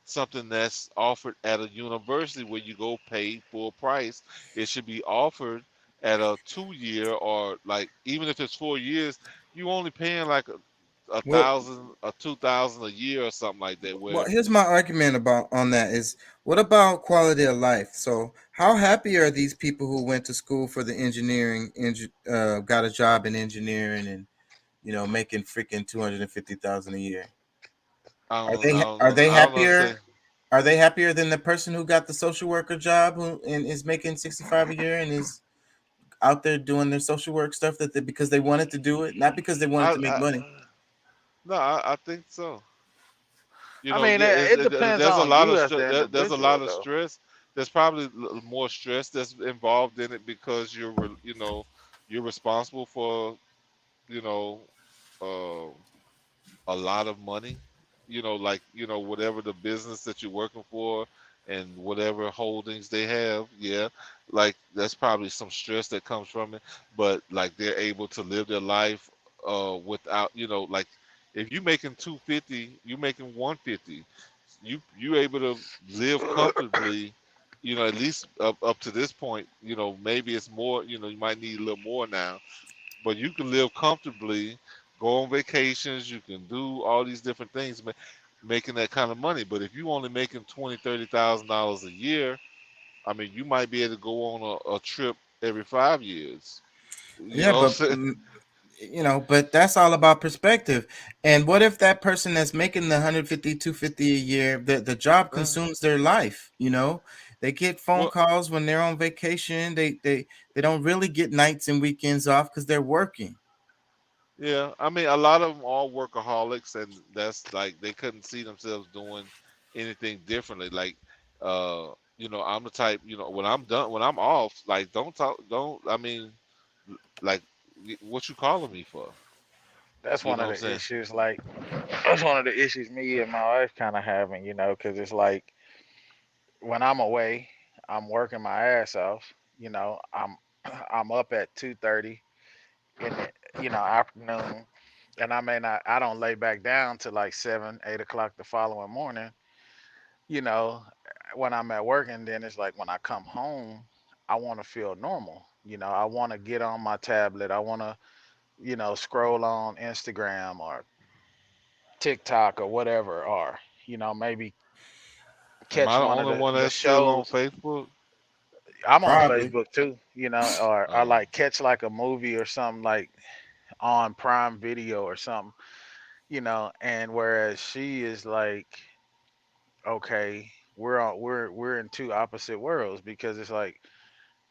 something that's offered at a university where you go pay full price. It should be offered at a 2-year, or like even if it's 4 years, you only paying like Well, 1,000 or 2,000 a year or something like that. well, Where here's my argument about on that is what about quality of life? So how happy are these people who went to school for the engineering, got a job in engineering and making freaking 250,000 a year? Are I they don't are know. they I don't understand. happier? Are they happier than the person who got the social worker job and is making 65 a year and is out there doing their social work stuff because they wanted to do it, not because they wanted I, to make I money? no, I think so. You I know, mean, it depends there's a on lot you of as the there's a lot individual, of though. stress. There's probably more stress that's involved in it because you're responsible for you know uh, a lot of money. Like whatever the business that you're working for and whatever holdings they have. Yeah, like that's probably some stress that comes from it. But like they're able to live their life without like if you making 250, you making 150. You able to live comfortably. At least up to this point. Maybe it's more. You might need a little more now, but you can live comfortably, go on vacations, you can do all these different things, making that kind of money. But if you only making $20,000-$30,000 a year, I mean, you might be able to go on a trip every 5 years. You Yeah, know what I'm but saying? but that's all about perspective. And what if that person that's making the 150, 250 a year, the job consumes their life? They get phone Well, calls when they're on vacation. They don't really get nights and weekends off because they're working. yeah. I mean, a lot of them are workaholics, and that's like they couldn't see themselves doing anything differently. Like, I'm the type. When I'm done, when I'm off, like, don't talk, don't. I mean, like, what you calling me for? That's You one know of what I'm the saying? issues. Like, that's one of the issues me and my wife kind of having, because it's like when I'm away, I'm working my ass off. I'm I'm up at 2:30 in the afternoon, and I don't lay back down till like 7, 8 o'clock the following morning. You know, when I'm at work, and then it's like when I come home, I want to feel normal. I want to get on my tablet. I want to scroll on Instagram or TikTok or whatever, or maybe Am I catch the one of only one the that's still on shows. Facebook? I'm on Probably. Facebook too, or I Oh, like catch like a movie or something like on Prime Video or something, and whereas she is like, okay, we're in two opposite worlds because it's like,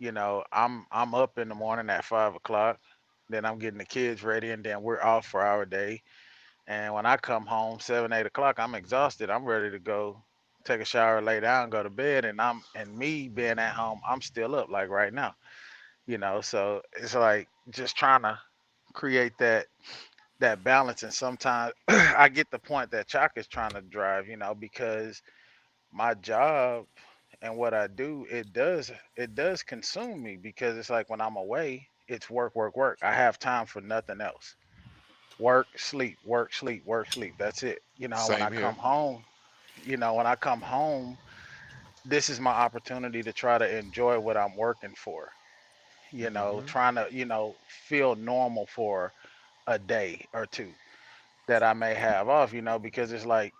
I'm up in the morning at 5 o'clock, then I'm getting the kids ready, and then we're off for our day. And when I come home 7, 8 o'clock, I'm exhausted. I'm ready to go take a shower, lay down, go to bed, and me being at home, I'm still up like right now. So it's like just trying to create that balance. And sometimes I get the point that Chalk is trying to drive, because my job and what I do, it does consume me because it's like when I'm away, it's work, work, work. I have time for nothing else. Work, sleep, work, sleep, work, sleep. That's it. When I same come here. home, this is my opportunity to try to enjoy what I'm working for. Hmm. Trying to, feel normal for a day or two that I may have off, because it's like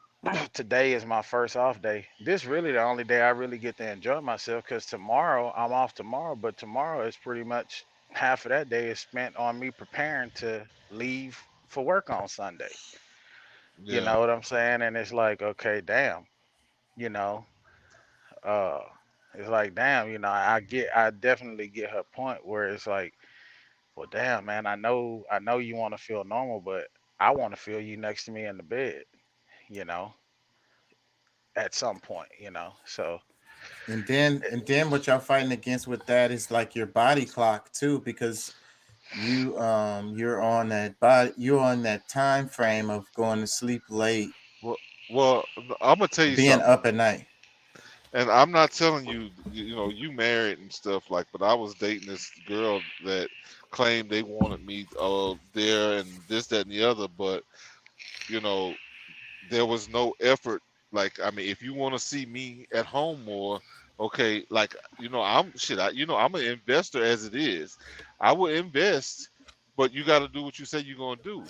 today is my first off day. This really the only day I really get to enjoy myself because tomorrow I'm off tomorrow, but tomorrow is pretty much half of that day is spent on me preparing to leave for work on Sunday. You Yeah. know what I'm saying? And it's like, okay, damn, you know, uh, it's like, damn, I definitely get her point where it's like, well, damn, man, I know you want to feel normal, but I want to feel you next to me in the bed, you know, at some point, So, And then what y'all fighting against with that is like your body clock too, because you're on that time frame of going to sleep late, Well, well, I'm gonna tell you being something, up at night. and I'm not telling you, you married and stuff like, but I was dating this girl that claimed they wanted me there and this, that, and the other, but you know, there was no effort. Like, I mean, if you want to see me at home more, okay, like, I'm shit. I'm an investor as it is. I will invest, but you got to do what you say you're gonna do.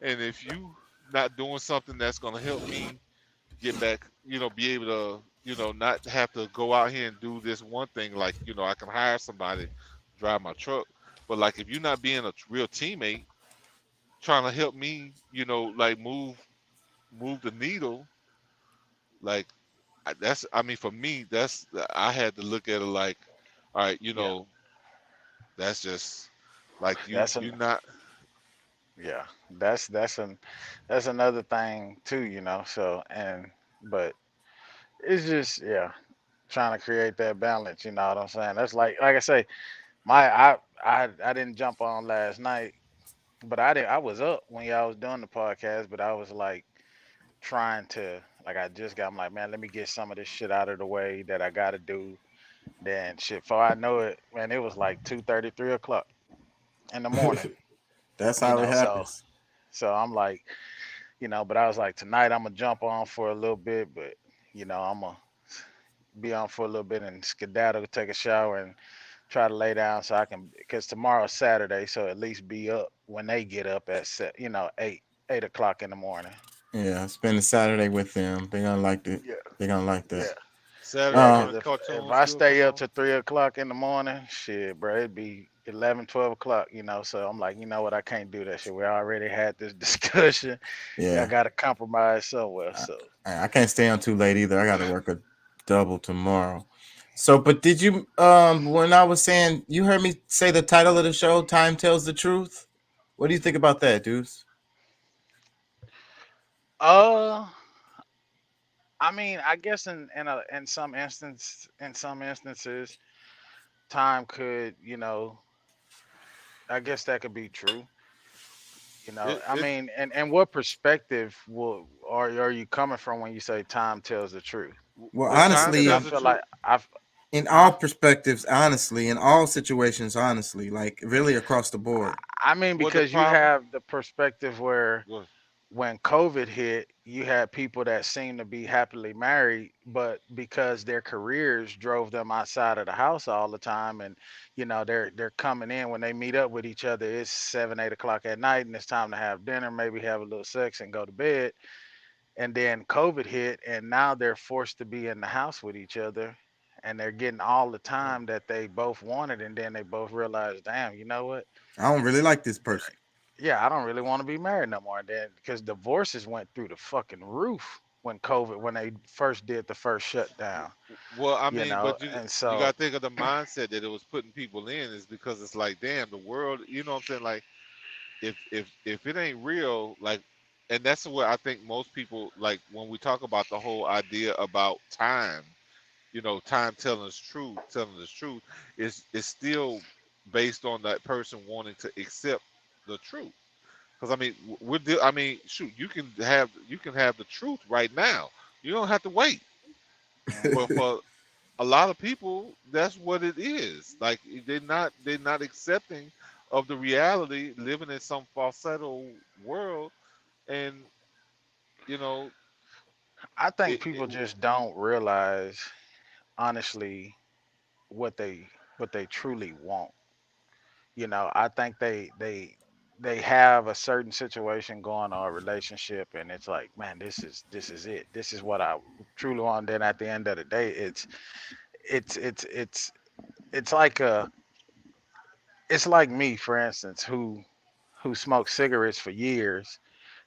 And if you not doing something that's gonna help me get back, be able to, not have to go out here and do this one thing. Like, I can hire somebody to drive my truck, but like if you're not being a real teammate, trying to help me, like move the needle, like I mean, for me, I had to look at it like, all right, Yeah, that's just like that's you an not. yeah, that's another thing too, you know. So but it's just trying to create that balance. You know what I'm saying? That's like I say, I didn't jump on last night, but I was up when y'all was doing the podcast, but I was like trying to like I just got I'm like, man, let me get some of this shit out of the way that I gotta do. Then shit, before I know it, man, it was like 2:30, 3 o'clock in the morning. That's You how it know, happens. so I'm like, but I was like, tonight I'm gonna jump on for a little bit, but I'm gonna be on for a little bit and skedaddle, take a shower, and try to lay down so I can, because tomorrow's Saturday, so at least be up when they get up at 8 o'clock in the morning. Yeah, spend a Saturday with them. They're gonna like it. Yeah, They're gonna like yeah, that. Saturday yeah. when Because the if cartoons I still stay come up on. to 3 o'clock in the morning, shit, bro, it'd be 11, 12 o'clock. So I'm like, you know what? I can't do that shit. We already had this discussion. I Yeah, gotta compromise somewhere. I, So I can't stay on too late either. I got to work a double tomorrow. So, but did you when I was saying you heard me say the title of the show, "Time Tells the Truth"? What do you think about that, Deuce? uh I mean, I guess in some instances, time could, I guess that could be true. It I it mean, and what perspective are you coming from when you say time tells the truth? Well, well, time Because I tells honestly, the feel truth. like I've, in all huh? perspectives, honestly, in all situations, honestly, like really across the board. I mean, Well, the because you problem. have the perspective where Go ahead. when COVID hit, you had people that seemed to be happily married, but because their careers drove them outside of the house all the time, and they're coming in when they meet up with each other, it's 7, 8 o'clock at night, and it's time to have dinner, maybe have a little sex and go to bed. And then COVID hit, and now they're forced to be in the house with each other, and they're getting all the time that they both wanted, and then they both realize, damn, you know what? I don't really like this person. Yeah, I don't really want to be married no more. And then because divorces went through the fucking roof when they first did the first shutdown, Well, I mean, but and you so got to think of the mindset that it was putting people in is because it's like, damn, the world. You know what I'm saying? Like, if it ain't real, like, and that's what I think most people like when we talk about the whole idea about time. Time telling us truth is still based on that person wanting to accept the truth. Because I mean, I mean, shoot, you can have the truth right now. You don't have to wait. But mhm. for a lot of people, that's what it is. Like they're not accepting of the reality, living in some falsetto world, and you know, I think it, people it just don't realize honestly what they truly want. I think they have a certain situation going on, a relationship, and it's like, man, this is it. This is what I truly want. Then at the end of the day, it's it's it's it's like a it's like me, for instance, who smoked cigarettes for years,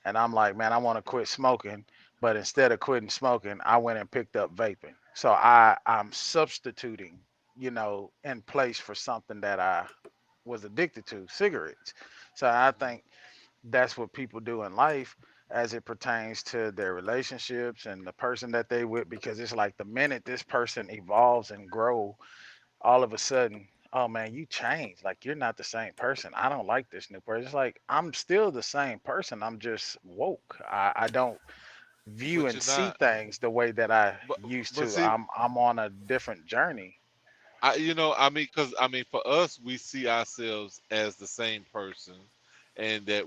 and I'm like, man, I want to quit smoking, but instead of quitting smoking, I went and picked up vaping. So I'm substituting, in place for something that I was addicted to, cigarettes. So I think that's what people do in life as it pertains to their relationships and the person that they with, because it's like the minute this person evolves and grow, all of a sudden, oh man, you changed. Like you're not the same person. I don't like this new person. It's like I'm still the same person. I'm just woke. I don't view but and you're see not. things the way that I But used but to. see, I'm on a different journey. I mean, because I mean, for us, we see ourselves as the same person, and that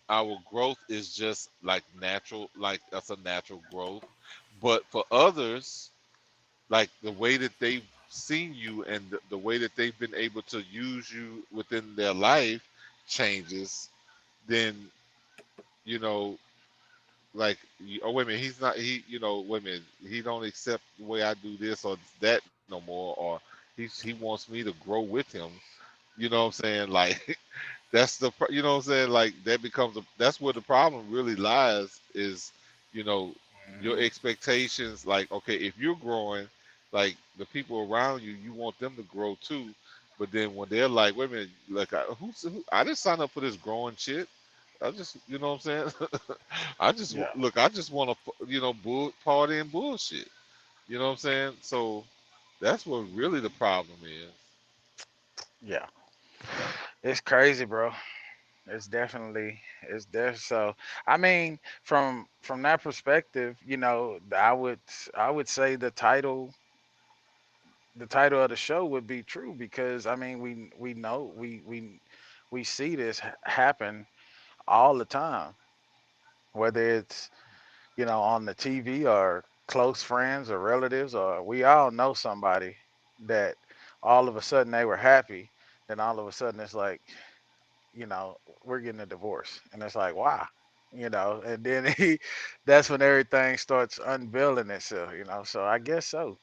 our growth is just like natural, like that's a natural growth. But for others, like the way that they've seen you and the way that they've been able to use you within their life changes, then you know like, oh wait a minute, he's not, he, wait a minute, he don't accept the way I do this or that no more, or he wants me to grow with him. You know what I'm saying? Like, that's you know what I'm saying? Like, that becomes that's where the problem really lies, is, you know, your expectations. Like, okay, if you're growing, like, the people around you, you want them to grow too. But then when they're like, wait a minute, like, I didn't sign up for this growing shit. I just, you know what I'm saying? Yeah. Look, I just want to, party and bullshit. You know what I'm saying? So that's what really the problem is. Yeah. It's crazy, bro. It's definitely it's there. So I mean, from that perspective, I would say the title of the show would be true, because I mean we know we see this happen all the time, whether it's on the TV or close friends or relatives, or we all know somebody that all of a sudden they were happy, then all of a sudden it's like, we're getting a divorce. And it's like, why? And then that's when everything starts unveiling itself. So I guess so.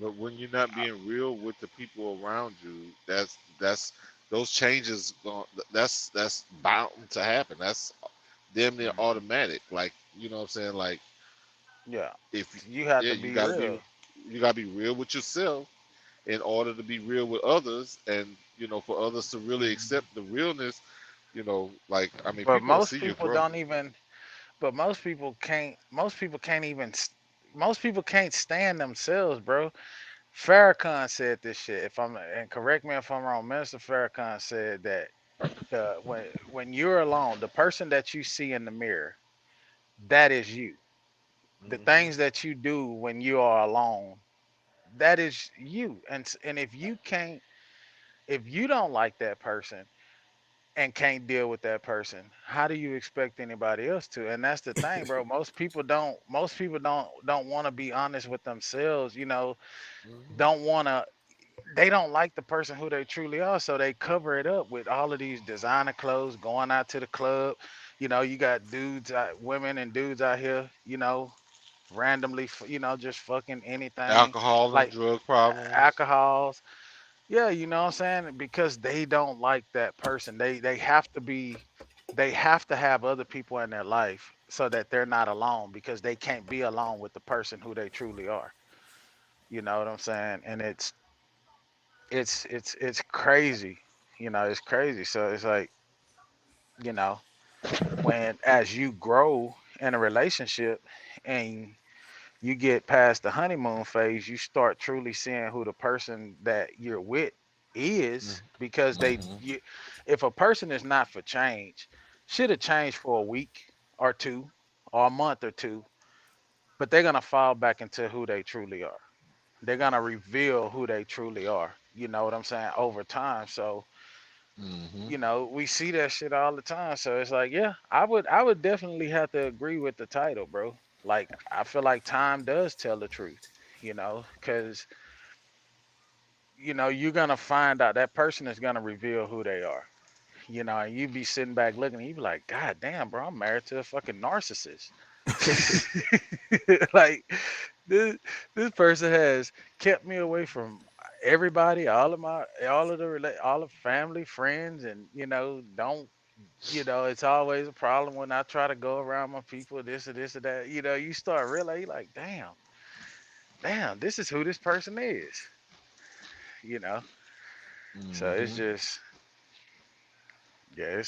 But when you're not being real with the people around you, that's those changes. That's bound to happen. That's damn near automatic. Like, you know what I'm saying? Like, Yeah. if You have yeah, to be real. you gotta be real with yourself in order to be real with others, and for others to really accept the realness. Like, I mean, But people will most see your people growth. don't even, but most people can't stand themselves, bro. Farrakhan said this shit. And correct me if I'm wrong, Minister Farrakhan said that when you're alone, the person that you see in the mirror, that is you. The Hmm. things that you do when you are alone, that is you. And if you don't like that person and can't deal with that person, how do you expect anybody else to? And that's the thing, bro. Most people don't want to be honest with themselves, don't want to they don't like the person who they truly are, so they cover it up with all of these designer clothes, going out to the club. You got women and dudes out here, randomly, just fucking anything, Alcohol and like drug problems. alcohols. Yeah, you know what I'm saying? Because they don't like that person. They have to have other people in their life so that they're not alone, because they can't be alone with the person who they truly are. You know what I'm saying? And it's crazy. It's crazy. So it's like, you know, when as you grow in a relationship and you get past the honeymoon phase, you start truly seeing who the person that you're with is, because Hmm. if a person is not for change, should have changed for a week or two or a month or two, but they're gonna fall back into who they truly are. They're gonna reveal who they truly are. You know what I'm saying? Over time. So, Hmm. we see that shit all the time. So it's like, yeah, I would definitely have to agree with the title, bro. Like, I feel like time does tell the truth, because you're gonna find out that person is gonna reveal who they are. And you be sitting back looking, and you be like, God damn, bro, I'm married to a fucking narcissist. Like, this this person has kept me away from everybody, all of family, friends, and don't it's always a problem when I try to go around my people, this or this or that. You start realizing, like, damn, this is who this person is. You know, so it's Hmm. just, yeah,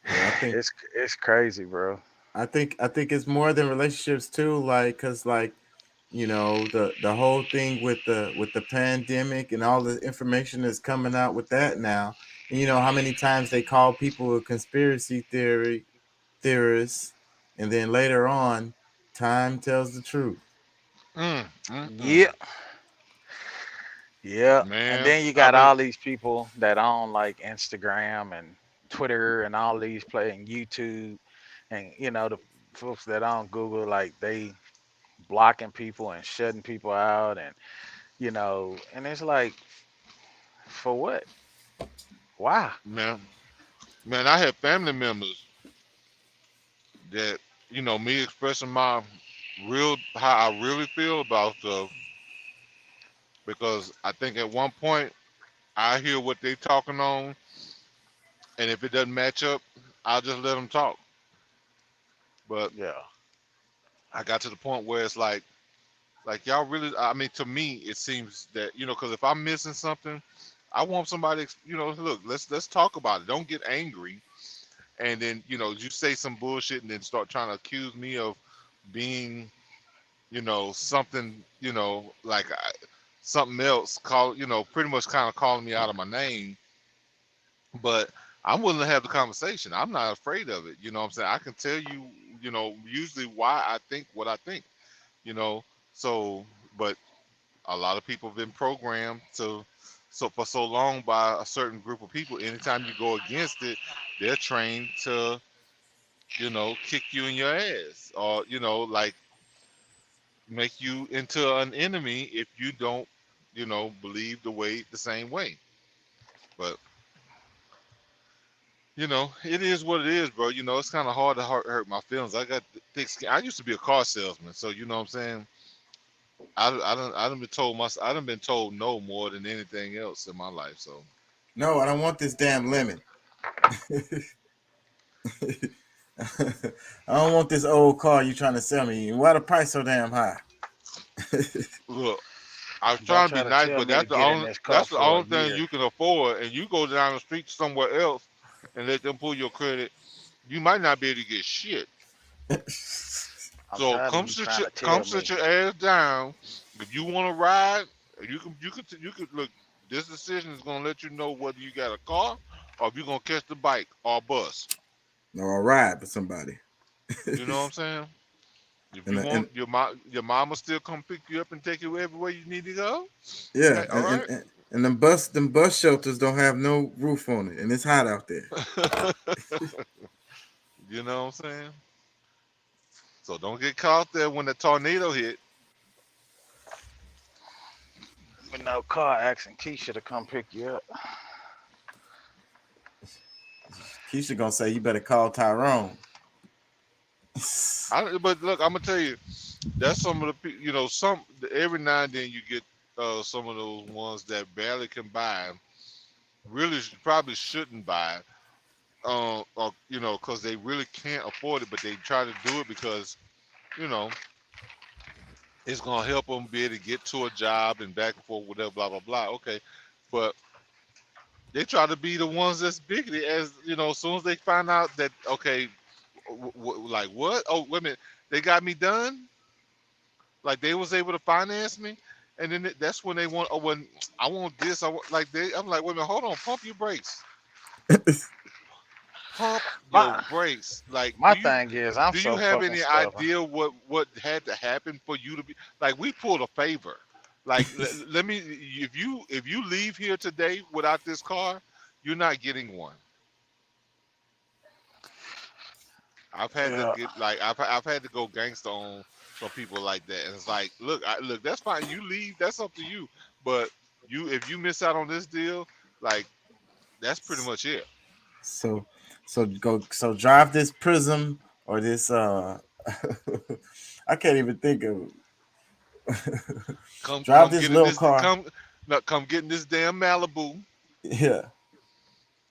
Yeah, I think it's crazy, bro. I think it's more than relationships too, like, cause like, the whole thing with the pandemic and all the information that's coming out with that now. And how many times they call people a conspiracy theorists, and then later on, time tells the truth. Mm. Yeah, yeah. And Man, then you I got mean, all these people that own like Instagram and Twitter and all these playing YouTube, and the folks that own Google, like, they blocking people and shutting people out, and and it's like, for what? Why? man, I had family members that me expressing my how I really feel about stuff, because I think at one point I hear what they talking on, and if it doesn't match up, I'll just let them talk. But Yeah. I got to the point where it's like y'all really. I mean, to me, it seems that because if I'm missing something, I want somebody. Look, let's talk about it. Don't get angry, and then you say some bullshit, and then start trying to accuse me of being something like something else. Pretty much kind of calling me out of my name. But I'm willing to have the conversation. I'm not afraid of it. You know what I'm saying? I can tell you, usually why I think what I think, you know. So, but a lot of people have been programmed for so long by a certain group of people. Anytime you go against it, they're trained to, kick you in your ass, or, like make you into an enemy if you don't, believe the same way. But it is what it is, bro. It's kind of hard to hurt my feelings. I got thick skin. I used to be a car salesman, so you know what I'm saying. I done been told I done been told no more than anything else in my life. So No, I don't want this damn lemon. I don't want this old car you trying to sell me. Why the price so damn high? Look, I was trying to be nice, but that's the only thing you can afford. And you go down the street somewhere else and let them pull your credit, you might not be able to get shit. So come sit your ass down. If you want to ride, you can look. This decision is gonna let you know whether you got a car or if you're gonna catch the bike or bus. Or a ride with somebody. You know what I'm saying? If you want your mama still come pick you up and take you everywhere you need to go. Yeah, okay, all right. And them bus shelters don't have no roof on it, and it's hot out there. You know what I'm saying? So don't get caught there when the tornado hit. With no car accident, Keisha to come pick you up. Keisha gonna say you better call Tyrone. But look, I'm gonna tell you, that's some of the some every now and then you get some of those ones that barely can buy, really probably shouldn't buy, or because they really can't afford it, but they try to do it because it's gonna help them be able to get to a job and back and forth, whatever, blah blah blah. Okay, but they try to be the ones that's bigoted as as soon as they find out that okay. Like what? Oh, wait a minute. They got me done. Like they was able to finance me, and then that's when they want. Oh, when I want this, I'm like, wait a minute. Hold on. Pump your brakes. Pump your brakes. Like my thing is, do you have any idea what had to happen for you to be like? We pulled a favor. Like let me. If you leave here today without this car, you're not getting one. I've had to get I've had to go gangster on some people like that, and it's like, look, that's fine. You leave, that's up to you. But if you miss out on this deal, like that's pretty much it. So drive this Prism or this I can't even think of. Drive this little car. Come get in this damn Malibu. Yeah.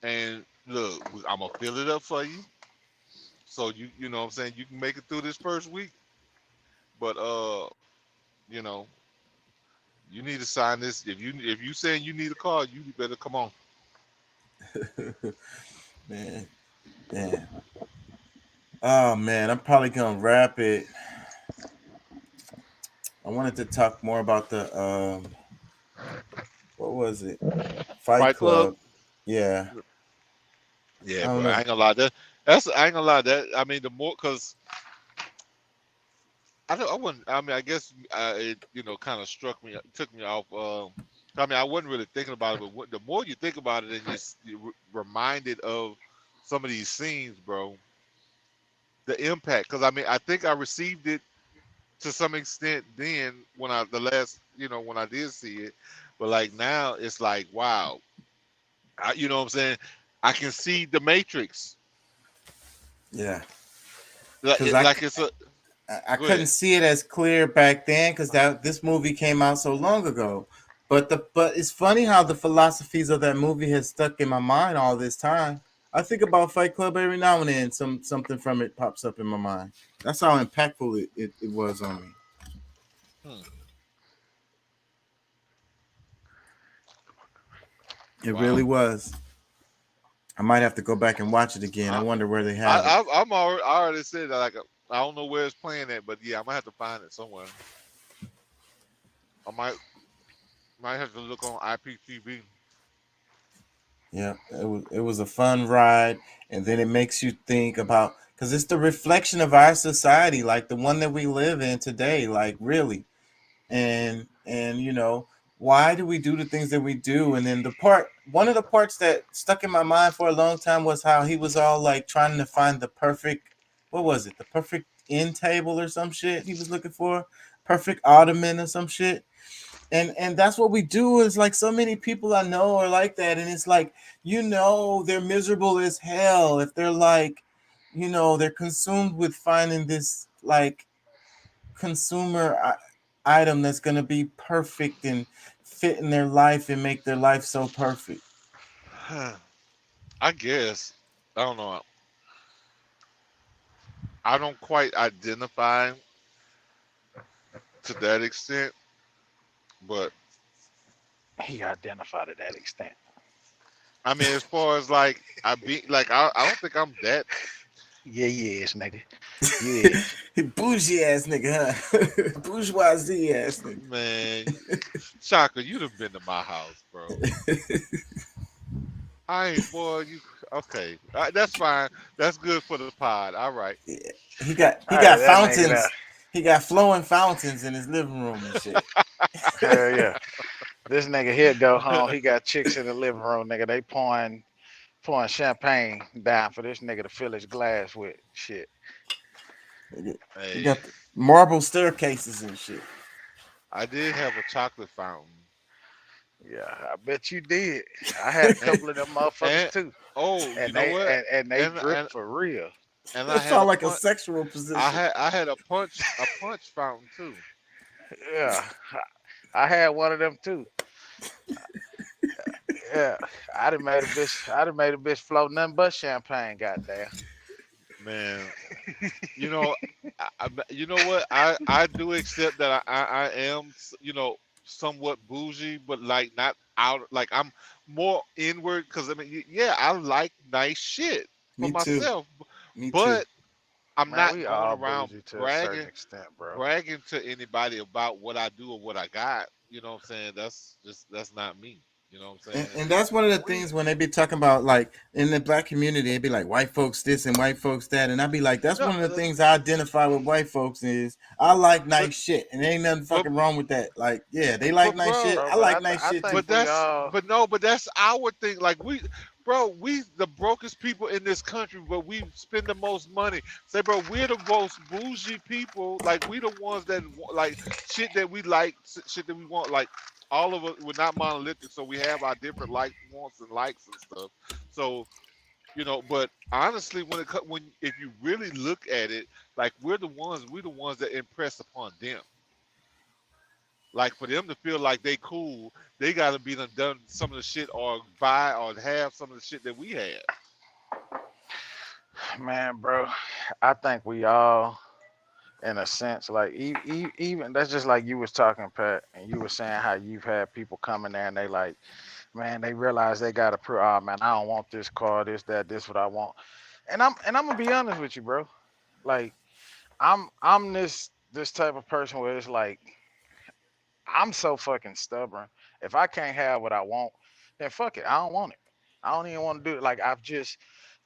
And look, I'm gonna fill it up for you. So you know what I'm saying, you can make it through this first week, but you need to sign this. If you saying you need a car, you better come on. Man, oh man, I'm probably gonna wrap it. I wanted to talk more about the what was it? Fight Club. Yeah. Yeah, bro, I ain't gonna lie. I ain't gonna lie. That I mean, the more because I wouldn't. I mean, I guess it kind of took me off. I mean, I wasn't really thinking about it, but the more you think about it, and you're reminded of some of these scenes, bro, the impact. Because I mean, I think I received it to some extent then when I did see it, but like now it's like wow, you know what I'm saying? I can see the Matrix. Yeah. because like it's a. I Go couldn't ahead. see it as clear back then because this movie came out so long ago. But it's funny how the philosophies of that movie has stuck in my mind all this time. I think about Fight Club every now and then. Something from it pops up in my mind. That's how impactful it was on me. It really was. I might have to go back and watch it again. I wonder where they have it. I already said that. Like, I don't know where it's playing at, but yeah, I might have to find it somewhere. I might have to look on IPTV. Yeah, it was a fun ride, and then it makes you think about because it's the reflection of our society, like the one that we live in today, like really, and why do we do the things that we do? And then one of the parts that stuck in my mind for a long time was how he was all like trying to find the perfect, what was it, the perfect end table or some shit he was looking for, perfect ottoman or some shit. And that's what we do. Is like so many people I know are like that, and it's like they're miserable as hell if they're like they're consumed with finding this like consumer item that's going to be perfect and fit in their life and make their life so perfect. I guess. I don't know. I don't quite identify to that extent, but he identified to that extent. I mean, as far as like I don't think I'm that. Yeah, yes, nigga. Yeah. Bougie ass nigga, huh? Bourgeoisie ass nigga. Man, Chaka, you'd have been to my house, bro. I ain't, boy. You okay? That's fine. That's good for the pod. All right. Yeah. He got fountains. He got flowing fountains in his living room and shit. Hell yeah. This nigga here go home. He got chicks in the living room, nigga. They pouring champagne down for this nigga to fill his glass with shit. He got marble staircases and shit. I did have a chocolate fountain. Yeah, I bet you did. I had a couple of them motherfuckers too. Oh, and they drip for real. And that sound like a sexual position. I had a punch fountain too. Yeah, I had one of them too. Yeah, I'd have made a bitch float nothing but champagne. Goddamn, man. You know what? I do accept that I am somewhat bougie, but like not out. Like I'm more inward because I mean, yeah, I like nice shit for myself, but I'm not going around bragging to anybody about what I do or what I got. You know what I'm saying? That's not me. You know what I'm saying? And that's one of the things when they be talking about like in the black community, they be like white folks this and white folks that, and I be like, that's one of the things I identify with white folks is I like nice shit, and there ain't nothing fucking wrong with that. Like, yeah, they like nice shit. I like nice shit too. But that's our thing. Like we the brokest people in this country, but we spend the most money. Say, bro, we're the most bougie people. Like we the ones that like shit that we like, shit that we want. Like all of us, we're not monolithic, so we have our different likes, wants, and likes and stuff. So, but honestly, if you really look at it, like we're the ones that impress upon them. Like for them to feel like they cool, they gotta be done some of the shit or buy or have some of the shit that we have. Man, bro, I think we all, in a sense, like even that's just like you was talking, Pat, and you were saying how you've had people come in there and they like, man, they realize they gotta prove, oh man, I don't want this car, this what I want, and I'm gonna be honest with you, bro, like I'm this type of person where it's like I'm so fucking stubborn. If I can't have what I want, then fuck it, I don't want it. I don't even want to do it. Like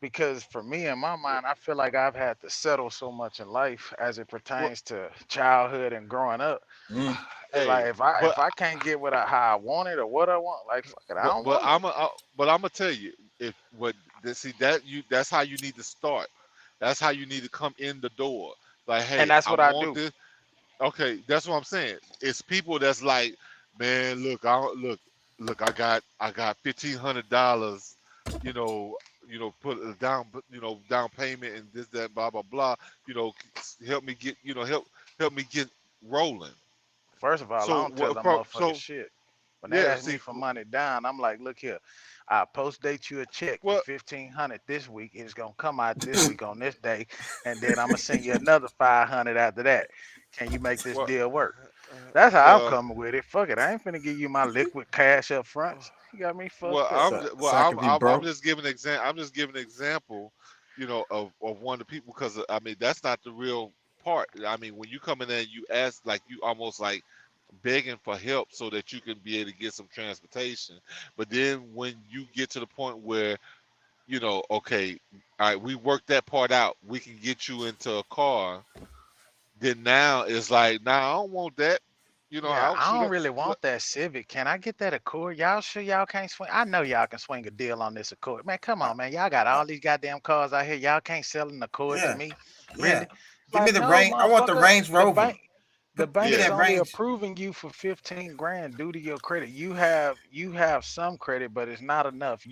because for me in my mind, I feel like I've had to settle so much in life as it pertains to childhood and growing up. Like if I can't get how I want it or what I want, like fuck it, I don't want it. But I'm gonna tell you, that's how you need to start. That's how you need to come in the door. Like, hey, and that's what I do. This. Okay, that's what I'm saying. It's people that's like, man, look, I got $1,500. put a down payment and this, that, blah, blah, blah. Help me get, help me get rolling. First of all, I So don't tell what? them motherfuckers So shit. When they yeah, ask me for money down, I'm like, look here, I post date you a check for what? 1,500 this week. It's gonna come out this week on this day, and then I'm gonna send you another 500 after that. Can you make this What? deal work? That's how I'm Well, coming with it. Fuck it, I ain't finna give you my liquid cash up front. You got me fucked up. I'm just giving an example, of one of the people, because I mean that's not the real part. I mean, when you come in there and you ask, like, you almost like begging for help so that you can be able to get some transportation. But then when you get to the point where, okay, all right, we worked that part out, we can get you into a car. Then now it's like, nah, I don't want that. Yeah, I'll I shoot don't up. really want that Civic. Can I get that Accord? Y'all sure y'all can't swing? I know y'all can swing a deal on this Accord. Man, come on, man. Y'all got all these goddamn cars out here. Y'all can't sell an Accord to Yeah, me? yeah. Really? Give me Like, the no, range. I want the motherfucker. Range The Rover. bank Give me is that only range. approving you for 15 grand due to your credit. You have some credit, but it's not enough.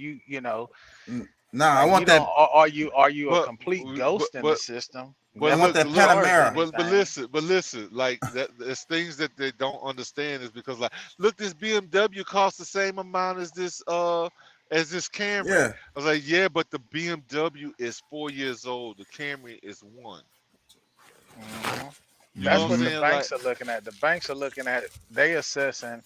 No, I Like, you want don't. that. Are you a But complete but ghost in the but system? I but Never want look, that look, charged Panamera. but anything? listen, like that. There's things that they don't understand, is because, like, look, this BMW costs the same amount as this Camry. Yeah. I was like, yeah, but the BMW is 4 years old. The Camry is one. Hmm. You know That's what I'm what Hmm. the saying? Like, banks are looking at. The banks are looking at. They assessing.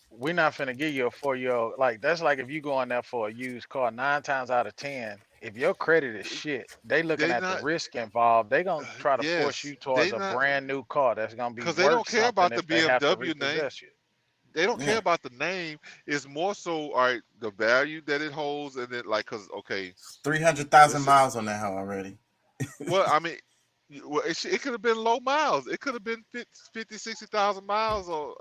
We're not finna give you a 4 year old. Like, that's like if you go in there for a used car, 9 times out of 10, if your credit is shit, they looking they at the not. risk involved. They gonna try to force Yes, you towards they a not, brand new car that's gonna be because they worth don't care something about the if they have to BMW name. repossess you. They don't care Yeah. about the name. It's more so, all right, the value that it holds, and then, like, cause okay, 300,000 let's say, miles on that hoe already. well, I mean, well, it could have been low miles. It could have been 50, 60,000 miles, or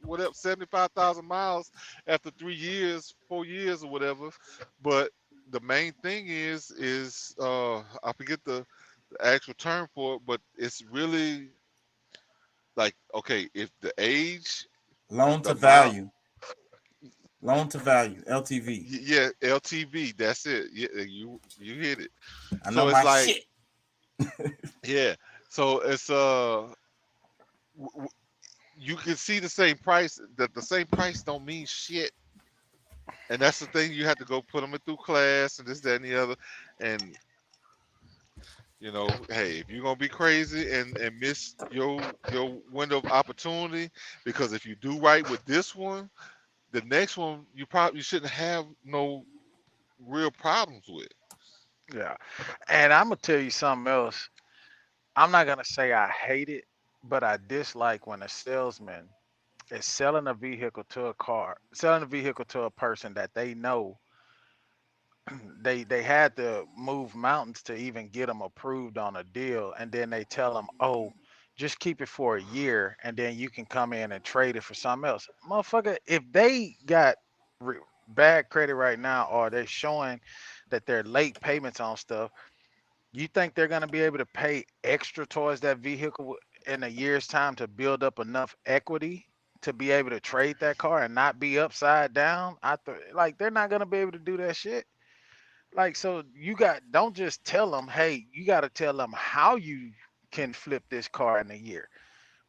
whatever, 75,000 miles after 3 years, 4 years, or whatever. But the main thing is I forget the actual term for it, but it's really like, okay, if the age, Loan the to amount, value. Loan to value. LTV. yeah, LTV, that's it. Yeah, you hit it. I know So it's my like, shit. yeah. So it's w- w- you can see the same price. That the same price don't mean shit, and that's the thing. You have to go put them through class and this, that, and the other. And hey, if you're gonna be crazy and miss your window of opportunity, because if you do right with this one, the next one you shouldn't have no real problems with. Yeah. And I'm gonna tell you something else. I'm not gonna say I hate it, but I dislike when a salesman is selling a vehicle to a person that they know they had to move mountains to even get them approved on a deal, and then they tell them, "Oh, just keep it for a year, and then you can come in and trade it for something else." Motherfucker, if they got bad credit right now, or they're showing that they're late payments on stuff, you think they're gonna be able to pay extra towards that vehicle in a year's time to build up enough equity to be able to trade that car and not be upside down? Like, they're not gonna be able to do that shit. Like, so don't just tell them, hey, you got to tell them how you can flip this car in a year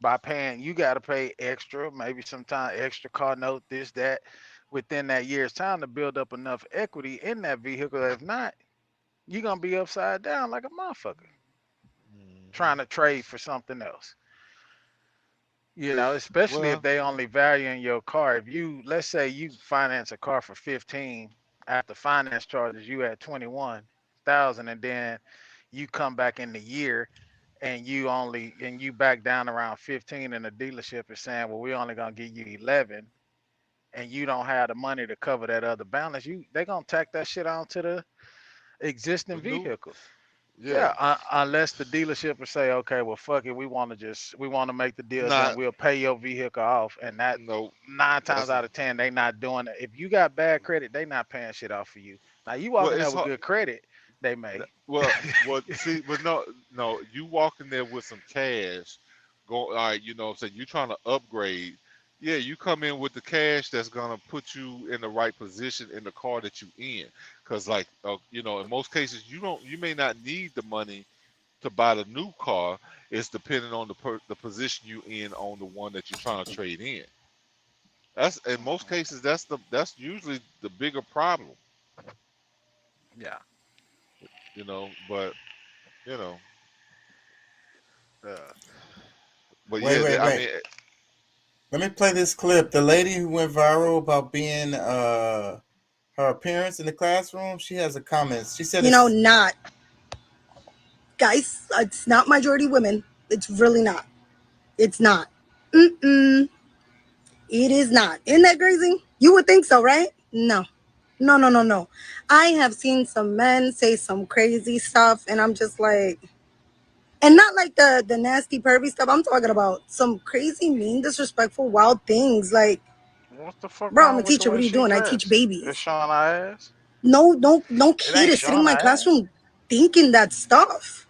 by paying. You got to pay extra, maybe sometime extra car note, this, that, within that year's time to build up enough equity in that vehicle. If not, you're going to be upside down like a motherfucker trying to trade for something else. Especially if Well, they only value in your car. Let's say you finance a car for 15, after finance charges, you at 21,000, and then you come back in the year and you back down around 15, and the dealership is saying, well, we only gonna give you 11, and you don't have the money to cover that other balance. They gonna tack that shit onto the existing new, vehicle. yeah, Yeah, unless the dealership will say, okay, well, fuck it, we want to make the deal done. not We'll pay your vehicle off, and that no. 9 times That's out of 10, they not doing it. If you got bad credit, they not paying shit off for you. Now you well, walking there it's with hard. good credit, they may. Well, see, but no, no, you walk in there with some cash, go, all right, so you're trying to upgrade, Yeah, you come in with the cash that's gonna put you in the right position in the car that you in. Cause like in most cases you may not need the money to buy the new car. It's depending on the position you in on the one that you're trying to trade in. That's in most cases that's usually the bigger problem. Yeah. But you know, Uh, but Wait, yeah, wait, I wait. mean, Let me play this clip. The lady who went viral about being her appearance in the classroom, she has a comment. She said, not guys. It's not majority women. It's really not. It's not. Mm-mm. It is not. Isn't that crazy? You would think so, right? No. No, no, no, no. I have seen some men say some crazy stuff, and I'm just like, and not like the nasty pervy stuff. I'm talking about some crazy, mean, disrespectful, wild things. Like, what the fuck bro, I'm a wrong with the teacher. way What are you she doing? I teach dressed? It's babies. showing her ass. No It kid ain't is sitting in showing my her ass. classroom thinking that stuff.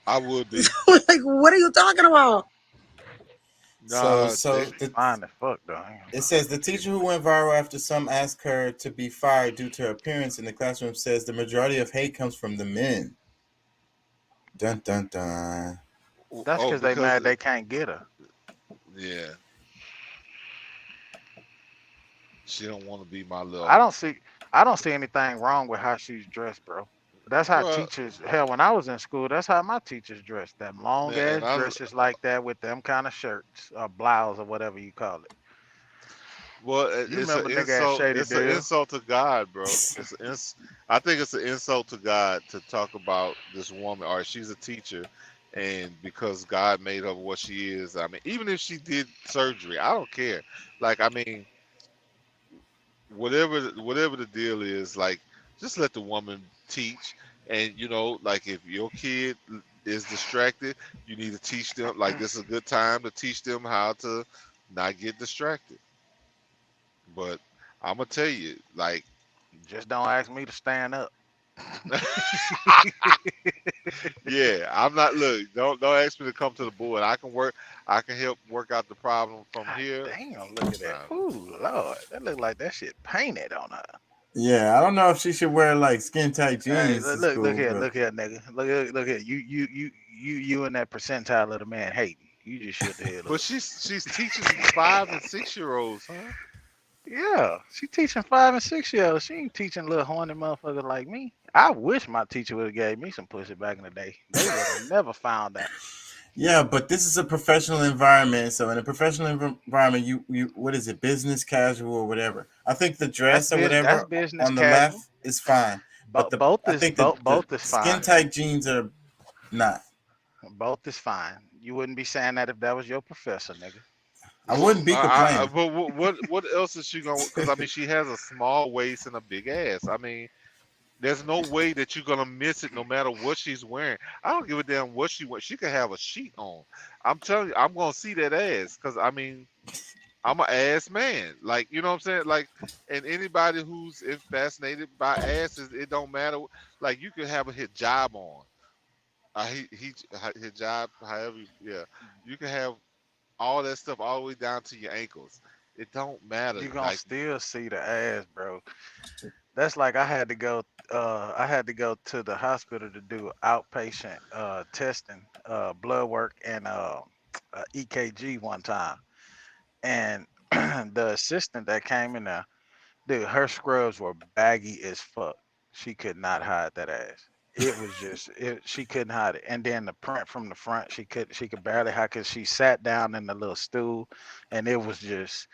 I would be. Like, what are you talking about? so, Nah, so they, the, Fine as fuck though. it says the teacher who went viral after some asked her to be fired due to her appearance in the classroom says the majority of hate comes from the men. Dun dun dun. That's because they because mad they can't get her. yeah, she don't want to be my little. I don't see anything wrong with how she's dressed, bro. That's how Well, teachers. Hell, when I was in school, that's how my teachers dressed. Them long and ass I dresses like that with them kind of shirts or blouse or whatever you call it. well, You it's an remember nigga at insult. Shady It's an Deal? insult to God, bro. I think it's an insult to God to talk about this woman. Or she's a teacher, and because God made her what she is. I mean, even if she did surgery, I don't care. Like, I mean, whatever the deal is, like, just let the woman teach. And like, if your kid is distracted, you need to teach them. Like, this is a good time to teach them how to not get distracted. But I'm gonna tell you, like, Just don't ask me to stand up. yeah, I'm not. Look, don't ask me to come to the board. I can help work out the problem from God here. damn, look at that. Ooh, Lord. That look like that shit painted on her. Yeah, I don't know if she should wear like skin tight Hey, jeans to look school. here, But look here, nigga. Look here. You in that percentile of the man hating. You just shut the hell But up. she's teaching 5 and 6-year-olds, huh? Yeah, she teaching 5 and 6-year-olds. She ain't teaching little horny motherfuckers like me. I wish my teacher would have gave me some pussy back in the day. They would have never found out. yeah, but this is a professional environment. So in a professional environment, you what is it, business casual or whatever. I think the dress or That's whatever business on the casual. left is fine, but Both I is think the both is skin fine. tight jeans are not. Both is fine. You wouldn't be saying that if that was your professor, nigga. I wouldn't be complaining. But what else is she gonna? Because I mean, she has a small waist and a big ass. I mean, there's no way that you're gonna miss it, no matter what she's wearing. I don't give a damn what she wears. She could have a sheet on. I'm telling you, I'm gonna see that ass. Because I mean, I'm an ass man. Like, you know what I'm saying? Like, and anybody who's fascinated by asses, it don't matter. Like, you could have a hijab on. Hijab, however, yeah. You can have all that stuff all the way down to your ankles. It don't matter. You gonna Like, still see the ass, bro. That's like I had to go to the hospital to do outpatient testing, blood work and EKG one time. And the assistant that came in there, dude, her scrubs were baggy as fuck. She could not hide that ass. It was just she couldn't hide it. And then the print from the front, she could barely hide because she sat down in the little stool and it was just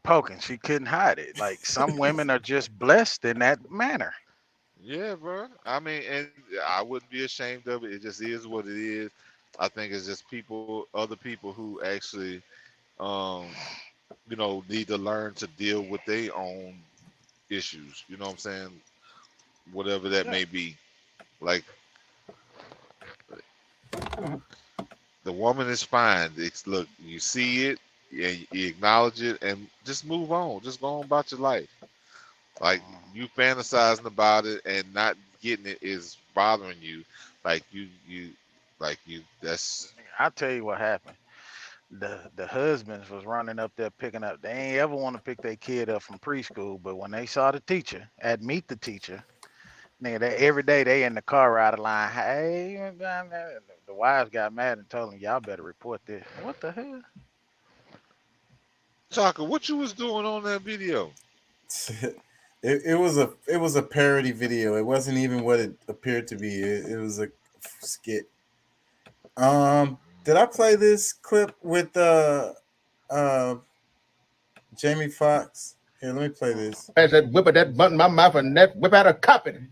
poking. She couldn't hide it. Like some women are just blessed in that manner. yeah, bro. I mean, and I wouldn't be ashamed of it. It just is what it is. I think it's just other people who actually, um, need to learn to deal with their own issues. You know what I'm saying? Whatever that Yeah. may be. Like, the woman is fine. Look, you see it, and you acknowledge it, and just move on. Just go on about your life. Like, you fantasizing about it and not getting it is bothering you. Like, you. That's I'll tell you what happened. the husbands was running up there picking up. They ain't ever want to pick their kid up from preschool, but when they saw the teacher at Meet the Teacher, nigga, every day they in the car ride line. Hey, the wives got mad and told them, y'all better report this. What the hell? Chaka, what you was doing on that video? It was a parody video. It wasn't even what it appeared to be. It was a skit. Did I play this clip with Jamie Foxx? Here, let me play this. I said, whip at that button in my mouth and that whip out a cup in it.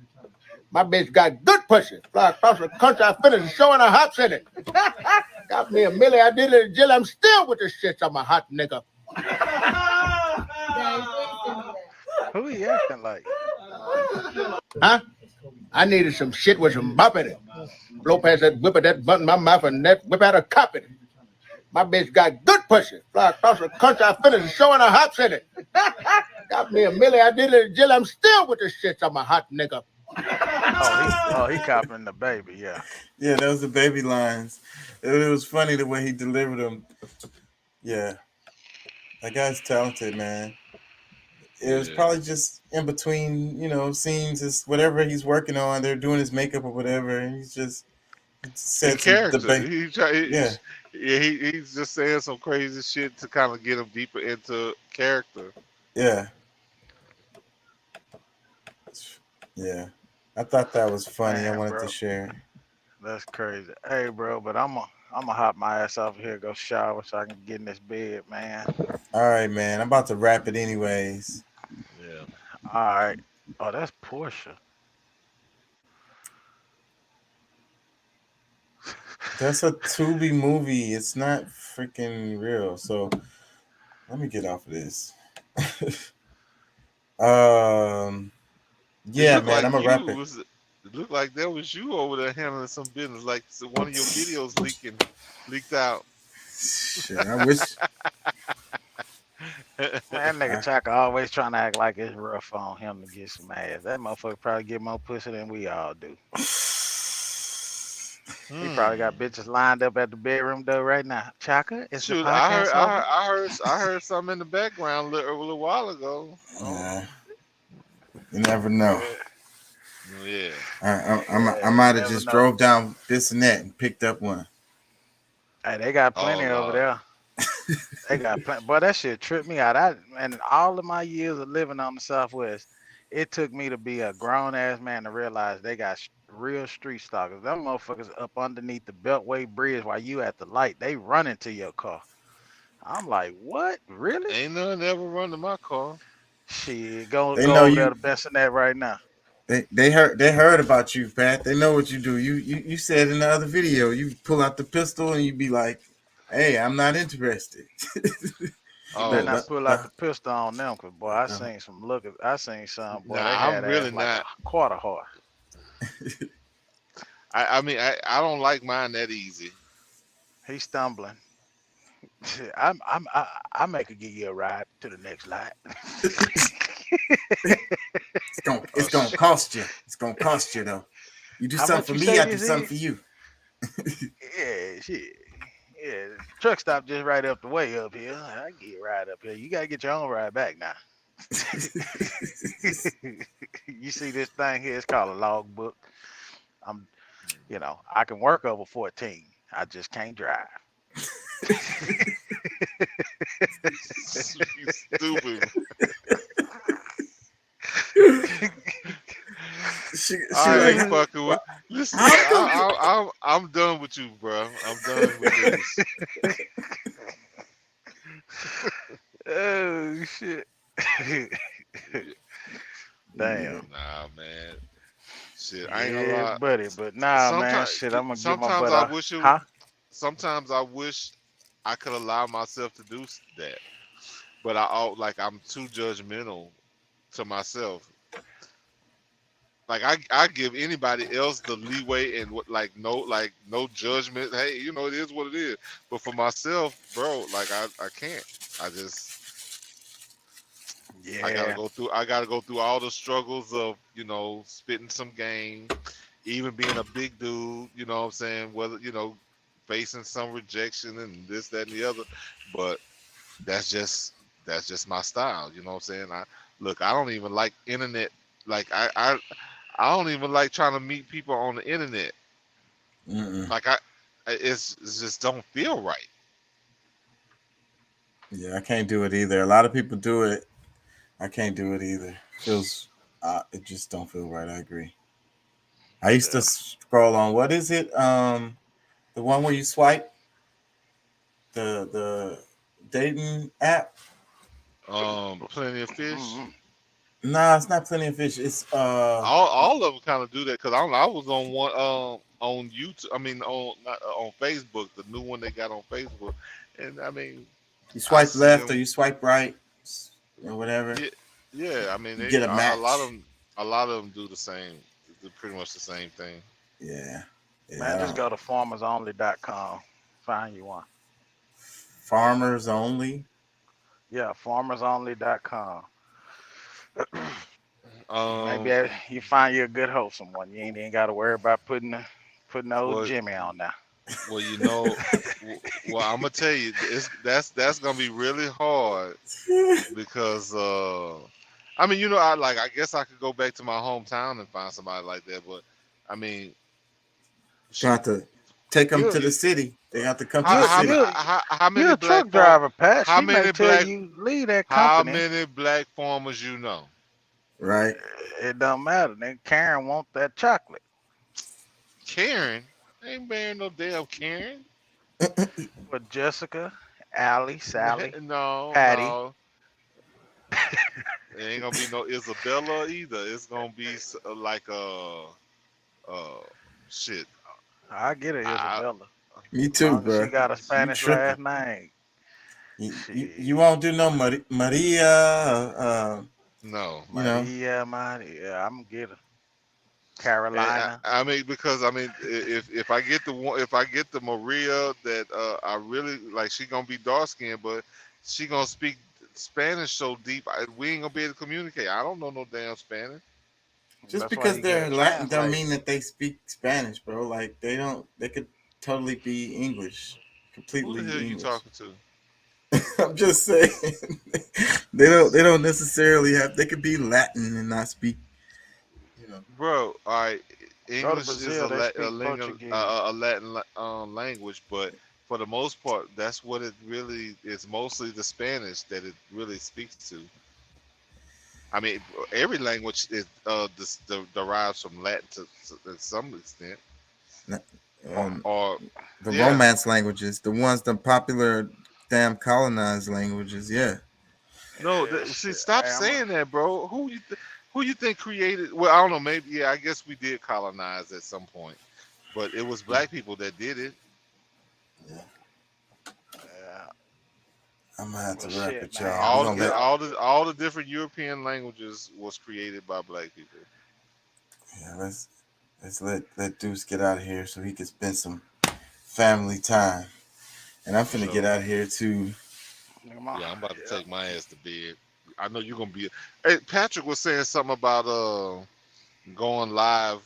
My bitch got good pussy. Fly across the country, I finished showing her hops in it. Got me a milli, I did it in jail. I'm still with this shit. I'm a hot nigga. Who he acting like? Huh? I needed some shit with some bop in it. Blow past that whip at that button in my mouth and that whip out a cup in it. My bitch got good pussy. Fly across the country, I finished showing her hops in it. Got me a milli, I did it in jail. I'm still with this shit. I'm a hot nigga. He copying the baby, yeah. Yeah, that was the baby lines. It was funny the way he delivered them. Yeah. That guy's talented, man. It was probably just in between, scenes, is whatever he's working on. They're doing his makeup or whatever, and he's just said character. Yeah. He's just saying some crazy shit to kind of get him deeper into character. Yeah. Yeah. I thought that was funny. Man, I wanted bro. to share. That's crazy. Hey, bro, but I'm gonna hop my ass off here, go shower so I can get in this bed, man. All right, man. I'm about to wrap it anyways. Yeah. All right. Oh, that's Portia. That's a Tubi movie. It's not freaking real. So let me get off of this. Yeah, man. I'm gonna wrap it. It looked like that was you over there handling some business. Like one of your videos leaked out. Shit, I wish. That nigga Chaka always trying to act like it's rough on him to get some ass. That motherfucker probably get more pussy than we all do. He probably got bitches lined up at the bedroom door right now. Chaka, is the Shoot, podcast over? I heard something in the background a little while ago. Yeah. You never know. Yeah. I might have just drove down this and that and picked up one. Hey, they got plenty over there. They got plenty. Boy, that shit tripped me out. And all of my years of living on the Southwest, it took me to be a grown ass man to realize they got real street stalkers. Them motherfuckers up underneath the Beltway Bridge while you at the light. They run into your car. I'm like, what? Really? Ain't nothing ever run to my car. Shit, go over you, there to Bensonet right now. They heard about you, Pat. They know what you do. You said in the other video, you pull out the pistol and you be like, "Hey, I'm not interested." Better not pull out the pistol on them, cause boy, I seen some I seen some boy. Nah, they had I'm really like not a quarter horse. I mean I don't like mine that easy. He's stumbling. I make her give you a ride to the next light. It's gonna cost you. It's gonna cost you though. You do something for me, I do something for you. Yeah, shit. Yeah, truck stop just right up the way up here. I get right up here. You gotta get your own ride back now. You see this thing here? It's called a logbook. I can work over 14. I just can't drive. You stupid. I ain't fucking with. Listen, I'm done with you, bro. I'm done with this. Oh shit! Damn. Nah, man. Shit, I ain't gonna lie, buddy. But nah, man. Shit, I'm gonna get my butt out. Sometimes I wish I could allow myself to do that, but I'm too judgmental to myself. Like I give anybody else the leeway and no judgment. Hey, it is what it is. But for myself, bro, I can't. I gotta go through all the struggles of spitting some game, even being a big dude. You know what I'm saying? Whether facing some rejection and this, that, and the other. But that's just my style. You know what I'm saying? I don't even like internet. Like I don't even like trying to meet people on the internet. Like it's just don't feel right. Yeah, I can't do it either. A lot of people do it. I can't do it either. It just don't feel right. I agree. I used to scroll on, what is it? The one where you swipe, the dating app. Plenty of Fish. Nah, it's not Plenty of Fish. It's all of them kind of do that because I was on one on YouTube. I mean on Facebook, the new one they got on Facebook, and I mean you swipe left or you swipe right or whatever. Yeah. I mean you get a match. A lot of them do the same. Do pretty much the same thing. Yeah. Man, just go to farmersonly.com. Find you one. Farmers Only. Yeah, farmersonly.com. Maybe you find you a good wholesome one. You ain't got to worry about putting old Jimmy on there. Well, you know, I'm gonna tell you, that's gonna be really hard because I mean, you know, I guess I could go back to my hometown and find somebody like that, but I mean, you have to take them to the city. They have to come to the city. How many you're a truck driver, Pat. How she many may tell you leave that company. How many black farmers you know? Right. It don't matter. Then Karen want that chocolate. Karen? Ain't bearing no damn Karen. But Jessica, Allie, Sally, no, Patty. No. It ain't gonna be no Isabella either. It's gonna be like shit. I get it, Isabella. Me too, bro. She got a Spanish last name. You won't do no Maria. No. Maria, I'm gonna get her. Carolina. I mean, because I mean, if I get the Maria that I really like, she gonna be dark skinned, but she gonna speak Spanish so deep, we ain't gonna be able to communicate. I don't know no damn Spanish. Just because they're Latin don't mean that they speak Spanish, bro. Like they could totally be English, completely. Who the hell English. You talking to? I'm just saying they don't necessarily have. They could be Latin and not speak. You know, bro. All right, English Brazil, is a Latin language, but for the most part, that's what it really is. Mostly the Spanish that it really speaks to. I mean, every language is derives from Latin to some extent. Or the Romance languages, the ones, the popular damn colonized languages, yeah. No, see, stop saying that, bro. Who you think created? Well, I don't know. Maybe I guess we did colonize at some point, but it was black people that did it. Yeah. I'm gonna have to wrap it, y'all. All the different European languages was created by black people. Yeah, let's let Deuce get out of here so he can spend some family time. And I'm finna get out of here too. Yeah, I'm about to take my ass to bed. I know you're gonna be. Hey, Patrick was saying something about going live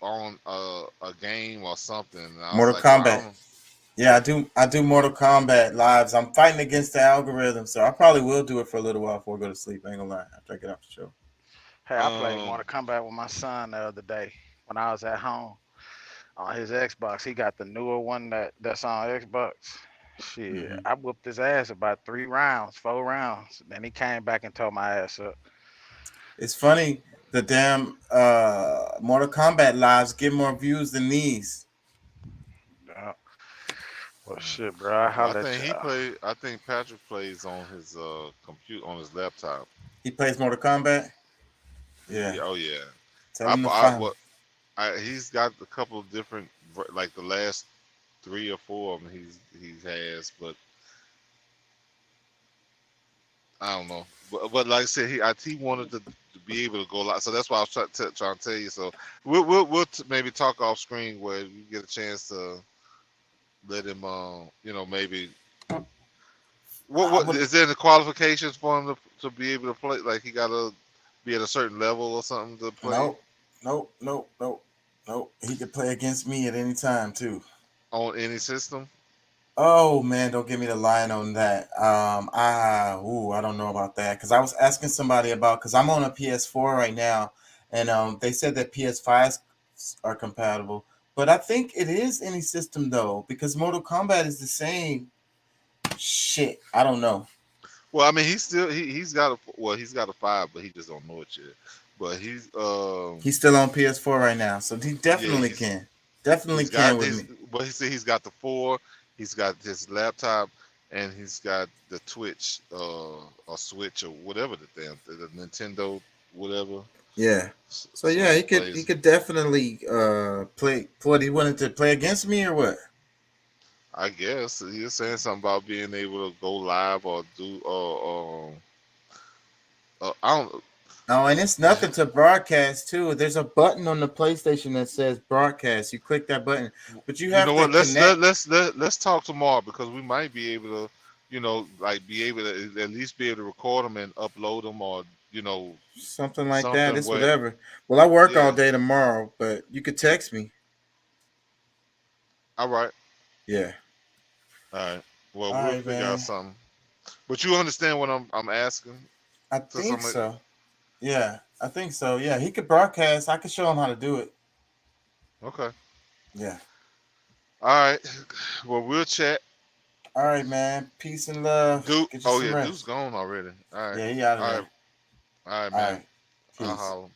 on a game or something. Mortal Kombat. Yeah, I do Mortal Kombat lives. I'm fighting against the algorithm, so I probably will do it for a little while before I go to sleep. I ain't gonna lie, after I get off the show. Hey, I played Mortal Kombat with my son the other day when I was at home on his Xbox. He got the newer one that's on Xbox. Shit, I whooped his ass about 4 rounds. Then he came back and tore my ass up. It's funny, the damn Mortal Kombat lives get more views than these. Well, shit, bro. I think Patrick plays on his computer, on his laptop. He plays Mortal Kombat. Yeah. Oh yeah. Tell him to he's got a couple of different, like the last 3 or 4 of them he has, but I don't know. But like I said, he wanted to be able to go live, so that's why I was trying to tell you. So we'll maybe talk off screen where you get a chance to let him, maybe. What is there any qualifications for him to be able to play? Like he got to be at a certain level or something to play? Nope. He could play against me at any time too. on any system? Oh man, don't give me the line on that. I don't know about that because I was asking somebody about because I'm on a PS4 right now, and they said that PS5s are compatible, but I think it is any system though because Mortal Kombat is the same. Shit, I don't know. Well, I mean, he's still he's got a 5, but he just don't know it yet. But he's still on PS4 right now, so he definitely he's can. Definitely he's can got with his. me. But he said he's got the 4. He's got his laptop, and he's got the Twitch or Switch or whatever the Nintendo whatever. Yeah. So he yeah, he plays. could definitely play. What he wanted to play against me or what? I guess he was saying something about being able to go live or do I don't. Oh, and it's nothing to broadcast too. There's a button on the PlayStation that says broadcast. You click that button, but you You have know to what? connect. Let's talk tomorrow because we might be able to, like be able to at least be able to record them and upload them, or Something like that. something It's where. whatever. Well, I work all Yeah. day tomorrow, but you could text me. All right. Yeah. All right. Well, All we'll right, figure man. out something. But you understand what I'm asking? I So think somebody- so. Yeah, I think so. Yeah, he could broadcast. I could show him how to do it. Okay. Yeah. All right. Well, we'll chat. All right, man. Peace and love. Dude. Get you Oh some yeah, rest. Dude's gone already. All right. Yeah, he out of All there. right. All right, All man. right. I'll Peace. holler.